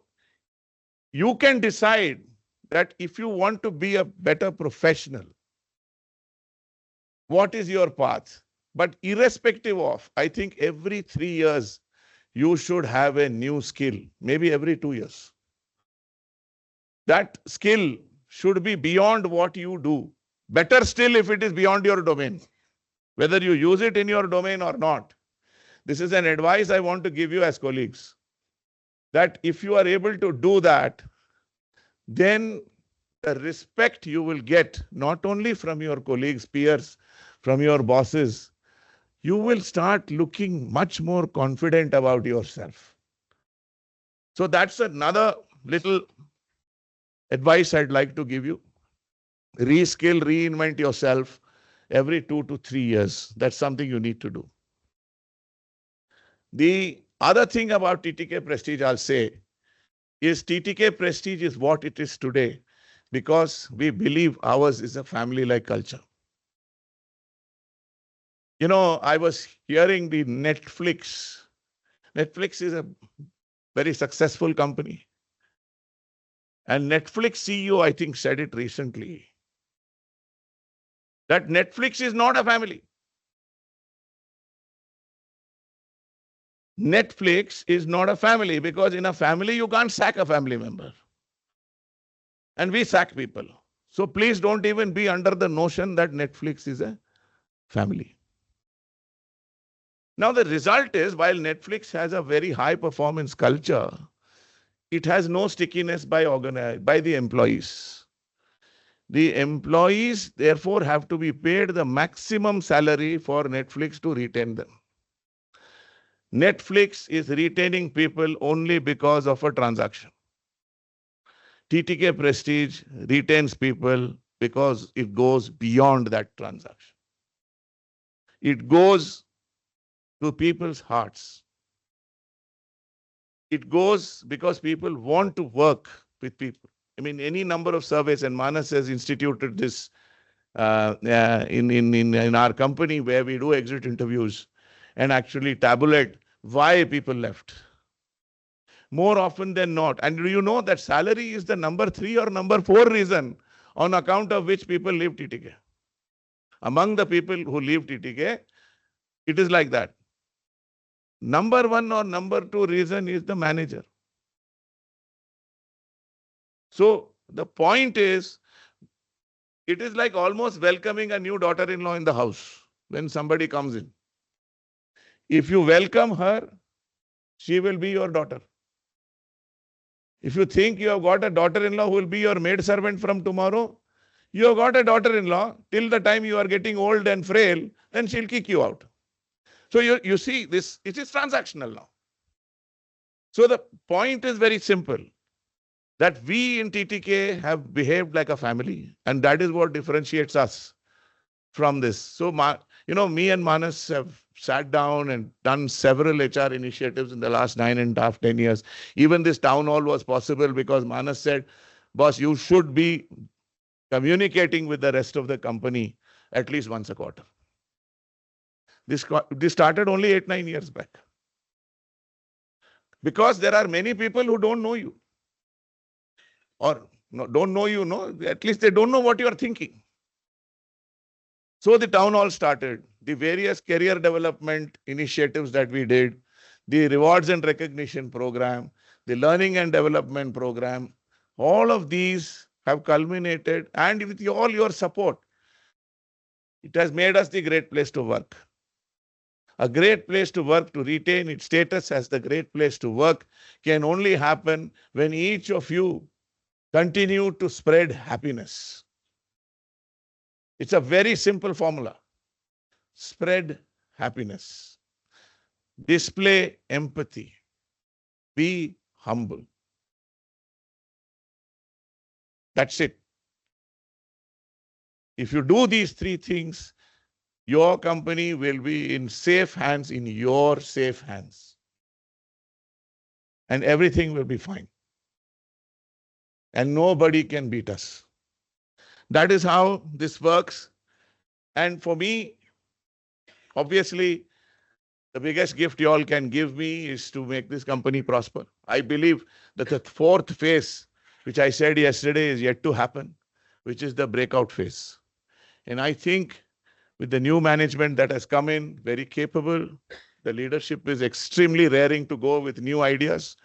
Speaker 12: you can decide that if you want to be a better professional, what is your path? But irrespective of, I think every 3 years, you should have a new skill, maybe every 2 years. That skill should be beyond what you do. Better still if it is beyond your domain, whether you use it in your domain or not. This is an advice I want to give you as colleagues, that if you are able to do that, then the respect you will get, not only from your colleagues, peers, from your bosses, you will start looking much more confident about yourself. So that's another little advice I'd like to give you. Reskill, reinvent yourself every 2 to 3 years. That's something you need to do. The other thing about TTK Prestige, I'll say, is TTK Prestige is what it is today because we believe ours is a family-like culture. You know, I was hearing the Netflix. Netflix is a very successful company. And Netflix CEO, I think, said it recently, that Netflix is not a family. Netflix is not a family because in a family, you can't sack a family member. And we sack people. So please don't even be under the notion that Netflix is a family. Now, the result is, while Netflix has a very high performance culture, it has no stickiness by the employees. The employees, therefore, have to be paid the maximum salary for Netflix to retain them. Netflix is retaining people only because of a transaction. TTK Prestige retains people because it goes beyond that transaction. It goes to people's hearts. It goes because people want to work with people. I mean, any number of surveys, and Manas has instituted this in our company where we do exit interviews and actually tabulate why people left. More often than not. And do you know that salary is the number 3 or number 4 reason on account of which people leave TTK? Among the people who leave TTK, it is like that. Number 1 or number 2 reason is the manager. So the point is, it is like almost welcoming a new daughter-in-law in the house when somebody comes in. If you welcome her, she will be your daughter. If you think you have got a daughter-in-law who will be your maidservant from tomorrow, you have got a daughter-in-law till the time you are getting old and frail, then she'll kick you out. So you see this, it is transactional now. So the point is very simple, that we in TTK have behaved like a family, and that is what differentiates us from this. So, me and Manas have sat down and done several HR initiatives in the last 9.5, 10 years. Even this town hall was possible because Manas said, boss, you should be communicating with the rest of the company at least once a quarter. This started only 8-9 years back. Because there are many people who don't know you. Or don't know you, at least they don't know what you are thinking. So the town hall started, the various career development initiatives that we did, the rewards and recognition program, the learning and development program, all of these have culminated, and with all your support, it has made us the great place to work. A great place to work, to retain its status as the great place to work, can only happen when each of you continue to spread happiness. It's a very simple formula. Spread happiness. Display empathy. Be humble. That's it. If you do these 3 things, your company will be in safe hands, in your safe hands. And everything will be fine. And nobody can beat us. That is how this works. And for me, Obviously, the biggest gift you all can give me is to make this company prosper. I believe that the fourth phase, which I said yesterday, is yet to happen, which is the breakout phase. And I think with the new management that has come in, very capable, the leadership is extremely raring to go with new ideas.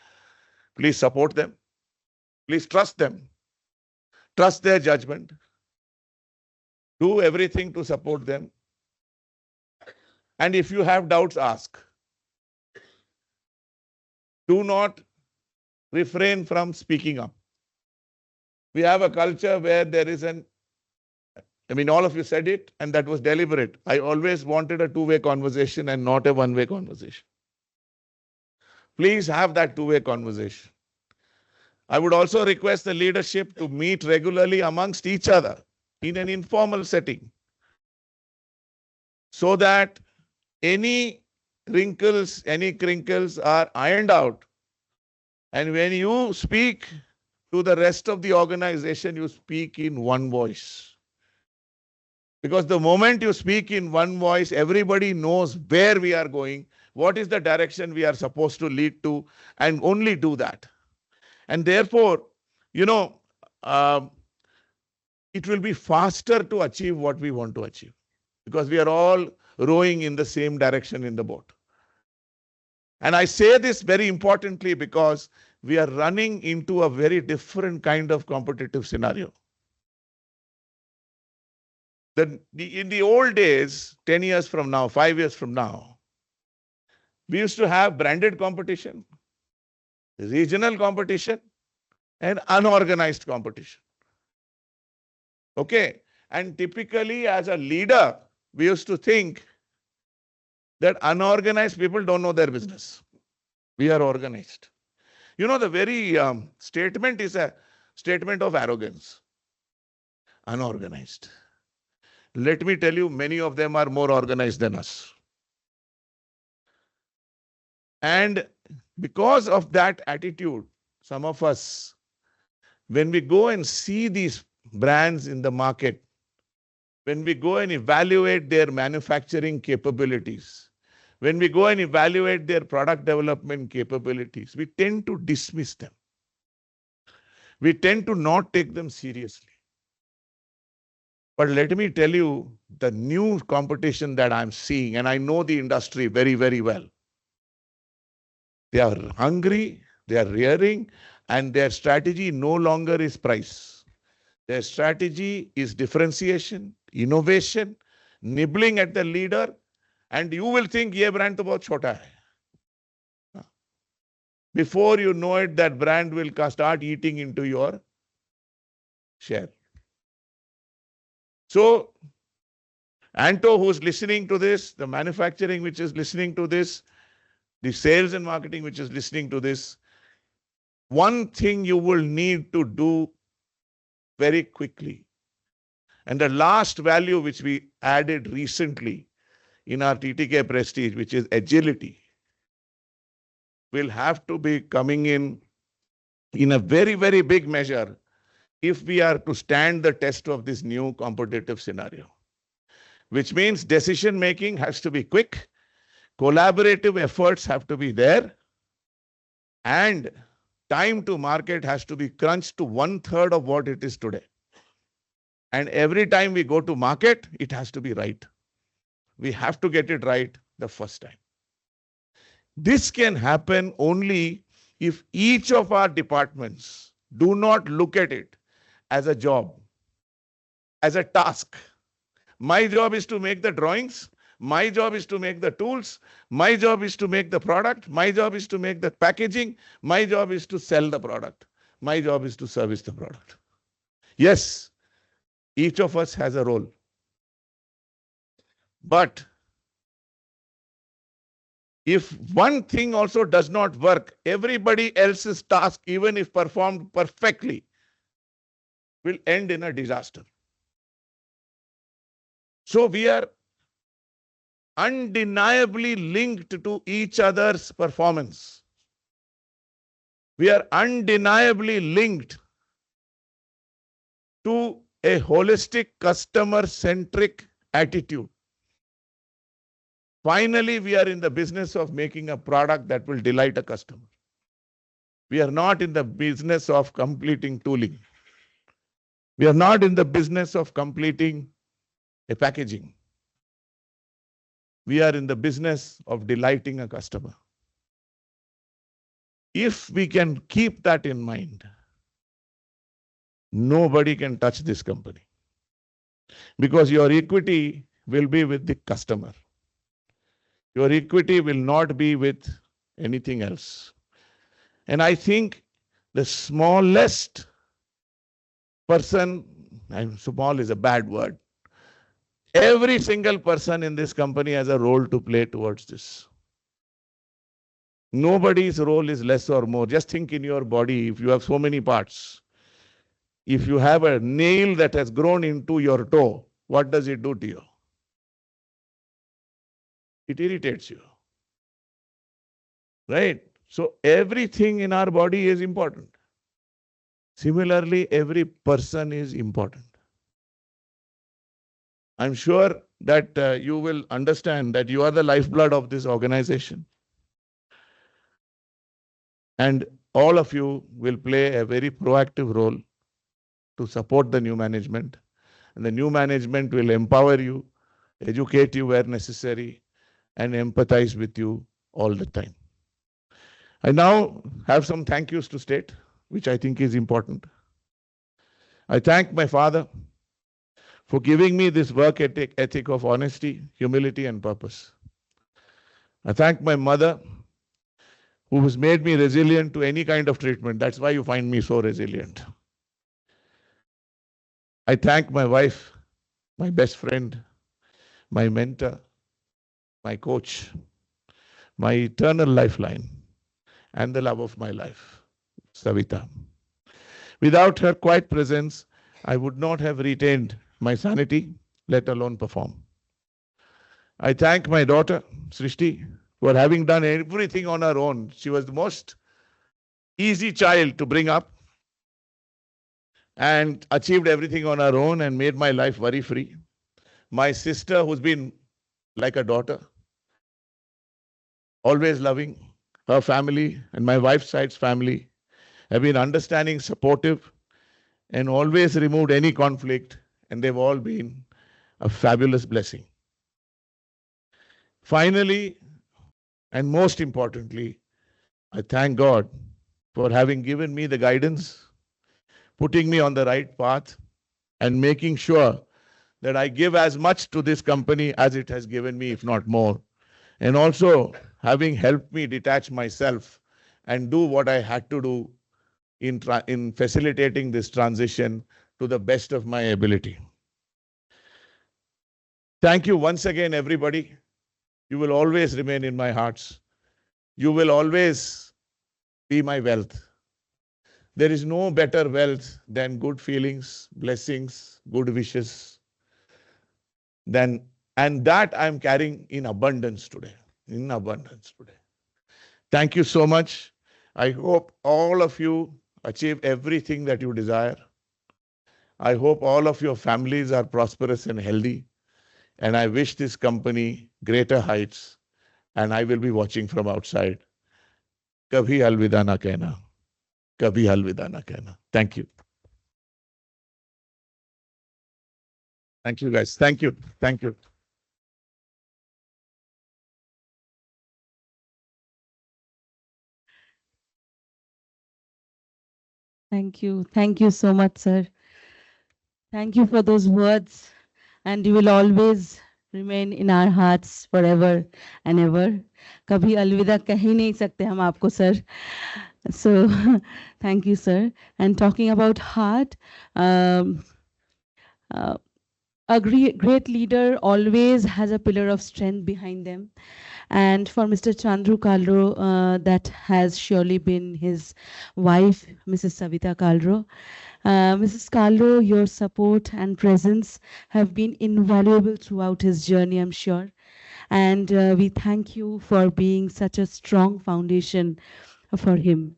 Speaker 12: Please support them. Please trust them. Trust their judgment. Do everything to support them. And if you have doubts, ask. Do not refrain from speaking up. We have a culture where there is all of you said it, and that was deliberate. I always wanted a two-way conversation and not a one-way conversation. Please have that two-way conversation. I would also request the leadership to meet regularly amongst each other in an informal setting so that any wrinkles, any crinkles are ironed out. And when you speak to the rest of the organization, you speak in one voice. Because the moment you speak in one voice, everybody knows where we are going, what is the direction we are supposed to lead to, and only do that. And therefore, it will be faster to achieve what we want to achieve, because we are all rowing in the same direction in the boat. And I say this very importantly because we are running into a very different kind of competitive scenario. In the old days, 10 years from now, 5 years from now, we used to have branded competition, regional competition, and unorganized competition. Okay. And typically, as a leader, we used to think that unorganized people don't know their business. We are organized. The very statement is a statement of arrogance. Unorganized. Let me tell you, many of them are more organized than us. And because of that attitude, some of us, when we go and see these brands in the market, when we go and evaluate their manufacturing capabilities, when we go and evaluate their product development capabilities, we tend to dismiss them. We tend to not take them seriously. But let me tell you, the new competition that I'm seeing, and I know the industry very, very well. They are hungry, they are rearing, and their strategy no longer is price. Their strategy is differentiation, innovation, nibbling at the leader, and you will think, ye brand to bahut chota hai. Before you know it, that brand will start eating into your share. So, Anto, who's listening to this, the manufacturing which is listening to this, the sales and marketing which is listening to this, one thing you will need to do very quickly. And the last value which we added recently in our TTK Prestige, which is agility, will have to be coming in a very, very big measure if we are to stand the test of this new competitive scenario. Which means decision making has to be quick, collaborative efforts have to be there, and time to market has to be crunched to 1/3 of what it is today. And every time we go to market, it has to be right. We have to get it right the first time. This can happen only if each of our departments do not look at it as a job, as a task. My job is to make the drawings. My job is to make the tools. My job is to make the product. My job is to make the packaging. My job is to sell the product. My job is to service the product. Yes, each of us has a role. But if one thing also does not work, everybody else's task, even if performed perfectly, will end in a disaster. So we are undeniably linked to each other's performance. We are undeniably linked to a holistic, customer-centric attitude. Finally, we are in the business of making a product that will delight a customer. We are not in the business of completing tooling. We are not in the business of completing a packaging. We are in the business of delighting a customer. If we can keep that in mind, nobody can touch this company, because your equity will be with the customer. Your equity will not be with anything else. And I think the smallest person, and small is a bad word, every single person in this company has a role to play towards this. Nobody's role is less or more. Just think in your body, if you have so many parts, if you have a nail that has grown into your toe, what does it do to you? It irritates you, right? So everything in our body is important. Similarly, every person is important. I'm sure that you will understand that you are the lifeblood of this organization. And all of you will play a very proactive role to support the new management. And the new management will empower you, educate you where necessary, and empathize with you all the time. I now have some thank yous to state, which I think is important. I thank my father for giving me this work ethic of honesty, humility, and purpose. I thank my mother, who has made me resilient to any kind of treatment. That's why you find me so resilient. I thank my wife, my best friend, my mentor, my coach, my eternal lifeline, and the love of my life, Savita. Without her quiet presence, I would not have retained my sanity, let alone perform. I thank my daughter, Srishti, for having done everything on her own. She was the most easy child to bring up and achieved everything on her own and made my life worry-free. My sister, who's been like a daughter, always loving her family, and my wife's side's family have been understanding, supportive, and always removed any conflict, and they've all been a fabulous blessing. Finally, and most importantly, I thank God for having given me the guidance, putting me on the right path, and making sure that I give as much to this company as it has given me, if not more. And also having helped me detach myself and do what I had to do in facilitating this transition to the best of my ability. Thank you once again, everybody. You will always remain in my hearts. You will always be my wealth. There is no better wealth than good feelings, blessings, good wishes, and that I'm carrying in abundance today. In abundance today. Thank you so much. I hope all of you achieve everything that you desire. I hope all of your families are prosperous and healthy. And I wish this company greater heights. And I will be watching from outside. Kabhi alvida na kehna. Kabhi alvida na kehna. Thank you. Thank you, guys. Thank you. Thank you.
Speaker 1: Thank you. Thank you so much, sir. Thank you for those words. And you will always remain in our hearts forever and ever. Kabhi alvida keh hi nahi sakte hum aapko, sir. So thank you, sir. And talking about heart, a great leader always has a pillar of strength behind them. And for Mr. Chandru Kalro, that has surely been his wife, Mrs. Savita Kalro. Mrs. Kalro, your support and presence have been invaluable throughout his journey, I'm sure. And we thank you for being such a strong foundation for him.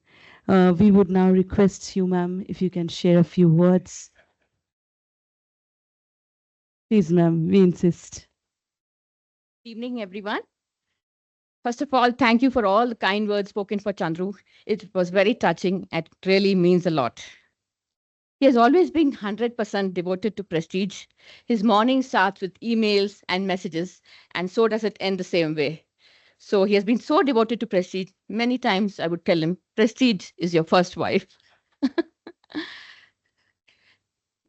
Speaker 1: We would now request you, ma'am, if you can share a few words. Please, ma'am, we insist.
Speaker 13: Evening, everyone. First of all, thank you for all the kind words spoken for Chandru. It was very touching and really means a lot. He has always been 100% devoted to Prestige. His morning starts with emails and messages, and so does it end the same way. So he has been so devoted to Prestige. Many times I would tell him, Prestige is your first wife.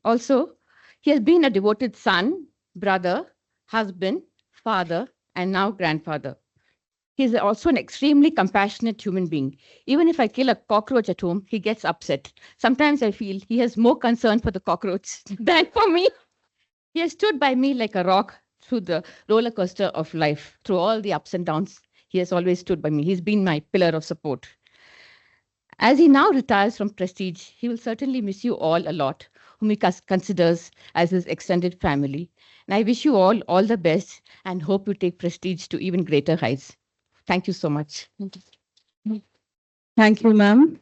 Speaker 13: Also, he has been a devoted son, brother, husband, father, and now grandfather. He is also an extremely compassionate human being. Even if I kill a cockroach at home, he gets upset. Sometimes I feel he has more concern for the cockroach than for me. He has stood by me like a rock through the roller coaster of life, through all the ups and downs. He has always stood by me. He's been my pillar of support. As he now retires from Prestige, he will certainly miss you all a lot, whom he considers as his extended family. And I wish you all the best and hope you take Prestige to even greater heights. Thank you so much.
Speaker 1: Thank you, ma'am.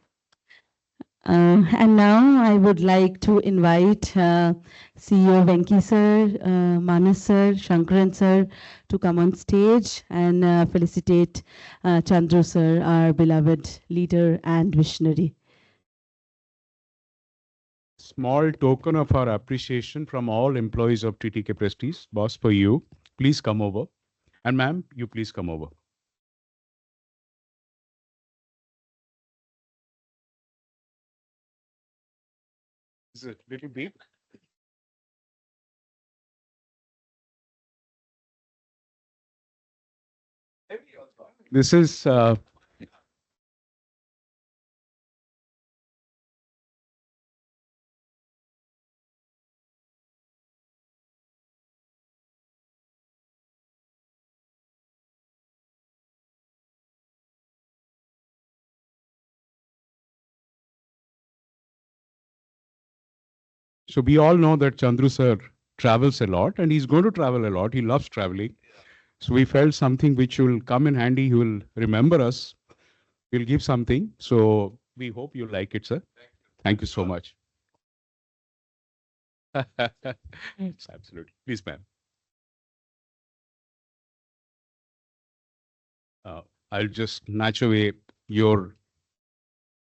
Speaker 1: And now I would like to invite CEO Venki sir, Manas sir, Shankaran sir to come on stage and felicitate Chandru sir, our beloved leader and visionary.
Speaker 11: Small token of our appreciation from all employees of TTK Prestige. Boss, for you, please come over. And ma'am, you please come over. Is it a little bit? This is so we all know that Chandru sir travels a lot and he's going to travel a lot. He loves traveling. So we felt something which will come in handy. He will remember us. We'll give something. So we hope you like it, sir. Thank you so much. Absolutely. Please, ma'am. I'll just snatch away your.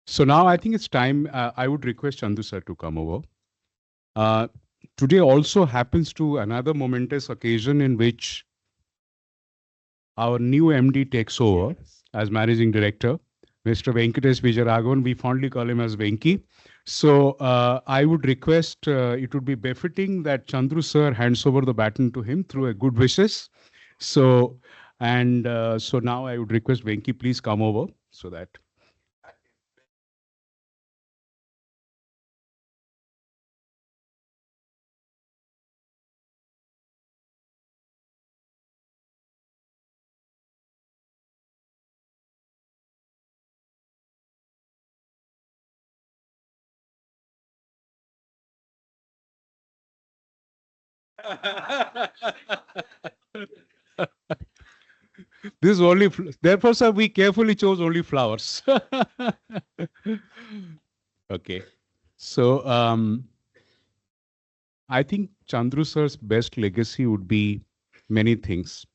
Speaker 11: So now I think it's time. I would request Chandru sir to come over. Today also happens to another momentous occasion in which our new MD takes over as managing director, Mr. Venkatesh Vijayaraghavan. We fondly call him as Venki. So I would request, it would be befitting that Chandru sir hands over the baton to him through a good wishes. So, so now I would request Venki, please come over so that. This is only, therefore, sir, we carefully chose only flowers. Okay. So, I think Chandru sir's best legacy would be many things.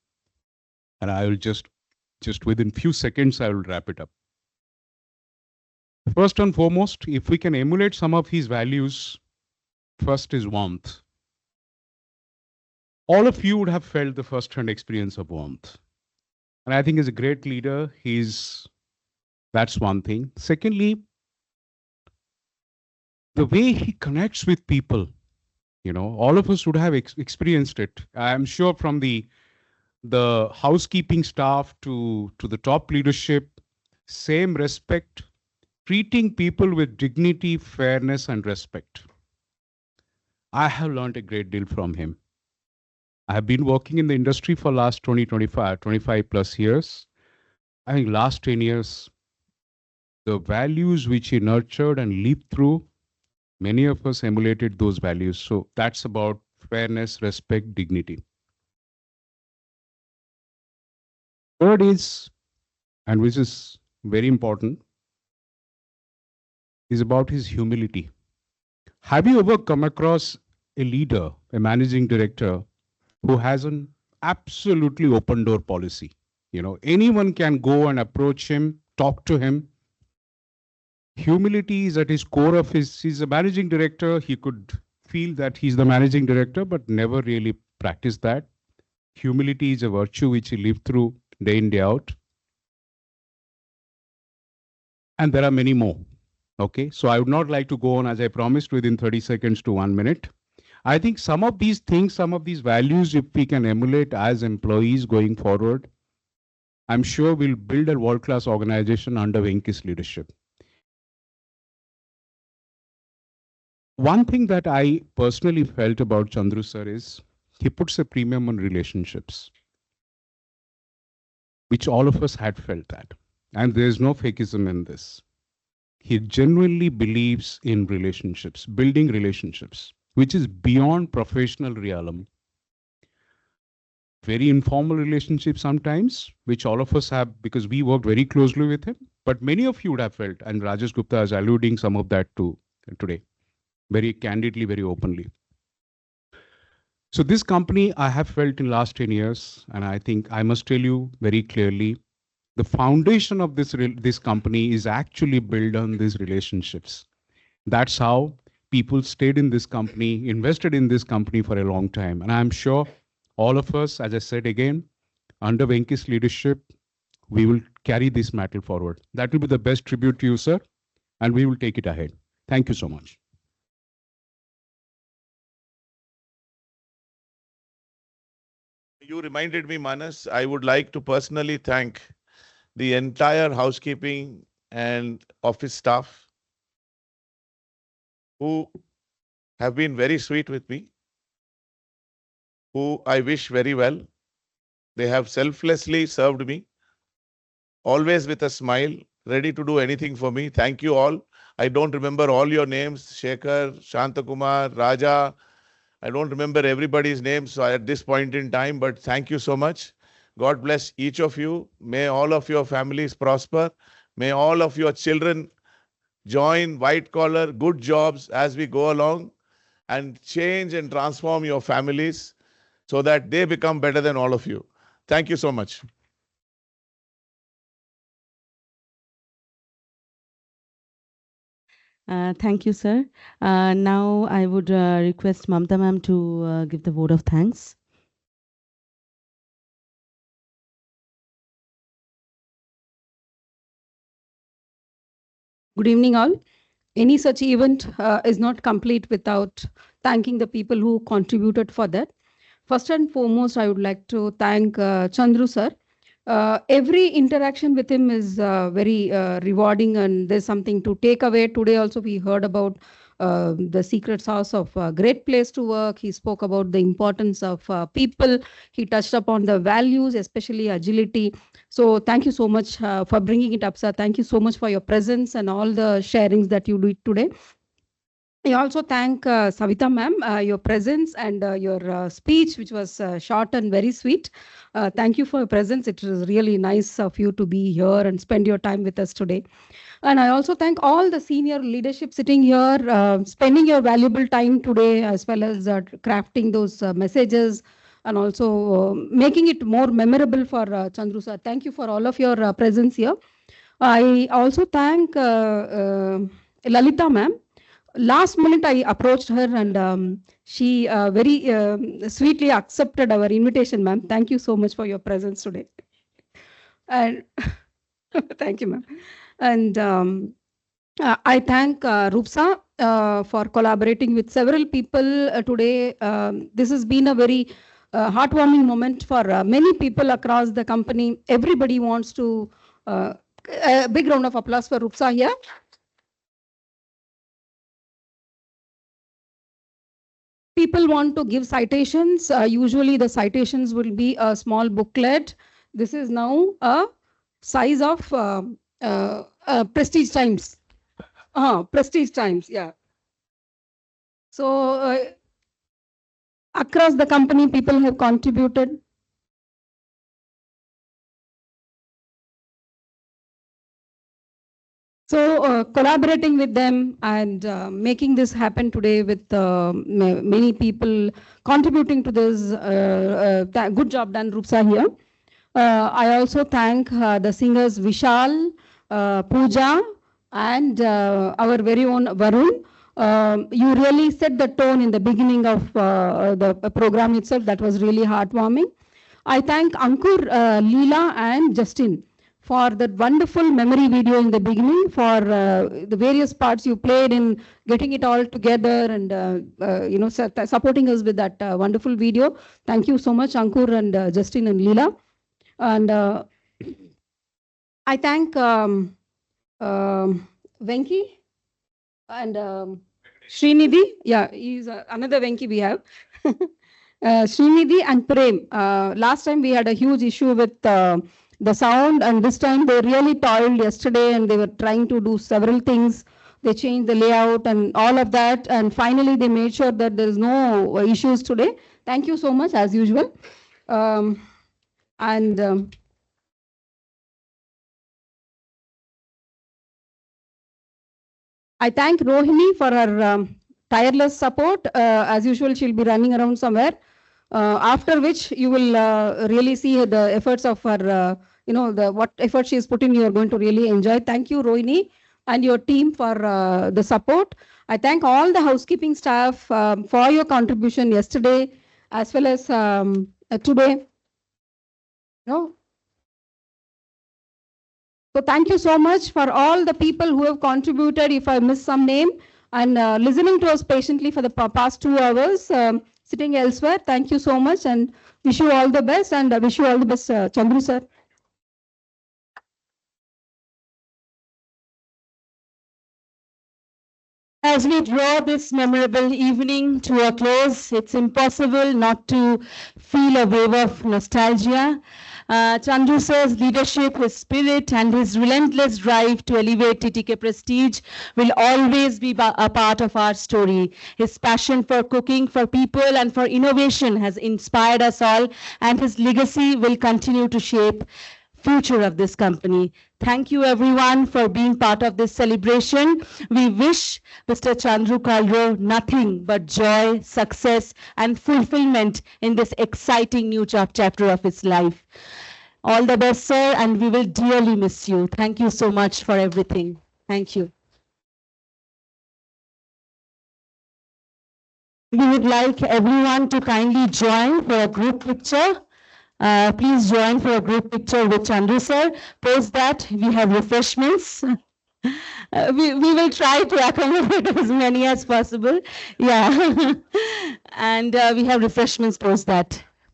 Speaker 11: And I will just within few seconds, I will wrap it up. First and foremost, if we can emulate some of his values, first is warmth. All of you would have felt the first-hand experience of warmth. And I think as a great leader, that's one thing. Secondly, the way he connects with people, you know, all of us would have experienced it. I'm sure from the housekeeping staff to the top leadership, same respect, treating people with dignity, fairness, and respect. I have learned a great deal from him. I have been working in the industry for last 25 plus years. I think last 10 years, the values which he nurtured and lived through, many of us emulated those values. So that's about fairness, respect, dignity. Third is, and which is very important, is about his humility. Have you ever come across a leader, a managing director, who has an absolutely open door policy? Anyone can go and approach him, talk to him. Humility is at his core of he's a managing director. He could feel that he's the managing director, but never really practiced that. Humility is a virtue which he lived through day in, day out. And there are many more. Okay, so I would not like to go on, as I promised, within 30 seconds to 1 minute. I think some of these things, some of these values, if we can emulate as employees going forward, I'm sure we'll build a world-class organization under Venki's leadership. One thing that I personally felt about Chandru sir is he puts a premium on relationships, which all of us had felt that. And there's no fakeism in this. He genuinely believes in relationships, building relationships, which is beyond professional realm. Very informal relationships sometimes, which all of us have because we work very closely with him. But many of you would have felt, and Rajesh Gupta is alluding some of that to today, very candidly, very openly. So this company I have felt in last 10 years, and I think I must tell you very clearly, the foundation of this company is actually built on these relationships. That's how people stayed in this company, invested in this company for a long time. And I'm sure all of us, as I said again, under Venki's leadership, we will carry this mantle forward. That will be the best tribute to you, sir, and we will take it ahead. Thank you so much.
Speaker 12: You reminded me, Manas, I would like to personally thank the entire housekeeping and office staff who have been very sweet with me, who I wish very well. They have selflessly served me, always with a smile, ready to do anything for me. Thank you all. I don't remember all your names, Shekhar, Shantakumar, Raja. I don't remember everybody's names at this point in time, but thank you so much. God bless each of you. May all of your families prosper. May all of your children join white-collar, good jobs as we go along and change and transform your families so that they become better than all of you. Thank you so much.
Speaker 1: Thank you, sir. Now I would request Mamta ma'am to give the vote of thanks.
Speaker 19: Good evening, all. Any such event is not complete without thanking the people who contributed for that. First and foremost, I would like to thank Chandru sir. Every interaction with him is very rewarding, and there's something to take away. Today also we heard about the secret sauce of a great place to work. He spoke about the importance of people. He touched upon the values, especially agility. So thank you so much for bringing it up, sir. Thank you so much for your presence and all the sharings that you did today. I also thank Savita ma'am, your presence and your speech, which was short and very sweet. Thank you for your presence. It was really nice of you to be here and spend your time with us today. And I also thank all the senior leadership sitting here, spending your valuable time today, as well as crafting those messages and also making it more memorable for Chandru sir. Thank you for all of your presence here. I also thank Lalita ma'am. Last minute, I approached her and she very sweetly accepted our invitation, ma'am. Thank you so much for your presence today. And thank you, ma'am. And I thank Rupsa for collaborating with several people today. This has been a very heartwarming moment for many people across the company. Everybody wants to, a big round of applause for Rupsa here. People want to give citations. Usually the citations will be a small booklet. This is now a size of Prestige Times. Prestige Times, yeah. So across the company, people have contributed. So collaborating with them and making this happen today with many people contributing to this, good job done, Rupsa here. I also thank the singers Vishal, Pooja, and our very own Varun. You really set the tone in the beginning of the program itself. That was really heartwarming. I thank Ankur, Leela, and Justin for that wonderful memory video in the beginning, for the various parts you played in getting it all together and supporting us with that wonderful video. Thank you so much, Ankur and Justin and Leela. And I thank Venki and Srinidhi. Yeah, he's another Venki we have. Srinidhi and Prem. Last time we had a huge issue with the sound, and this time they really toiled yesterday and they were trying to do several things. They changed the layout and all of that, and finally they made sure that there is no issues today. Thank you so much as usual. I thank Rohini for her tireless support. As usual, she'll be running around somewhere. After which you will really see the efforts of her, what effort she has put in, you are going to really enjoy. Thank you, Rohini, and your team for the support. I thank all the housekeeping staff for your contribution yesterday as well as today. So thank you so much for all the people who have contributed. If I miss some name, and listening to us patiently for the past 2 hours, sitting elsewhere. Thank you so much, and wish you all the best, and wish you all the best, Chandru sir.
Speaker 1: As we draw this memorable evening to a close, it's impossible not to feel a wave of nostalgia. Chandru sir's leadership, his spirit, and his relentless drive to elevate TTK prestige will always be a part of our story. His passion for cooking, for people, and for innovation has inspired us all, and his legacy will continue to shape future of this company. Thank you everyone for being part of this celebration. We wish Mr. Chandru Kalro nothing but joy, success, and fulfillment in this exciting new chapter of his life. All the best, sir, and we will dearly miss you. Thank you so much for everything. Thank you. We would like everyone to kindly join for a group picture. Please join for a group picture with Chandru sir. Post that, we have refreshments. We will try to accommodate as many as possible. Yeah. And we have refreshments post that.